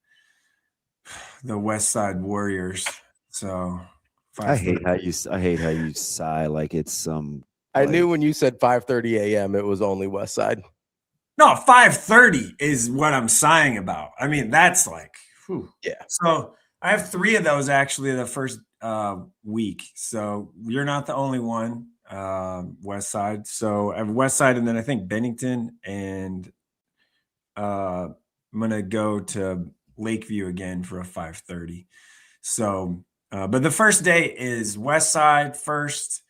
the West Side Warriors. So I hate how you sigh like it's some. I knew when you said 5:30 a.m. it was only West Side. No, 5:30 is what I'm sighing about. I mean, that's like, whew. Yeah. So I have 3 of those actually the first week. So you're not the only one. West Side. So I have West Side, and then I think Bennington, and I'm gonna go to Lakeview again for a 5:30. So but the first day is West Side first,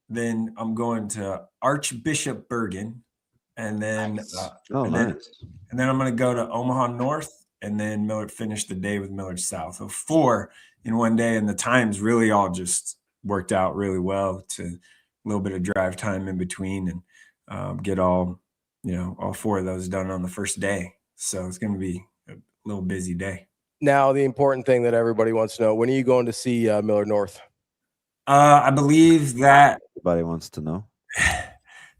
then I'm going to Archbishop Bergen, and then and then I'm gonna go to Omaha North, and then finish the day with Millard South. So 4 in one day, and the times really all just worked out really well to a little bit of drive time in between, and get all 4 of those done on the first day. So it's going to be a little busy day. Now, the important thing that everybody wants to know, when are you going to see Millard North? I believe that everybody wants to know.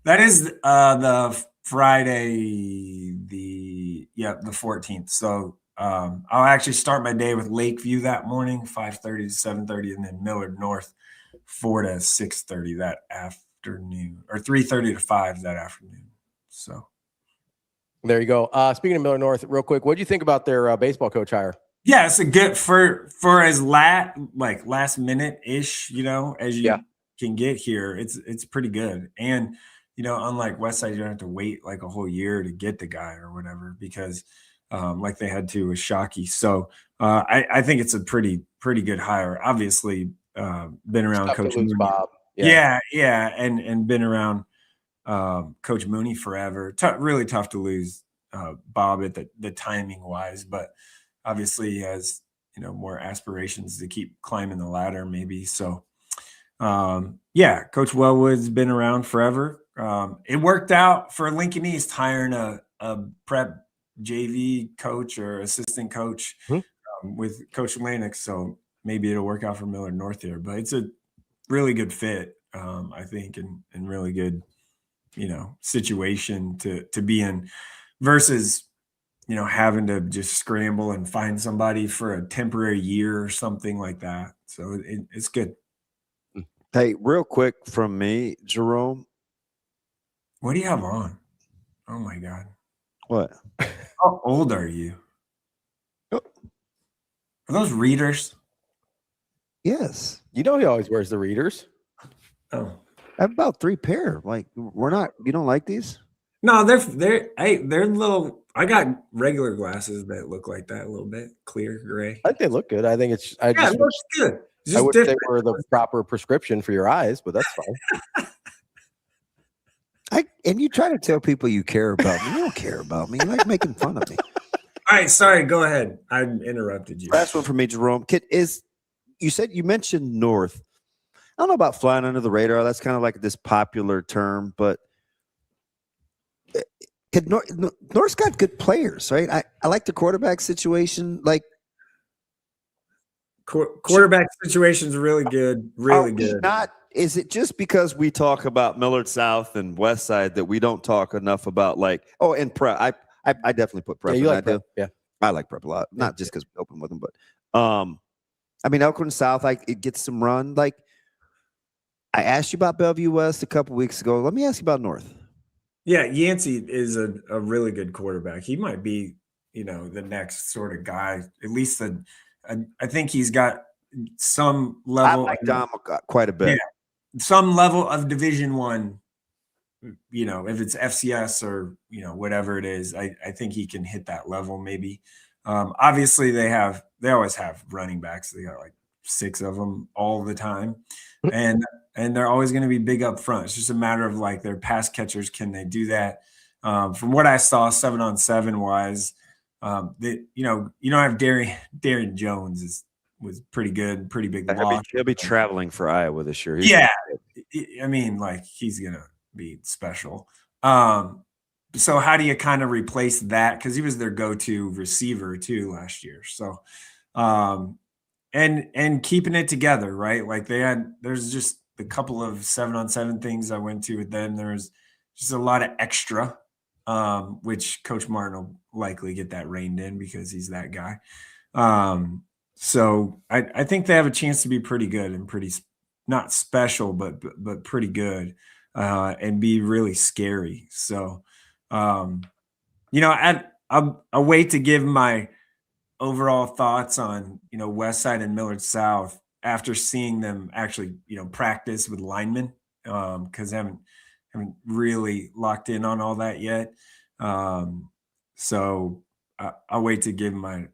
That is the Friday, the 14th. So I'll actually start my day with Lakeview that morning, 5:30 to 7:30, and then Millard North 4 to 6:30 that afternoon, or 3:30 to 5 that afternoon. So there you go. Speaking of Millard North, real quick, what do you think about their baseball coach hire? Yeah, it's a good for as last minute ish, as you can get here. It's pretty good. And unlike Westside, you don't have to wait like a whole year to get the guy or whatever, because like they had to with Shockey. So I think it's a pretty good hire. Obviously, been around Coach Mooney. Bob. Yeah, and been around Coach Mooney forever. Really tough to lose Bob at the timing wise, but obviously he has more aspirations to keep climbing the ladder, maybe. So Coach Wellwood's been around forever. It worked out for Lincoln East hiring a prep JV coach or assistant coach with Coach Lennox. So maybe it'll work out for Millard North here, but it's a really good fit, I think, and really good, situation to be in versus, having to just scramble and find somebody for a temporary year or something like that. So it's good. Hey, real quick from me, Jerome. What do you have on? Oh my God. What? How old are you? Are those readers? Yes. You know he always wears the readers. Oh. I have about 3 pair. Like, you don't like these? No, they're little. I got regular glasses that look like that a little bit, clear gray. I think they look good. I think it looks good. I would say we're the proper prescription for your eyes, but that's fine. And you try to tell people you care about me. You don't care about me. You like making fun of me. All right, sorry. Go ahead. I interrupted you. Last one for me, Jerome. You mentioned North. I don't know about flying under the radar. That's kind of like this popular term, but North's got good players, right? I like the quarterback situation. Like quarterback situation's really good. Really good. Is it just because we talk about Millard South and West Side that we don't talk enough about and prep? I definitely put prep. Yeah, you like prep. Yeah. I like prep a lot, not just because we open with them, but I mean, Elkhorn South, it gets some run. Like, I asked you about Bellevue West a couple weeks ago. Let me ask you about North. Yeah, Yancey is a really good quarterback. He might be, the next sort of guy. At least I think he's got some level. I like Dom quite a bit. Yeah, some level of Division I. If it's FCS or whatever it is, I think he can hit that level maybe. Obviously, they always have running backs. They got like 6 of them all the time, and they're always going to be big up front. It's just a matter of like their pass catchers. Can they do that? From what I saw, 7-on-7 wise, you don't have Darian Jones was pretty good, pretty big loss. He'll be traveling for Iowa this year. I mean, like he's gonna be special. So how do you kind of replace that? Because he was their go-to receiver too last year. So, and keeping it together, right? Like there's just a couple of 7-on-7 things I went to with them. There's just a lot of extra, which Coach Martin will likely get that reined in because he's that guy. So I think they have a chance to be pretty good and pretty not special, but pretty good, and be really scary. So, I'll wait to give my overall thoughts on, West Side and Millard South after seeing them actually, practice with linemen, because I haven't really locked in on all that yet. So I'll wait to give my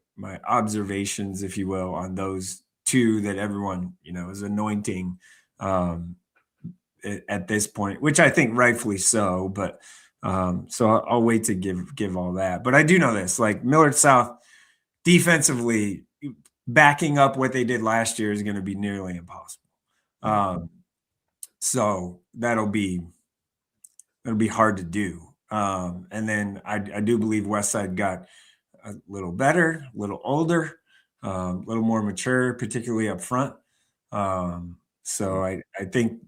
observations, if you will, on those two that everyone, is anointing at this point, which I think rightfully so. But so I'll wait to give all that. But I do know this, like Millard South defensively, backing up what they did last year is going to be nearly impossible. So that'll be hard to do. And then I do believe Westside got a little better, a little older, a little more mature, particularly up front. So I think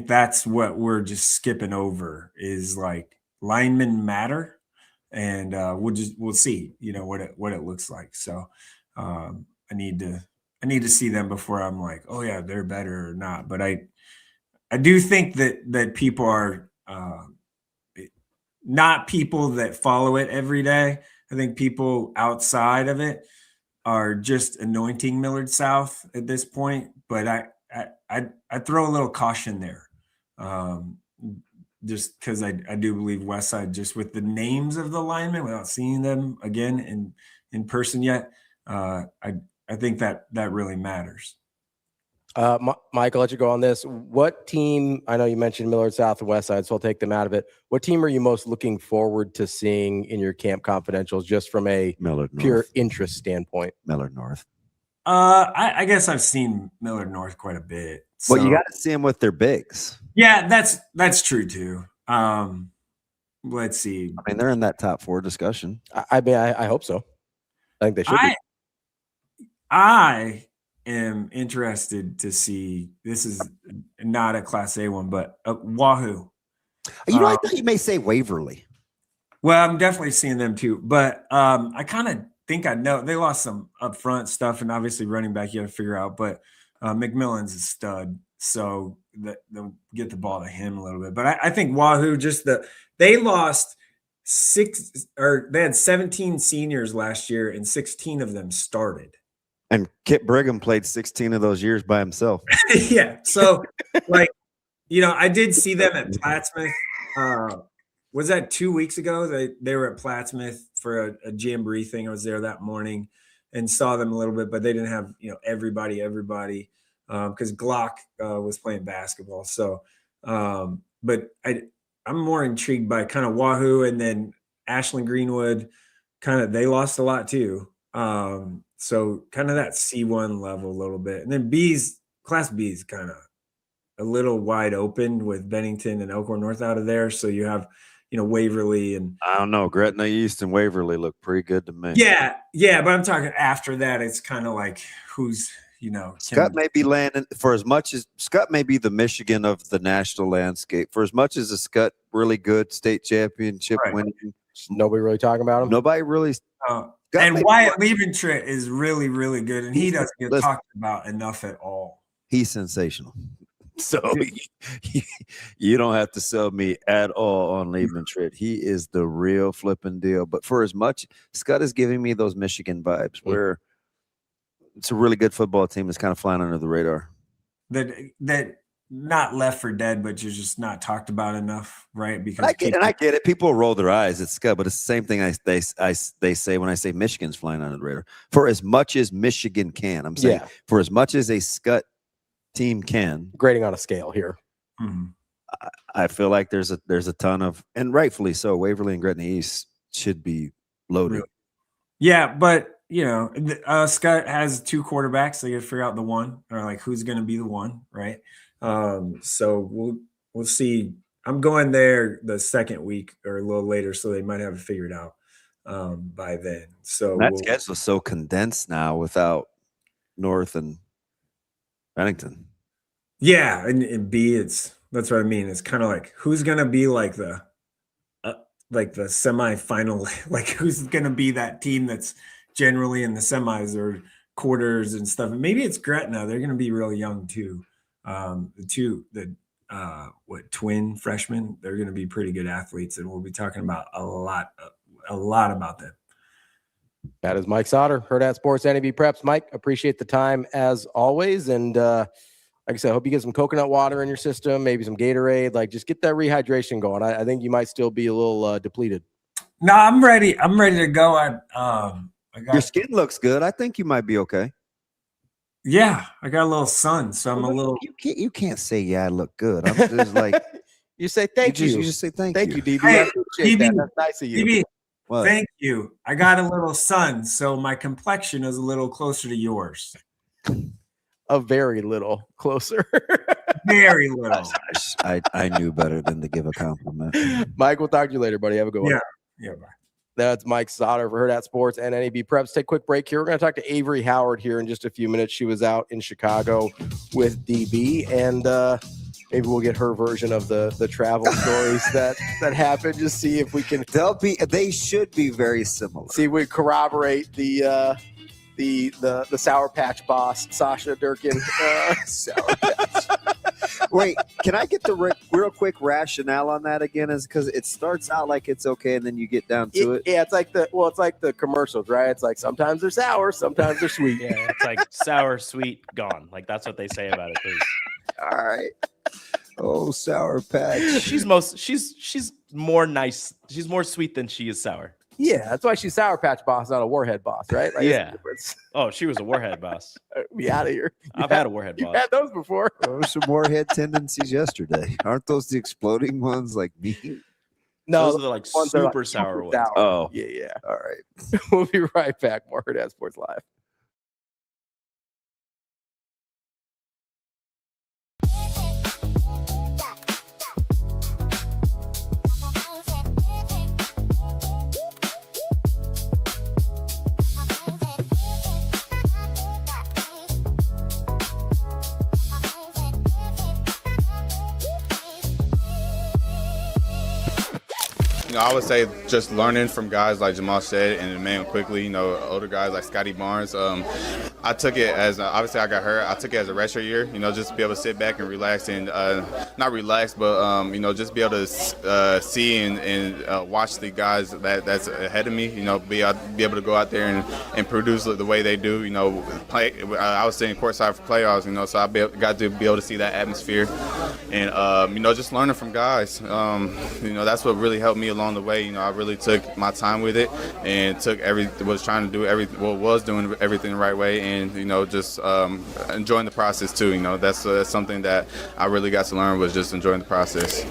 that's what we're just skipping over is like linemen matter, and we'll see, what it looks like. So I need to see them before I'm like, oh yeah, they're better or not. But I do think that people are not people that follow it every day. I think people outside of it are just anointing Millard South at this point. But I throw a little caution there, just because I do believe Westside, just with the names of the linemen, without seeing them again in person yet, I think that really matters. Mike, I'll let you go on this. What team, I know you mentioned Millard South and Westside, so I'll take them out of it. What team are you most looking forward to seeing in your camp confidentials, just from a pure interest standpoint? Millard North. I guess I've seen Millard North quite a bit. So. Well, you got to see them with their bigs. Yeah, that's true too. Let's see. I mean, they're in that top 4 discussion. I hope so. I think they should be. I am interested to see. This is not a Class A one, but Wahoo. I thought you may say Waverly. Well, I'm definitely seeing them too, but I kind of think I know they lost some upfront stuff, and obviously running back you got to figure out. But McMillan's a stud, so they'll get the ball to him a little bit. But I think Wahoo, they lost 6, or they had 17 seniors last year, and 16 of them started. And Kit Brigham played 16 of those years by himself. Yeah. So, I did see them at Plattsmouth. Was that 2 weeks ago? They were at Plattsmouth for a jamboree thing. I was there that morning and saw them a little bit, but they didn't have, everybody, because Glock was playing basketball. So, but I'm more intrigued by kind of Wahoo, and then Ashland Greenwood, they lost a lot too. So kind of that C1 level a little bit. And then Class B is kind of a little wide open with Bennington and Elkhorn North out of there. So you have, Waverly and I don't know, Gretna East and Waverly look pretty good to me. Yeah, but I'm talking after that, it's kind of like who's, Scott may be landing for as much as Scott may be the Michigan of the national landscape. For as much as a Scott really good state championship winning. Nobody really talking about him. Nobody really. And Wyatt Liebentritt is really, really good, and he doesn't get talked about enough at all. He's sensational. So you don't have to sell me at all on Liebentritt. He is the real flipping deal. But for as much, Scott is giving me those Michigan vibes where it's a really good football team that's kind of flying under the radar. That not left for dead, but you're just not talked about enough, right? Because I get it. People roll their eyes at Scott, but it's the same thing they say when I say Michigan's flying under the radar. For as much as Michigan can, I'm saying for as much as a Scott team can, grading on a scale here. I feel like there's a ton of, and rightfully so, Waverly and Gretna East should be loaded. Yeah, but Scott has 2 quarterbacks. They got to figure out the one, or like who's going to be the one, right? So we'll see. I'm going there the second week or a little later, so they might have it figured out by then. So that schedule is so condensed now without North and Bennington. Yeah, and B, that's what I mean. It's kind of like who's gonna be like the semifinal, like who's gonna be that team that's generally in the semis or quarters and stuff. And maybe it's Gretna. They're gonna be really young too. The twin freshmen, they're gonna be pretty good athletes, and we'll be talking about a lot about them. That is Mike Sautter, Hurrdat Sports, NebPreps. Mike, appreciate the time as always. And like I said, I hope you get some coconut water in your system, maybe some Gatorade. Like, just get that rehydration going. I think you might still be a little depleted. No, I'm ready. I'm ready to go. Your skin looks good. I think you might be okay. Yeah, I got a little sun, so I'm a little. You can't say I look good. I'm just like you say thank you. You just say thank you, DB. Hey, I appreciate that. That's nice of you. DB, what? Thank you. I got a little sun, so my complexion is a little closer to yours. A very little closer. Very little. I knew better than to give a compliment. Mike, we'll talk to you later, buddy. Have a good one. Yeah, bye. That's Mike Sautter for Hurrdat Sports and NebPreps. Take a quick break here. We're going to talk to Avarie Howard here in just a few minutes. She was out in Chicago with DB, and maybe we'll get her version of the travel stories that happened. Just see if we can. They should be very similar. See if we corroborate the Sour Patch boss, Sasha Durkin. Sour Patch. Wait, can I get the real quick rationale on that again? Is because it starts out like it's okay, and then you get down to it. Yeah, it's like the commercials, right? It's like sometimes they're sour, sometimes they're sweet. Yeah, it's like sour, sweet, gone. Like that's what they say about it. Please. All right. Oh, Sour Patch. She's more nice. She's more sweet than she is sour. Yeah, that's why she's Sour Patch boss, not a Warhead boss, right? Like, yeah. Oh, she was a Warhead boss. Be out of here. I've had a Warhead boss. You had those before. There were some Warhead tendencies yesterday. Aren't those the exploding ones like me? No, those are the like super sour ones. Sour. Oh, yeah. All right. We'll be right back. More Hurrdat Sports Live. I would say just learning from guys like Jamal said and Damon quickly, older guys like Scotty Barnes. I took it as, obviously I got hurt. I took it as a redshirt year, just to be able to sit back and relax and not relax, but, just be able to see and watch the guys that's ahead of me, be able to go out there and produce the way they do, play. I was sitting courtside for playoffs, so I got to be able to see that atmosphere and, just learning from guys. That's what really helped me along the way. I really took my time with it and was doing everything the right way and, just enjoying the process too. That's something that I really got to learn, was just enjoying the process.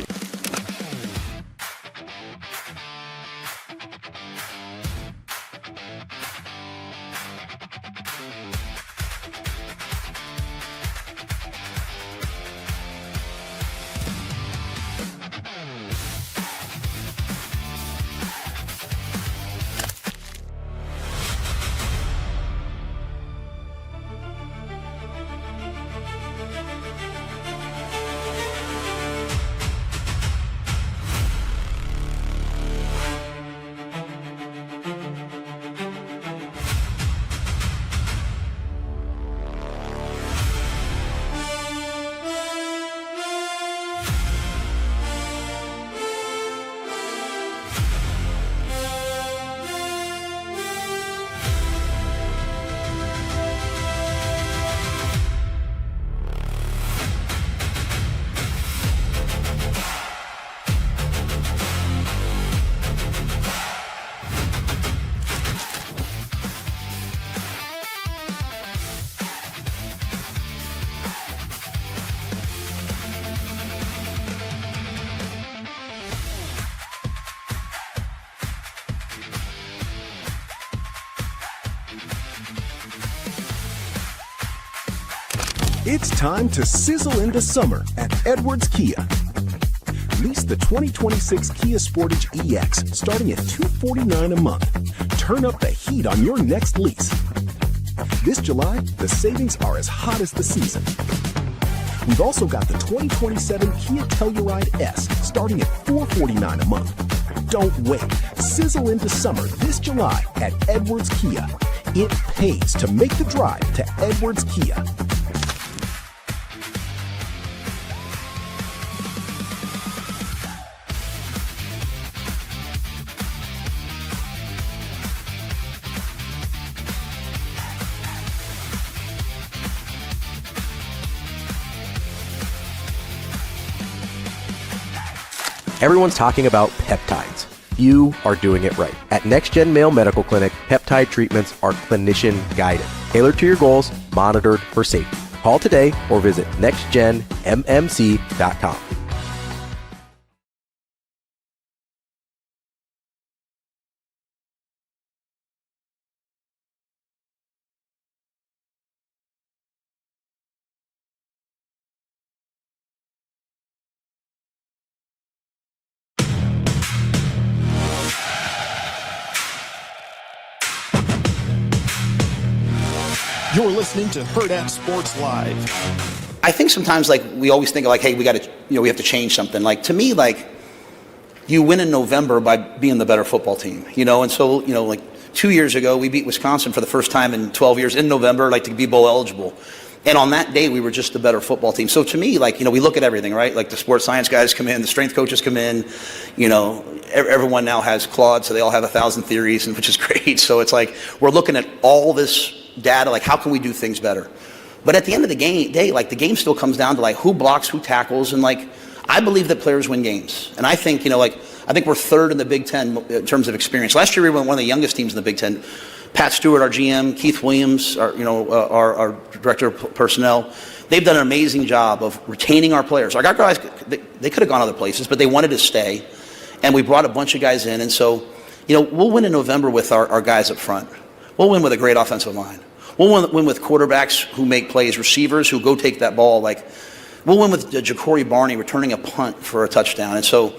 It's time to sizzle into summer at Edwards Kia. Lease the 2026 Kia Sportage EX starting at $249 a month. Turn up the heat on your next lease. This July, the savings are as hot as the season. We've also got the 2027 Kia Telluride S starting at $449 a month. Don't wait. Sizzle into summer this July at Edwards Kia. It pays to make the drive to Edwards Kia. Everyone's talking about peptides. You are doing it right. At NextGen Male Medical Clinic, peptide treatments are clinician guided, tailored to your goals, monitored for safety. Call today or visit nextgenmmc.com. You're listening to Hurrdat Sports Live. I think sometimes, like, we always think like, hey, we got to, we have to change something. Like, to me, like, you win in November by being the better football team, and so, like 2 years ago, we beat Wisconsin for the first time in 12 years in November, like, to be bowl eligible. And on that day, we were just the better football team. So to me, like, we look at everything, right? Like, the sports science guys come in, the strength coaches come in, everyone now has Claude, so they all have 1,000 theories, and which is great. So it's like, we're looking at all this data, like, how can we do things better? But at the end of the day, like, the game still comes down to, like, who blocks, who tackles, and, like, I believe that players win games. And I think, I think we're third in the Big Ten in terms of experience. Last year, we were one of the youngest teams in the Big Ten. Pat Stewart, our GM, Keith Williams, our director of personnel, they've done an amazing job of retaining our players. Our guys, they could have gone other places, but they wanted to stay. And we brought a bunch of guys in. And so, we'll win in November with our guys up front. We'll win with a great offensive line. We'll win with quarterbacks who make plays, receivers who go take that ball. Like, we'll win with Ja'Cory Barney returning a punt for a touchdown. And so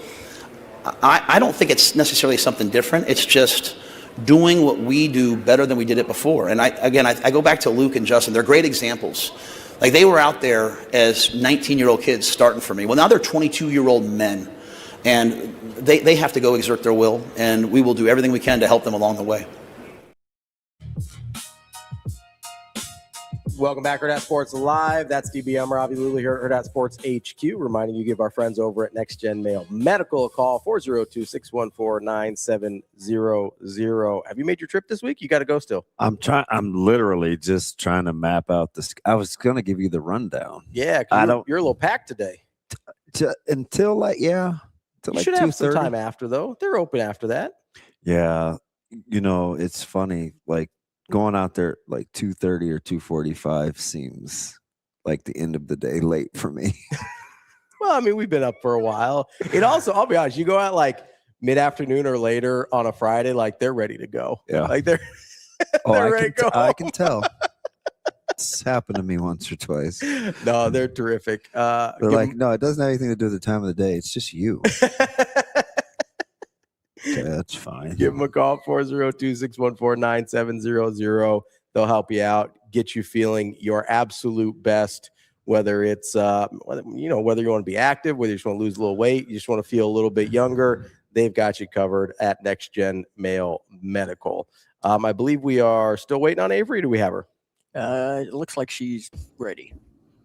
I don't think it's necessarily something different. It's just doing what we do better than we did it before. And I go back to Luke and Justin. They're great examples. Like, they were out there as 19-year-old kids starting for me. Well, now they're 22-year-old men. And they have to go exert their will. And we will do everything we can to help them along the way. Welcome back, Hurrdat Sports Live. That's DB. I'm Ravi, Lulla here at Hurrdat Sports HQ, reminding you, give our friends over at NextGen Male Medical a call, 402-614-9700. Have you made your trip this week? You got to go still. I'm literally just trying to map out this. I was going to give you the rundown. Yeah, you're a little packed today. Until like you should have some 2:30. time after, though. They're open after that. Yeah. It's funny. Like, going out there like 2:30 or 2:45 seems like the end of the day late for me. Well, I mean, we've been up for a while. It also, I'll be honest, you go out like mid-afternoon or later on a Friday, like, they're ready to go. Yeah. Like, they're ready to go. I can tell. It's happened to me once or twice. No, they're terrific. They're like, no, it doesn't have anything to do with the time of the day. It's just you. Okay, that's fine. Give them a call, 402-614-9700. They'll help you out, get you feeling your absolute best, whether it's, whether you want to be active, whether you just want to lose a little weight, you just want to feel a little bit younger. They've got you covered at NextGen Male Medical. I believe we are still waiting on Avery. Do we have her? It looks like she's ready.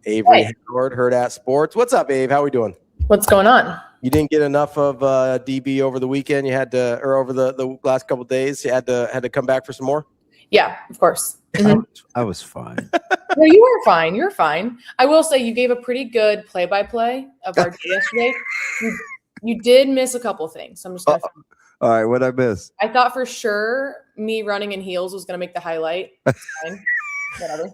Avery Howard, Hurrdat Sports. What's up, Ave? How we doing? What's going on? You didn't get enough of DB over the weekend. You had to, or over the last couple of days, you had to come back for some more. Yeah, of course. I was fine. No, you were fine. You're fine. I will say you gave a pretty good play-by-play of our day yesterday. You did miss a couple things. So I'm just gonna. All right, what'd I miss? I thought for sure me running in heels was gonna make the highlight. It's fine. Whatever.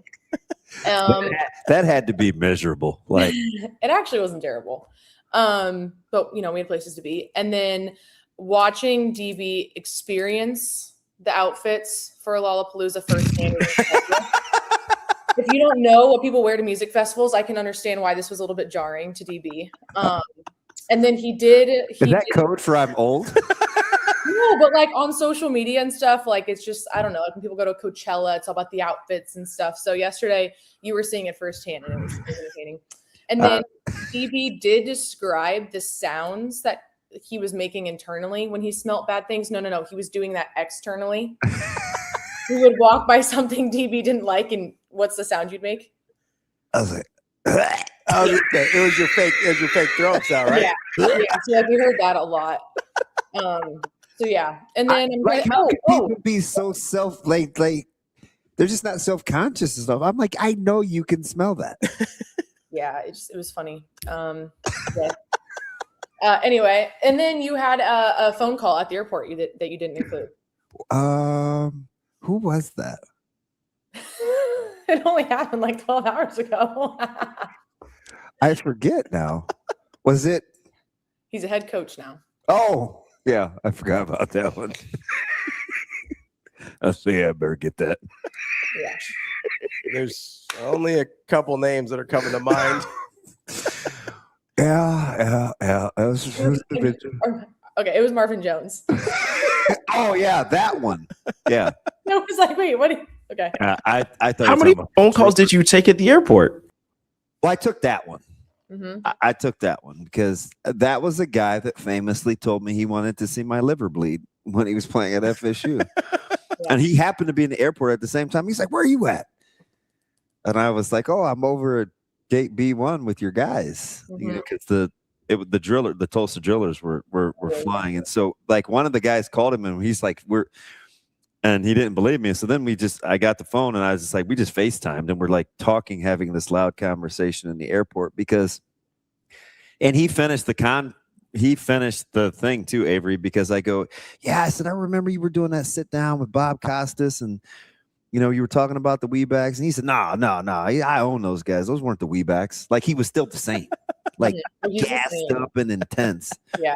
That had to be miserable. Like, it actually wasn't terrible. But we had places to be. And then watching DB experience the outfits for Lollapalooza firsthand. if you don't know what people wear to music festivals, I can understand why this was a little bit jarring to DB. And then he did. Is that code for I'm old? No, but like on social media and stuff, like it's just, I don't know, like when people go to Coachella, it's all about the outfits and stuff. So yesterday you were seeing it firsthand and it was entertaining. And then DB did describe the sounds that he was making internally when he smelt bad things. No. He was doing that externally. He would walk by something DB didn't like, and what's the sound you'd make? I was like, okay. It was your fake throat sound, right? Yeah. So like we heard that a lot. So yeah, and then how could people be so like they're just not self-conscious and stuff. I'm like, I know you can smell that. Yeah, it was funny. Yeah. Anyway, and then you had a phone call at the airport that you didn't include. Who was that? It only happened like 12 hours ago. I forget now. Was it? He's a head coach now. Oh, yeah. I forgot about that one. I see. I better get that. Yeah. There's only a couple names that are coming to mind. Yeah. Okay, it was Marvin Jones. Oh yeah, that one. Yeah. I was like, wait, what? Okay. I thought. How many phone calls did you take at the airport? Well, I took that one. Mm-hmm. I took that one because that was a guy that famously told me he wanted to see my liver bleed when he was playing at FSU. And he happened to be in the airport at the same time. He's like, "Where are you at?" And I was like, "Oh, I'm over at gate B1 with your guys." Mm-hmm. You know, because the Tulsa drillers were flying. And so like one of the guys called him and he's like, and he didn't believe me. So then I got the phone and I was just like, we just FaceTimed and we're like talking, having this loud conversation in the airport and he finished the thing too, Avery, because I go, yeah, I said, I remember you were doing that sit down with Bob Costas and, you know, you were talking about the Weebacks. And he said, no, I own those guys. Those weren't the Weebacks. Like he was still the same, like gassed up and intense. Yeah.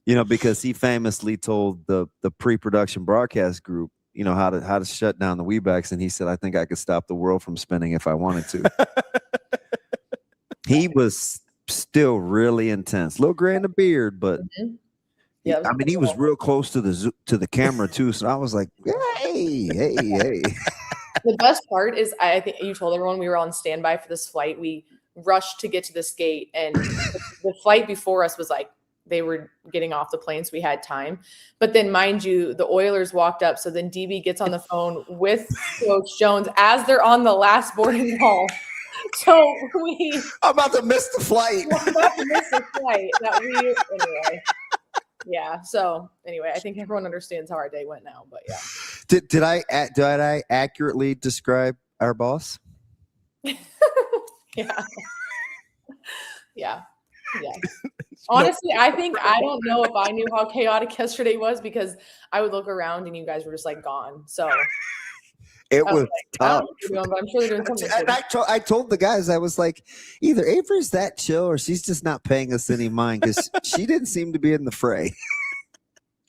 You know, because he famously told the pre-production broadcast group, you know, how to shut down the Weebacks. And he said, I think I could stop the world from spinning if I wanted to. He was still really intense, a little gray in the beard, but yeah, I mean, he was real close to the camera too. So I was like, hey. The best part is I think you told everyone we were on standby for this flight. We rushed to get to this gate, and the flight before us was like they were getting off the plane, so we had time. But then, mind you, the Oilers walked up. So then DB gets on the phone with Coach Jones as they're on the last boarding call. So I'm about to miss the flight. Anyway. Yeah. So anyway, I think everyone understands how our day went now. But yeah. Did I accurately describe our boss? Yeah. Honestly, I don't know if I knew how chaotic yesterday was because I would look around and you guys were just like gone. So it was like, tough. But I'm sure they're doing something. And I told the guys, I was like, either Avery's that chill or she's just not paying us any mind because she didn't seem to be in the fray.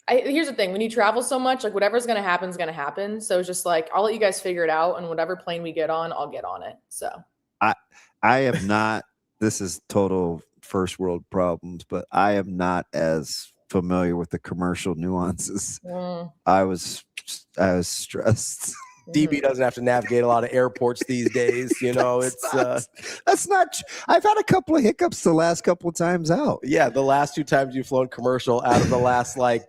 Here's the thing. When you travel so much, like whatever's going to happen is going to happen. So it's just like, I'll let you guys figure it out. And whatever plane we get on, I'll get on it. So I have not, this is total first world problems, but I am not as familiar with the commercial nuances. I was stressed. DB doesn't have to navigate a lot of airports these days. You know, that's not. I've had a couple of hiccups the last couple of times out. Yeah, the last 2 times you've flown commercial out of the last like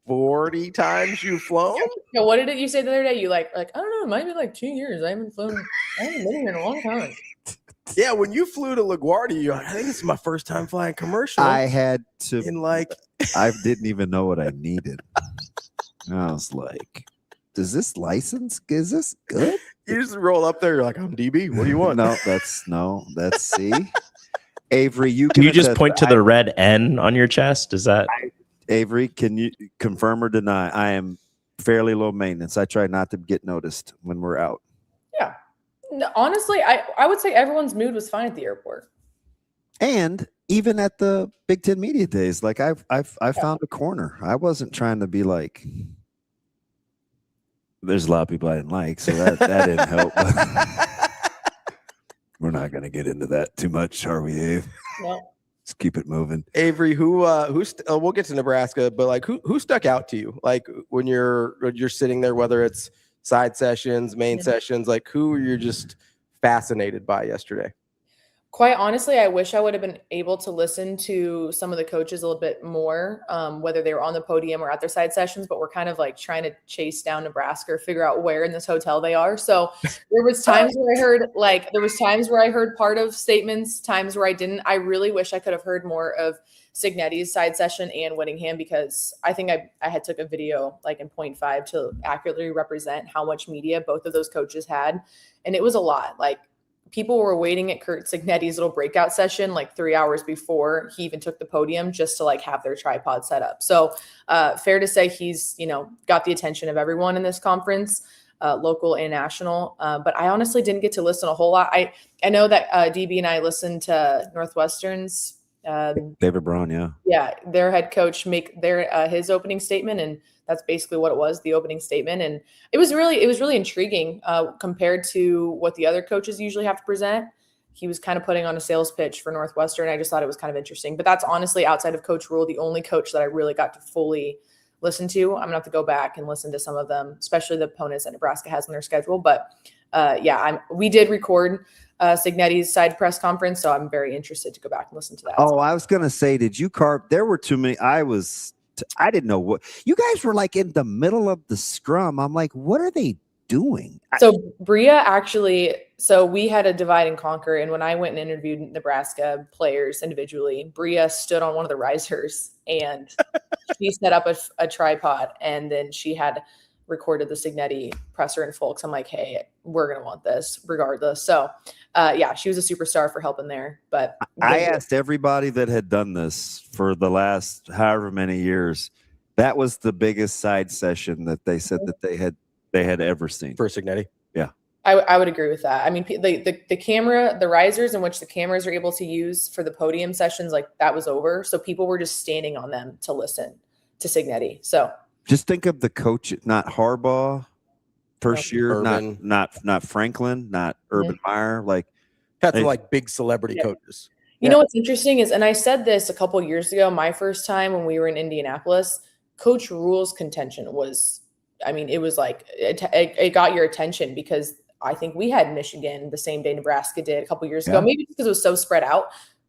40 times you've flown. Yeah, what did you say the other day? You like I don't know, it might be like 2 years. I haven't been here in a long time. Yeah, when you flew to LaGuardia, you're like, I think this is my first time flying commercial. I had to I didn't even know what I needed. I was like, does this license? Is this good? You just roll up there. You're like, I'm DB. What do you want? That's C. Avery, can you just point to the red N on your chest? Is that Avery? Can you confirm or deny? I am fairly low maintenance. I try not to get noticed when we're out. Yeah. No, honestly, I would say everyone's mood was fine at the airport. And even at the Big Ten Media Days, like I found a corner. I wasn't trying to be like. There's a lot of people I didn't like, so that didn't help. We're not going to get into that too much, are we, Abe? No. Let's keep it moving. Avery, we'll get to Nebraska, but like who stuck out to you? Like when you're sitting there, whether it's side sessions, main sessions, like who you're just fascinated by yesterday? Quite honestly, I wish I would have been able to listen to some of the coaches a little bit more, whether they were on the podium or at their side sessions, but we're kind of like trying to chase down Nebraska or figure out where in this hotel they are. So there was times where I heard part of statements, times where I didn't. I really wish I could have heard more of Cignetti's side session and Whittingham, because I think I had took a video like in 0.5 to accurately represent how much media both of those coaches had. And it was a lot. Like, people were waiting at Curt Cignetti's little breakout session like 3 hours before he even took the podium just to like have their tripod set up. So fair to say he's, got the attention of everyone in this conference, local and national. But I honestly didn't get to listen a whole lot. I know that DB and I listened to Northwestern's David Braun, yeah. Yeah, their head coach make his opening statement, and that's basically what it was, the opening statement. And it was really intriguing compared to what the other coaches usually have to present. He was kind of putting on a sales pitch for Northwestern. I just thought it was kind of interesting. But that's honestly, outside of Coach Rule, the only coach that I really got to fully listen to. I'm going to have to go back and listen to some of them, especially the opponents that Nebraska has on their schedule. But we did record Cignetti's side press conference, so I'm very interested to go back and listen to that. Oh, I was going to say, did you there were too many. I didn't know what you guys were like in the middle of the scrum. I'm like, what are they doing? So Bria actually, we had a divide and conquer. And when I went and interviewed Nebraska players individually, Bria stood on one of the risers and she set up a tripod, and then she had recorded the Cignetti presser in full. I'm like, hey, we're going to want this regardless. So she was a superstar for helping there. But I asked everybody that had done this for the last however many years. That was the biggest side session that they said that they had ever seen for Cignetti. Yeah. I would agree with that. I mean, the camera, the risers in which the cameras are able to use for the podium sessions, like that was over. So people were just standing on them to listen to Cignetti. So just think of the coach, not Harbaugh, first year, not Franklin, not Urban Meyer, like had some like big celebrity coaches. You know what's interesting is, and I said this a couple of years ago, my first time when we were in Indianapolis, Coach Rule's contention was, it was like it got your attention because I think we had Michigan the same day Nebraska did a couple of years ago, maybe because it was so spread out.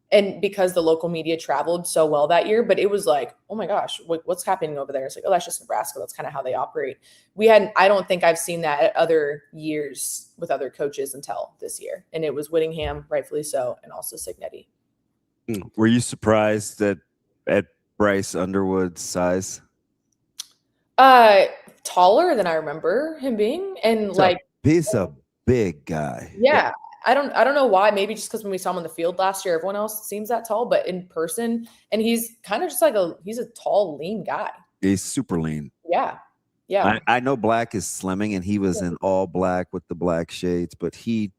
And because the local media traveled so well that year, but it was like, oh my gosh, what's happening over there? It's like, oh, that's just Nebraska. That's kind of how they operate. I don't think I've seen that at other years with other coaches until this year. And it was Whittingham, rightfully so, and also Cignetti. Were you surprised at Bryce Underwood's size? Taller than I remember him being. And he's a big guy. Yeah. I don't know why. Maybe just because when we saw him on the field last year, everyone else seems that tall, but in person, and he's kind of just like he's a tall, lean guy. He's super lean. Yeah. Yeah. I know Black is slimming, and he was in all black with the black shades, but he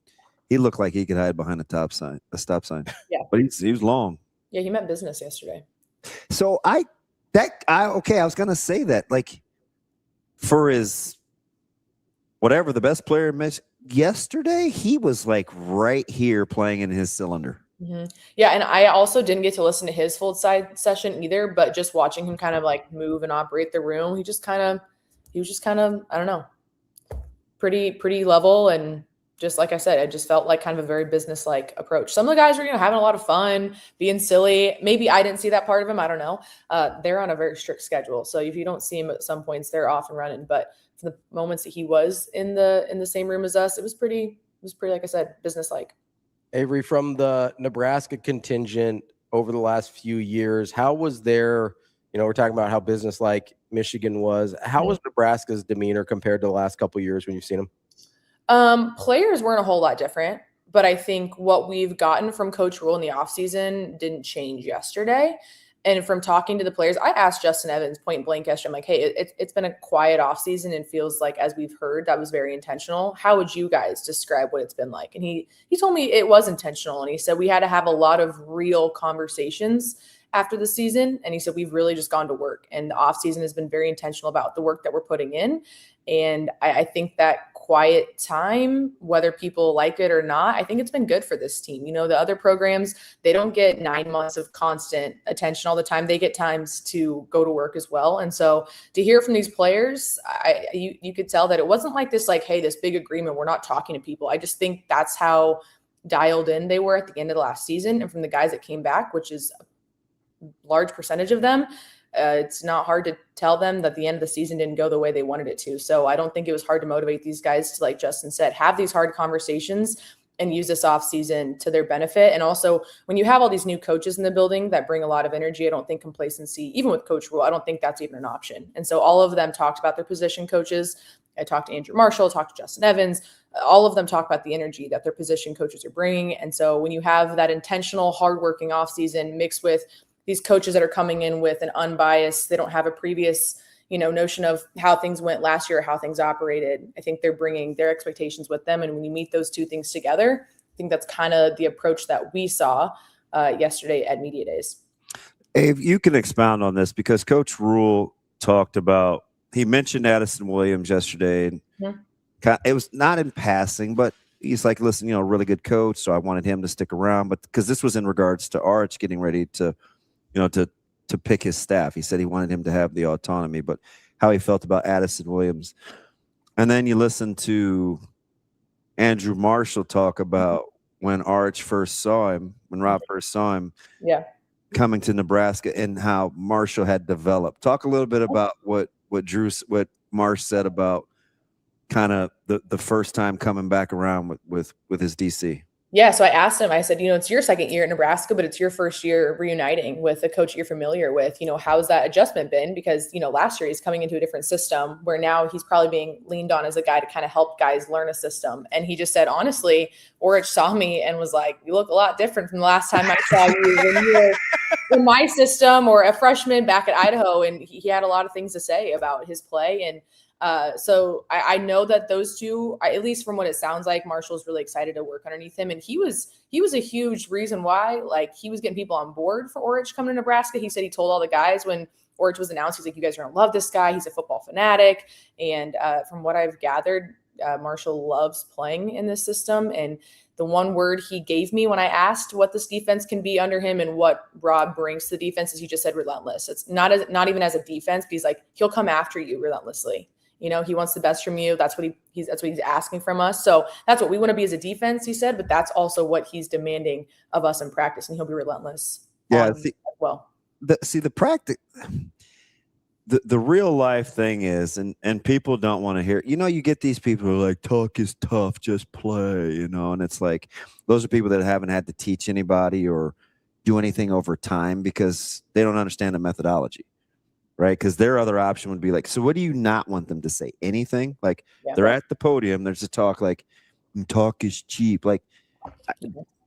looked like he could hide behind a stop sign. Yeah. But he was long. Yeah, he meant business yesterday. So I was gonna say that, like, for his whatever, the best player yesterday, he was like right here playing in his cylinder. Mm-hmm. Yeah, and I also didn't get to listen to his full side session either, but just watching him kind of like move and operate the room, he was just kind of, I don't know, pretty level. And just like I said, it just felt like kind of a very business-like approach. Some of the guys were, having a lot of fun, being silly. Maybe I didn't see that part of him. I don't know. They're on a very strict schedule. So if you don't see him at some points, they're off and running. But for the moments that he was in the same room as us, it was pretty, like I said, business-like. Avery, from the Nebraska contingent over the last few years, how was their, we're talking about how business-like Michigan was. How was Nebraska's demeanor compared to the last couple of years when you've seen them? Players weren't a whole lot different, but I think what we've gotten from Coach Rule in the offseason didn't change yesterday. And from talking to the players, I asked Justin Evans point blank yesterday, I'm like, hey, it's been a quiet offseason and feels like, as we've heard, that was very intentional. How would you guys describe what it's been like? And he told me it was intentional. And he said we had to have a lot of real conversations after the season. And he said, we've really just gone to work. And the offseason has been very intentional about the work that we're putting in. And I think that quiet time, whether people like it or not. I think it's been good for this team. You know, the other programs, they don't get 9 months of constant attention all the time. They get times to go to work as well. And so to hear from these players, you could tell that it wasn't like this, like, hey, this big agreement, we're not talking to people. I just think that's how dialed in they were at the end of the last season. And from the guys that came back, which is a large percentage of them, it's not hard to tell them that the end of the season didn't go the way they wanted it to. So I don't think it was hard to motivate these guys to, like Justin said, have these hard conversations and use this off season to their benefit. And also, when you have all these new coaches in the building that bring a lot of energy, I don't think complacency, even with Coach Rule, I don't think that's even an option. And so all of them talked about their position coaches. I talked to Andrew Marshall, talked to Justin Evans. All of them talk about the energy that their position coaches are bringing. And so when you have that intentional, hardworking offseason mixed with these coaches that are coming in with an unbiased, they don't have a previous, notion of how things went last year or how things operated. I think they're bringing their expectations with them. And when you meet those two things together, I think that's kind of the approach that we saw yesterday at Media Days. If you can expound on this, because Coach Rule talked about, he mentioned Addison Williams yesterday, and it was not in passing, but he's like, listen, really good coach, so I wanted him to stick around. But because this was in regards to Arch getting ready to pick his staff. He said he wanted him to have the autonomy, but how he felt about Addison Williams. And then you listen to Andrew Marshall talk about when Arch first saw him, when Rob first saw him coming to Nebraska, and how Marshall had developed. Talk a little bit about what Marsh said about kind of the first time coming back around with his DC. Yeah, so I asked him, I said, it's your second year at Nebraska, but it's your first year reuniting with a coach you're familiar with. How's that adjustment been? Because, last year he's coming into a different system where now he's probably being leaned on as a guy to kind of help guys learn a system. And he just said, honestly, Orich saw me and was like, you look a lot different from the last time I saw you when you were in my system or a freshman back at Idaho. And he had a lot of things to say about his play. And so I know that those two, at least from what it sounds like, Marshall's really excited to work underneath him. And he was a huge reason why, like, he was getting people on board for Orich coming to Nebraska. He said he told all the guys when Orich was announced, he's like, you guys are going to love this guy. He's a football fanatic. And from what I've gathered, Marshall loves playing in this system. And the one word he gave me when I asked what this defense can be under him and what Rob brings to the defense is he just said relentless. It's not even as a defense, but he's like, he'll come after you relentlessly. He wants the best from you. That's what he's asking from us. So that's what we want to be as a defense, he said, but that's also what he's demanding of us in practice, and he'll be relentless. Yeah. As well. The practice, the real life thing is, and people don't want to hear, you get these people who are like, talk is tough, just play, and it's like, those are people that haven't had to teach anybody or do anything over time because they don't understand the methodology. Right, because their other option would be like, so what do you not want them to say? Anything? Like they're at the podium, there's a talk like, talk is cheap. Like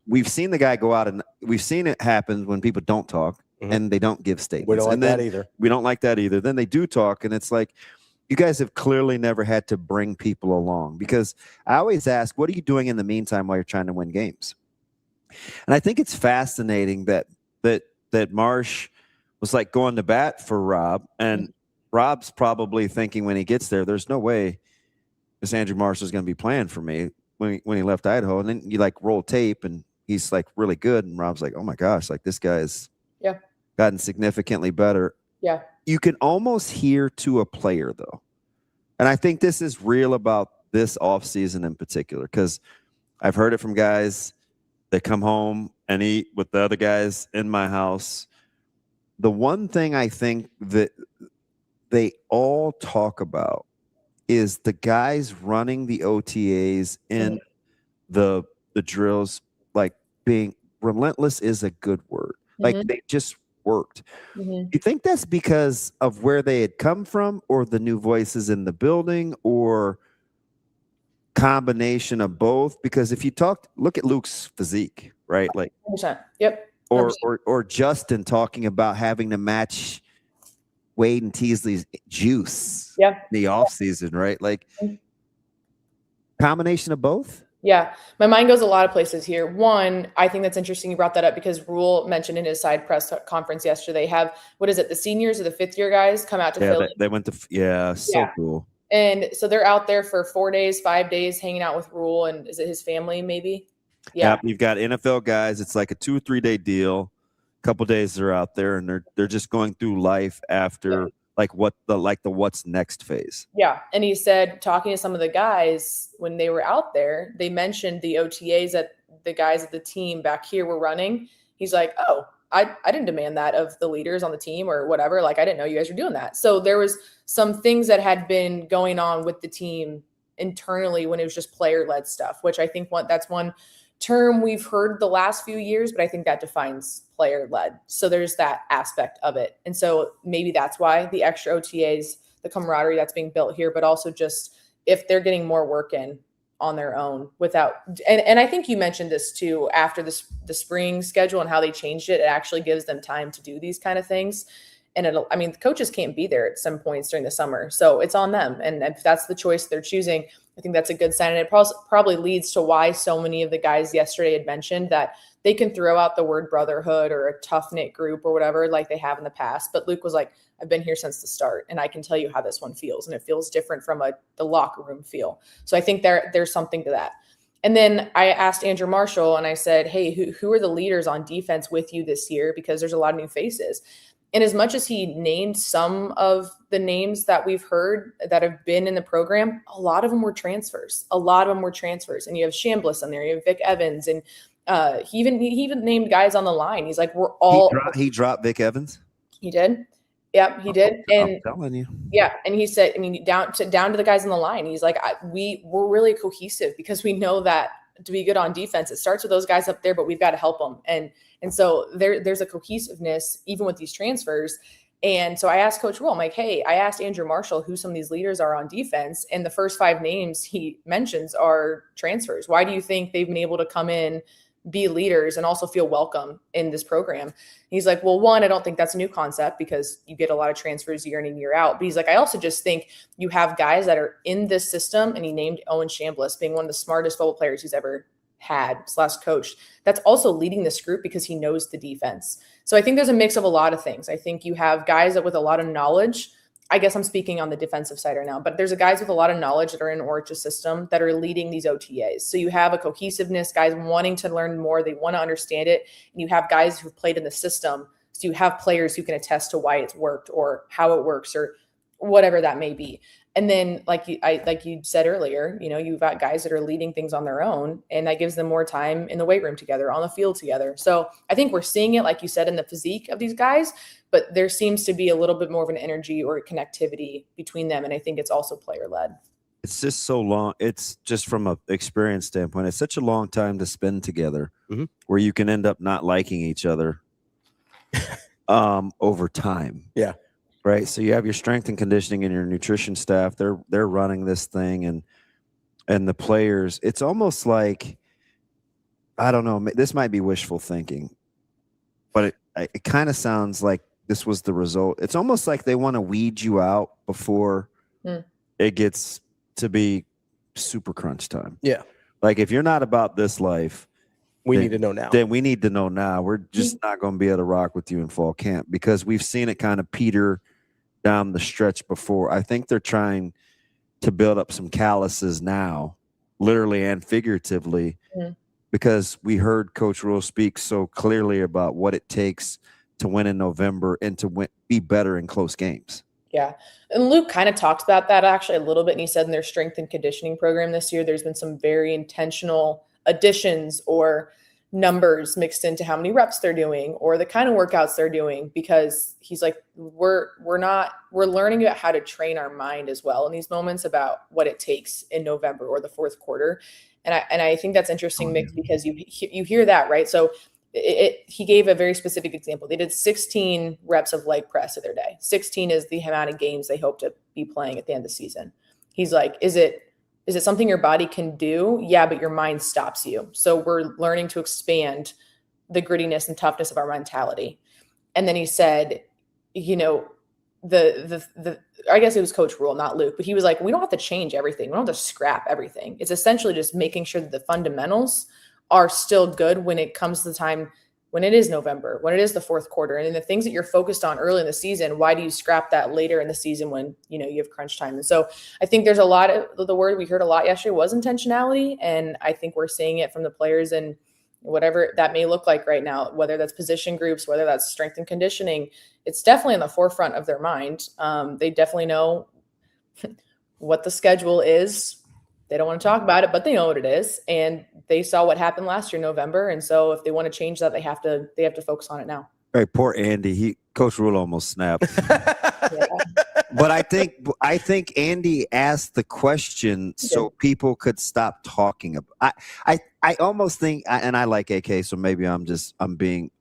we've seen the guy go out, and we've seen it happen when people don't talk and they don't give statements. We don't like and then that either. We don't like that either. Then they do talk, and it's like, you guys have clearly never had to bring people along, because I always ask, what are you doing in the meantime while you're trying to win games? And I think it's fascinating that Marsh was like going to bat for Rob, and Rob's probably thinking when he gets there, there's no way this Andrew Marshall is going to be playing for me when he left Idaho. And then you like roll tape and he's like really good. And Rob's like, oh my gosh, like this guy's gotten significantly better. Yeah. You can almost hear to a player though. And I think this is real about this offseason in particular, because I've heard it from guys that come home and eat with the other guys in my house. The one thing I think that they all talk about is the guys running the OTAs and the drills, like being relentless is a good word. Like they just worked. You think that's because of where they had come from, or the new voices in the building, or combination of both? Because if you look at Luke's physique, right? Like 100%. Yep. Or Justin talking about having to match Wade and Teasley's juice in the offseason, right? Like combination of both? Yeah. My mind goes a lot of places here. One, I think that's interesting you brought that up, because Rule mentioned in his side press conference yesterday, have, what is it, the seniors or the fifth year guys come out to Philly? They went to, so cool. And so they're out there for 4 days, 5 days, hanging out with Rule, and is it his family maybe? Yeah. Yep, you've got NFL guys. It's like a 2 or 3 day deal. A couple days they're out there and they're just going through life after like the what's next phase. Yeah. And he said, talking to some of the guys when they were out there, they mentioned the OTAs that the guys of the team back here were running. He's like, oh, I didn't demand that of the leaders on the team or whatever. Like, I didn't know you guys were doing that. So there was some things that had been going on with the team internally when it was just player-led stuff, which I think that's one term we've heard the last few years, but I think that defines player-led. So there's that aspect of it. And so maybe that's why the extra OTAs, the camaraderie that's being built here, but also just if they're getting more work in on their own without, and I think you mentioned this too, after the spring schedule and how they changed it, it actually gives them time to do these kind of things. And the coaches can't be there at some points during the summer. So it's on them. And if that's the choice they're choosing, I think that's a good sign. And it probably leads to why so many of the guys yesterday had mentioned that they can throw out the word brotherhood or a tough knit group or whatever, like they have in the past. But Luke was like, I've been here since the start and I can tell you how this one feels. And it feels different from the locker room feel. So I think there's something to that. And then I asked Andrew Marshall and I said, hey, who are the leaders on defense with you this year? Because there's a lot of new faces. And as much as he named some of the names that we've heard that have been in the program, a lot of them were transfers. And you have Chambliss on there, you have Vic Evans, and he even named guys on the line. He's like, we're all. He dropped Vic Evans. He did. Yep, he did. And I'm telling you. Yeah, and he said, down to the guys on the line. He's like, we're really cohesive because we know that to be good on defense, it starts with those guys up there, but we've got to help them. And so there's a cohesiveness even with these transfers. And so I asked Coach Rule, I'm like, hey, I asked Andrew Marshall who some of these leaders are on defense, and the first 5 names he mentions are transfers. Why do you think they've been able to come in, be leaders, and also feel welcome in this program? And he's like, well, one, I don't think that's a new concept because you get a lot of transfers year in and year out. But he's like, I also just think you have guys that are in this system, and he named Owen Chambliss being one of the smartest football players he's ever had / coached, that's also leading this group because he knows the defense. So I think there's a mix of a lot of things. I think you have guys that with a lot of knowledge, I guess I'm speaking on the defensive side right now, but there's guys with a lot of knowledge that are in Orch's system that are leading these OTAs. So you have a cohesiveness, guys wanting to learn more. They want to understand it. And you have guys who've played in the system. So you have players who can attest to why it's worked or how it works or whatever that may be. And then like you said earlier, you've got guys that are leading things on their own, and that gives them more time in the weight room together, on the field together. So I think we're seeing it, like you said, in the physique of these guys, but there seems to be a little bit more of an energy or a connectivity between them. And I think it's also player led. It's just so long. It's just from an experience standpoint, it's such a long time to spend together where you can end up not liking each other over time. Yeah. Right. So you have your strength and conditioning and your nutrition staff. They're running this thing, and the players. It's almost like, I don't know. This might be wishful thinking, but it kind of sounds like this was the result. It's almost like they want to weed you out before it gets to be super crunch time. Yeah. Like if you're not about this life, we need to know now. Then we need to know now. We're just not going to be able to rock with you in fall camp because we've seen it kind of peter down the stretch before. I think they're trying to build up some calluses now, literally and figuratively, because we heard Coach Rule speak so clearly about what it takes to win in November and to be better in close games. Yeah. And Luke kind of talked about that actually a little bit. And he said in their strength and conditioning program this year, there's been some very intentional additions or numbers mixed into how many reps they're doing or the kind of workouts they're doing, because he's like, we're learning about how to train our mind as well in these moments about what it takes in November or the fourth quarter. And I think that's interesting mix because you hear that, right? So he gave a very specific example. They did 16 reps of leg press of their day. 16 is the amount of games they hope to be playing at the end of the season. He's like, is it something your body can do? Yeah, but your mind stops you. So we're learning to expand the grittiness and toughness of our mentality. And then he said, I guess it was Coach Rule, not Luke, but he was like, we don't have to change everything. We don't have to scrap everything. It's essentially just making sure that the fundamentals are still good when it comes to the time when it is November, when it is the fourth quarter, and then the things that you're focused on early in the season, why do you scrap that later in the season when, you have crunch time? And so I think there's a lot of the word we heard a lot yesterday was intentionality. And I think we're seeing it from the players and whatever that may look like right now, whether that's position groups, whether that's strength and conditioning, it's definitely in the forefront of their mind. They definitely know what the schedule is. They don't want to talk about it, but they know what it is. And they saw what happened last year in November. And so if they want to change that, they have to focus on it now. Hey, poor Andy. Coach Rule almost snapped. But I think Andy asked the question so people could stop talking about. I almost think, and I like AK, so maybe I'm being.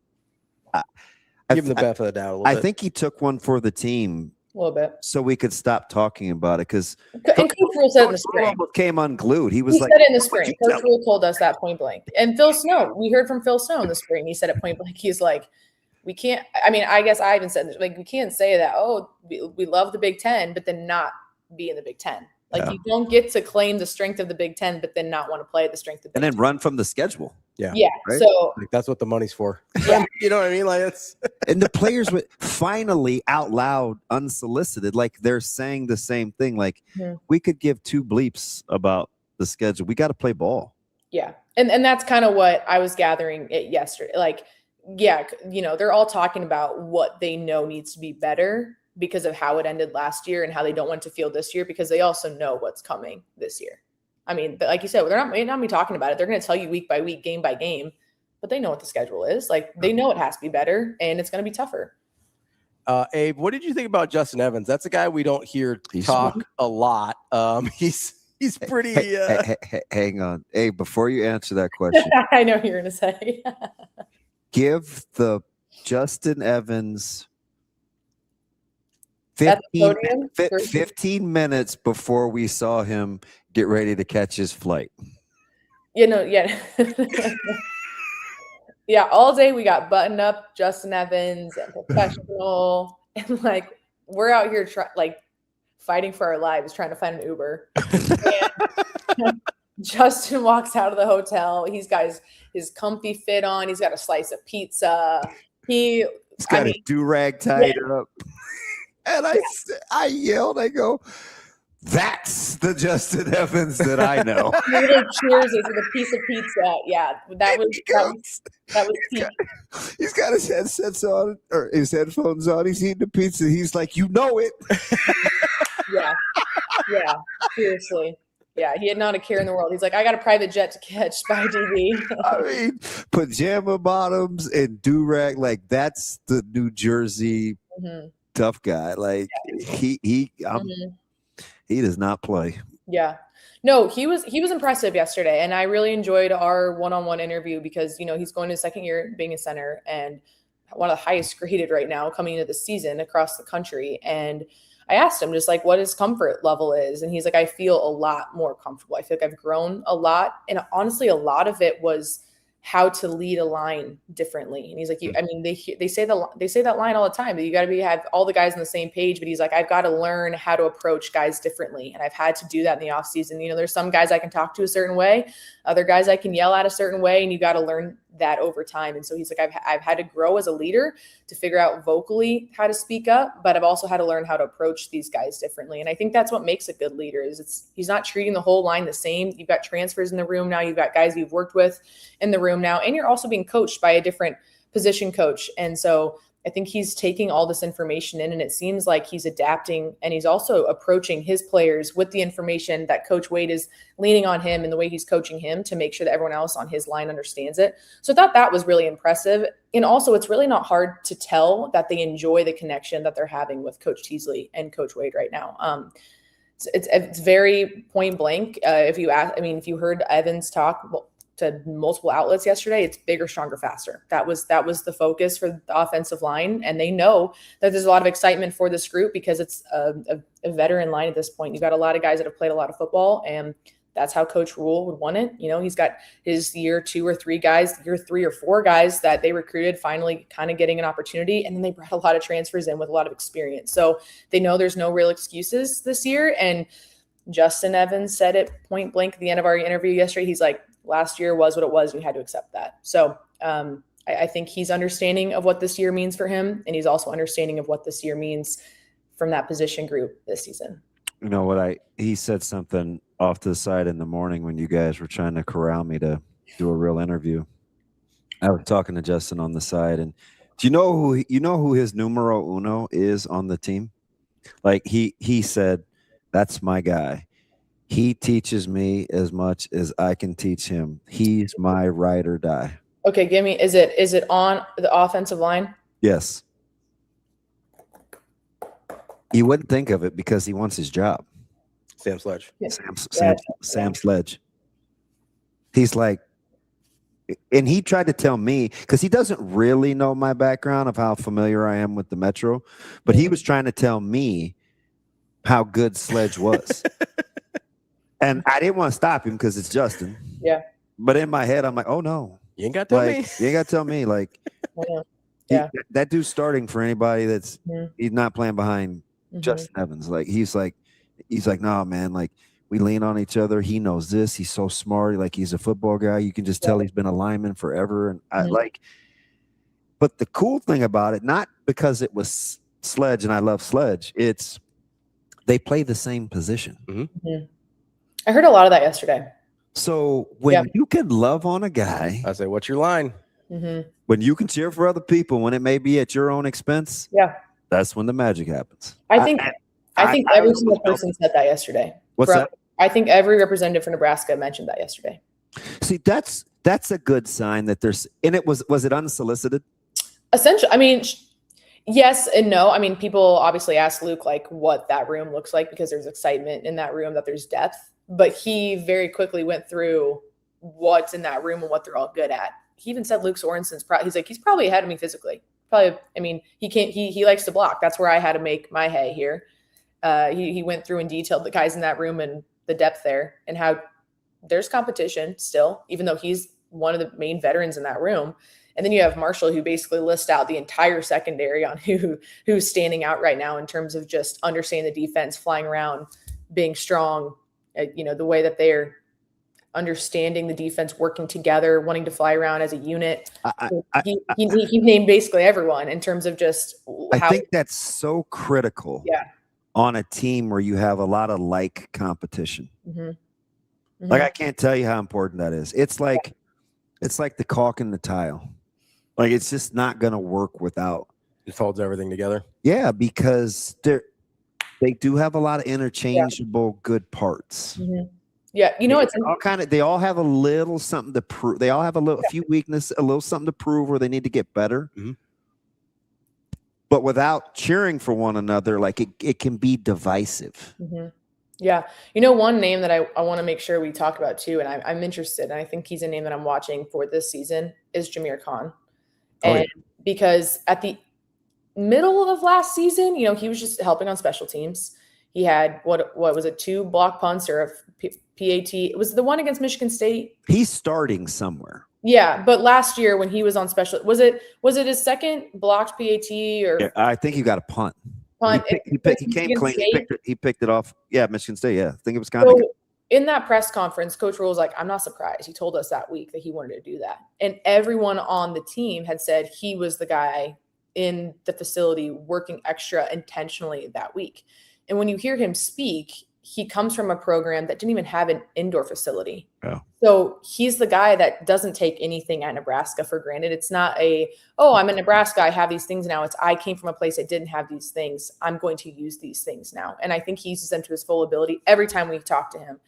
Give him the benefit of the doubt a little bit. I think he took one for the team. A little bit. So we could stop talking about it because Coach Rule said in the spring. Came unglued. He said it in the spring. Coach Rule told us that point blank. And Phil Snow, we heard from Phil Snow in the spring. He said it point blank. He's like, we can't, I guess I even said this, like, we can't say that, we love the Big Ten, but then not be in the Big Ten. Like, you don't get to claim the strength of the Big Ten, but then not want to play the strength of the Big Ten. Run from the schedule. Yeah. Right? So that's what the money's for. Yeah. You know what I mean? Like, it's and the players would finally out loud, unsolicited, like they're saying the same thing. Like, we could give two bleeps about the schedule. We got to play ball. Yeah. And that's kind of what I was gathering yesterday. Like, yeah, they're all talking about what they know needs to be better because of how it ended last year and how they don't want to feel this year, because they also know what's coming this year. I mean, but like you said, they're not be talking about it. They're going to tell you week by week, game by game, but they know what the schedule is. Like, they know it has to be better and it's going to be tougher. Abe, what did you think about Justin Evans? That's a guy we don't hear talk a lot. He's pretty. Hang on, Abe. Before you answer that question, I know what you're going to say. Give the Justin Evans 15 minutes before we saw him get ready to catch his flight. Yeah. Yeah, all day we got buttoned up Justin Evans and professional. And, like, we're out here fighting for our lives, trying to find an Uber. And Justin walks out of the hotel. He's got his comfy fit on. He's got a slice of pizza. He's got a do-rag tied up. And I yelled, I go, that's the Justin Evans that I know. Little cheers with a piece of pizza. Yeah, that was peak. He's got his headsets on, or his headphones on. He's eating the pizza. He's like, you know it. Yeah, seriously. Yeah, he had not a care in the world. He's like, I got a private jet to catch by DB. I mean, pajama bottoms and do-rag, like, that's the New Jersey tough guy. Like, he does not play. Yeah. No, he was impressive yesterday, and I really enjoyed our one-on-one interview because, he's going to his second year being a center and one of the highest graded right now coming into the season across the country. And I asked him just like what his comfort level is. And he's like, I feel a lot more comfortable. I feel like I've grown a lot. And honestly, a lot of it was how to lead a line differently. And he's like, they say that line all the time, that you got to have all the guys on the same page, but he's like, I've got to learn how to approach guys differently. And I've had to do that in the off season. There's some guys I can talk to a certain way, other guys I can yell at a certain way, and you got to learn that over time. And so he's like, I've had to grow as a leader to figure out vocally how to speak up, but I've also had to learn how to approach these guys differently. And I think that's what makes a good leader is he's not treating the whole line the same. You've got transfers in the room now. You've got guys you've worked with in the room now, and you're also being coached by a different position coach. And so I think he's taking all this information in, and it seems like he's adapting, and he's also approaching his players with the information that Coach Wade is leaning on him and the way he's coaching him to make sure that everyone else on his line understands it. So I thought that was really impressive. And also, it's really not hard to tell that they enjoy the connection that they're having with Coach Teasley and Coach Wade right now. It's very point blank. If you heard Evans talk to multiple outlets yesterday, it's bigger, stronger, faster. That was the focus for the offensive line. And they know that there's a lot of excitement for this group because it's a veteran line at this point. You've got a lot of guys that have played a lot of football, and that's how Coach Rule would want it. He's got his year 2 or 3 guys, year 3 or 4 guys that they recruited finally kind of getting an opportunity. And then they brought a lot of transfers in with a lot of experience. So they know there's no real excuses this year. And Justin Evans said it point blank at the end of our interview yesterday. He's like, last year was what it was. We had to accept that. So I think he's understanding of what this year means for him, and he's also understanding of what this year means from that position group this season. You know what? He said something off to the side in the morning when you guys were trying to corral me to do a real interview. I was talking to Justin on the side, and do you know who his numero uno is on the team? Like he said, that's my guy. He teaches me as much as I can teach him. He's my ride or die. Okay, give me. Is it on the offensive line? Yes. You wouldn't think of it because he wants his job. Sam Sledge. Sam Sledge. He's like, and he tried to tell me, because he doesn't really know my background of how familiar I am with the Metro, but he was trying to tell me how good Sledge was. And I didn't want to stop him because it's Justin. Yeah. But in my head, I'm like, oh no. You ain't got to tell me. You ain't got to tell me. Like, that dude's starting for anybody that's he's not playing behind Justin Evans. Like he's like, nah, man. Like we lean on each other. He knows this. He's so smart. Like he's a football guy. You can just tell he's been a lineman forever. And I like. But the cool thing about it, not because it was Sledge and I love Sledge, it's they play the same position. I heard a lot of that yesterday. So when you can love on a guy, I say, what's your line? When you can cheer for other people, when it may be at your own expense, that's when the magic happens. I think every single person said that yesterday. What's that? I think every representative for Nebraska mentioned that yesterday. See, that's a good sign that there's, and it was it unsolicited? Essentially, I mean, yes and no. I mean, people obviously ask Luke like what that room looks like because there's excitement in that room, that there's depth. But he very quickly went through what's in that room and what they're all good at. He even said Luke Sorensen's he's probably ahead of me physically. Probably, I mean, he likes to block. That's where I had to make my hay here. He went through and detailed the guys in that room and the depth there and how there's competition still, even though he's one of the main veterans in that room. And then you have Marshall, who basically lists out the entire secondary on who's standing out right now in terms of just understanding the defense, flying around, being strong, the way that they're understanding the defense, working together, wanting to fly around as a unit. He named basically everyone in terms of just how. I think that's so critical on a team where you have a lot of like competition. Like I can't tell you how important that is. It's like the caulk and the tile. Like it's just not going to work without. It holds everything together. Yeah, because they do have a lot of interchangeable good parts. Yeah, it's they all have a little something to prove. They all have a few weaknesses, a little something to prove where they need to get better. But without cheering for one another, like it can be divisive. Yeah. One name that I want to make sure we talk about too, and I'm interested, and I think he's a name that I'm watching for this season, is Jameer Khan. And because at the middle of last season, he was just helping on special teams. He had, what was it, 2 block punts or a PAT. It was the one against Michigan State. He's starting somewhere. Yeah, but last year when he was on special, was it his second blocked PAT or? Yeah, I think he got a punt. He came clean. He picked it off. Yeah, Michigan State. Yeah, I think it was kind of. So in that press conference, Coach Rule was like, "I'm not surprised." He told us that week that he wanted to do that, and everyone on the team had said he was the guy in the facility working extra intentionally that week. And when you hear him speak, he comes from a program that didn't even have an indoor facility. Oh. So he's the guy that doesn't take anything at Nebraska for granted. It's not I'm in Nebraska, I have these things now. It's I came from a place that didn't have these things. I'm going to use these things now. And I think he uses them to his full ability every time we talk to him.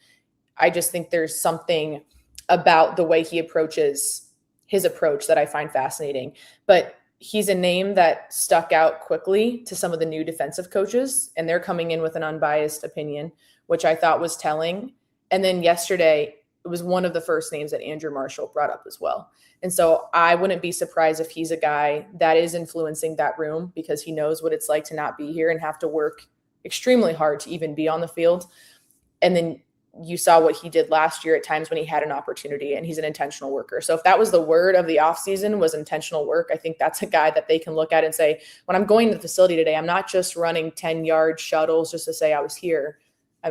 I just think there's something about the way he approaches his approach that I find fascinating. But he's a name that stuck out quickly to some of the new defensive coaches, and they're coming in with an unbiased opinion, which I thought was telling. And then yesterday, it was one of the first names that Andrew Marshall brought up as well. And so I wouldn't be surprised if he's a guy that is influencing that room because he knows what it's like to not be here and have to work extremely hard to even be on the field. And then you saw what he did last year at times when he had an opportunity, and he's an intentional worker. So if that was the word of the offseason was intentional work, I think that's a guy that they can look at and say, when I'm going to the facility today, I'm not just running 10-yard shuttles just to say I was here.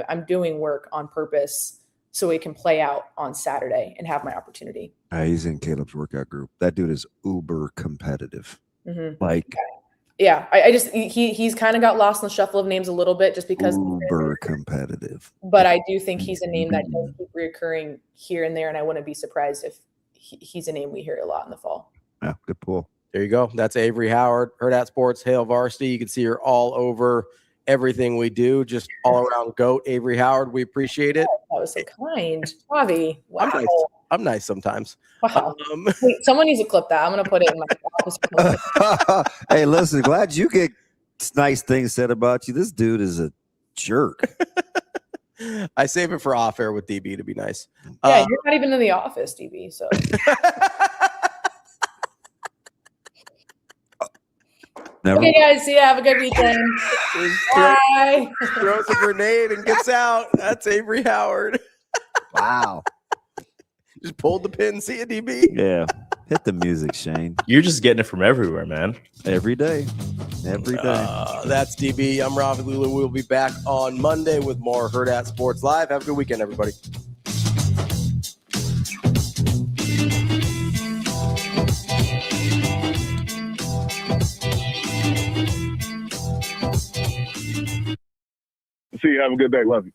I'm doing work on purpose so it can play out on Saturday and have my opportunity. He's in Caleb's workout group. That dude is uber competitive. Mm-hmm. Like, yeah, I just he's kind of got lost in the shuffle of names a little bit just because uber competitive. But I do think he's a name that does keep reoccurring here and there, and I wouldn't be surprised if he's a name we hear a lot in the fall. Yeah, good pull. There you go. That's Avarie Howard, Hurrdat Sports, Hail Varsity. You can see her all over everything we do. Just all around GOAT, Avarie Howard. We appreciate it. That was so kind, Ravi. Wow. I'm nice sometimes. Wow. Wait, someone needs to clip that. I'm gonna put it in my office. Hey, listen, glad you get nice things said about you. This dude is a jerk. I save it for off air with DB to be nice. Yeah, you're not even in the office, DB. So. Never. Okay, guys. See ya. Have a good weekend. Bye. Throws a grenade and gets out. That's Avarie Howard. Wow. Just pulled the pin. See ya, DB. Yeah. Hit the music, Shane. You're just getting it from everywhere, man. Every day. Every day. That's DB. I'm Ravi Lulla. We'll be back on Monday with more Hurrdat Sports Live. Have a good weekend, everybody. See you. Have a good day. Love you.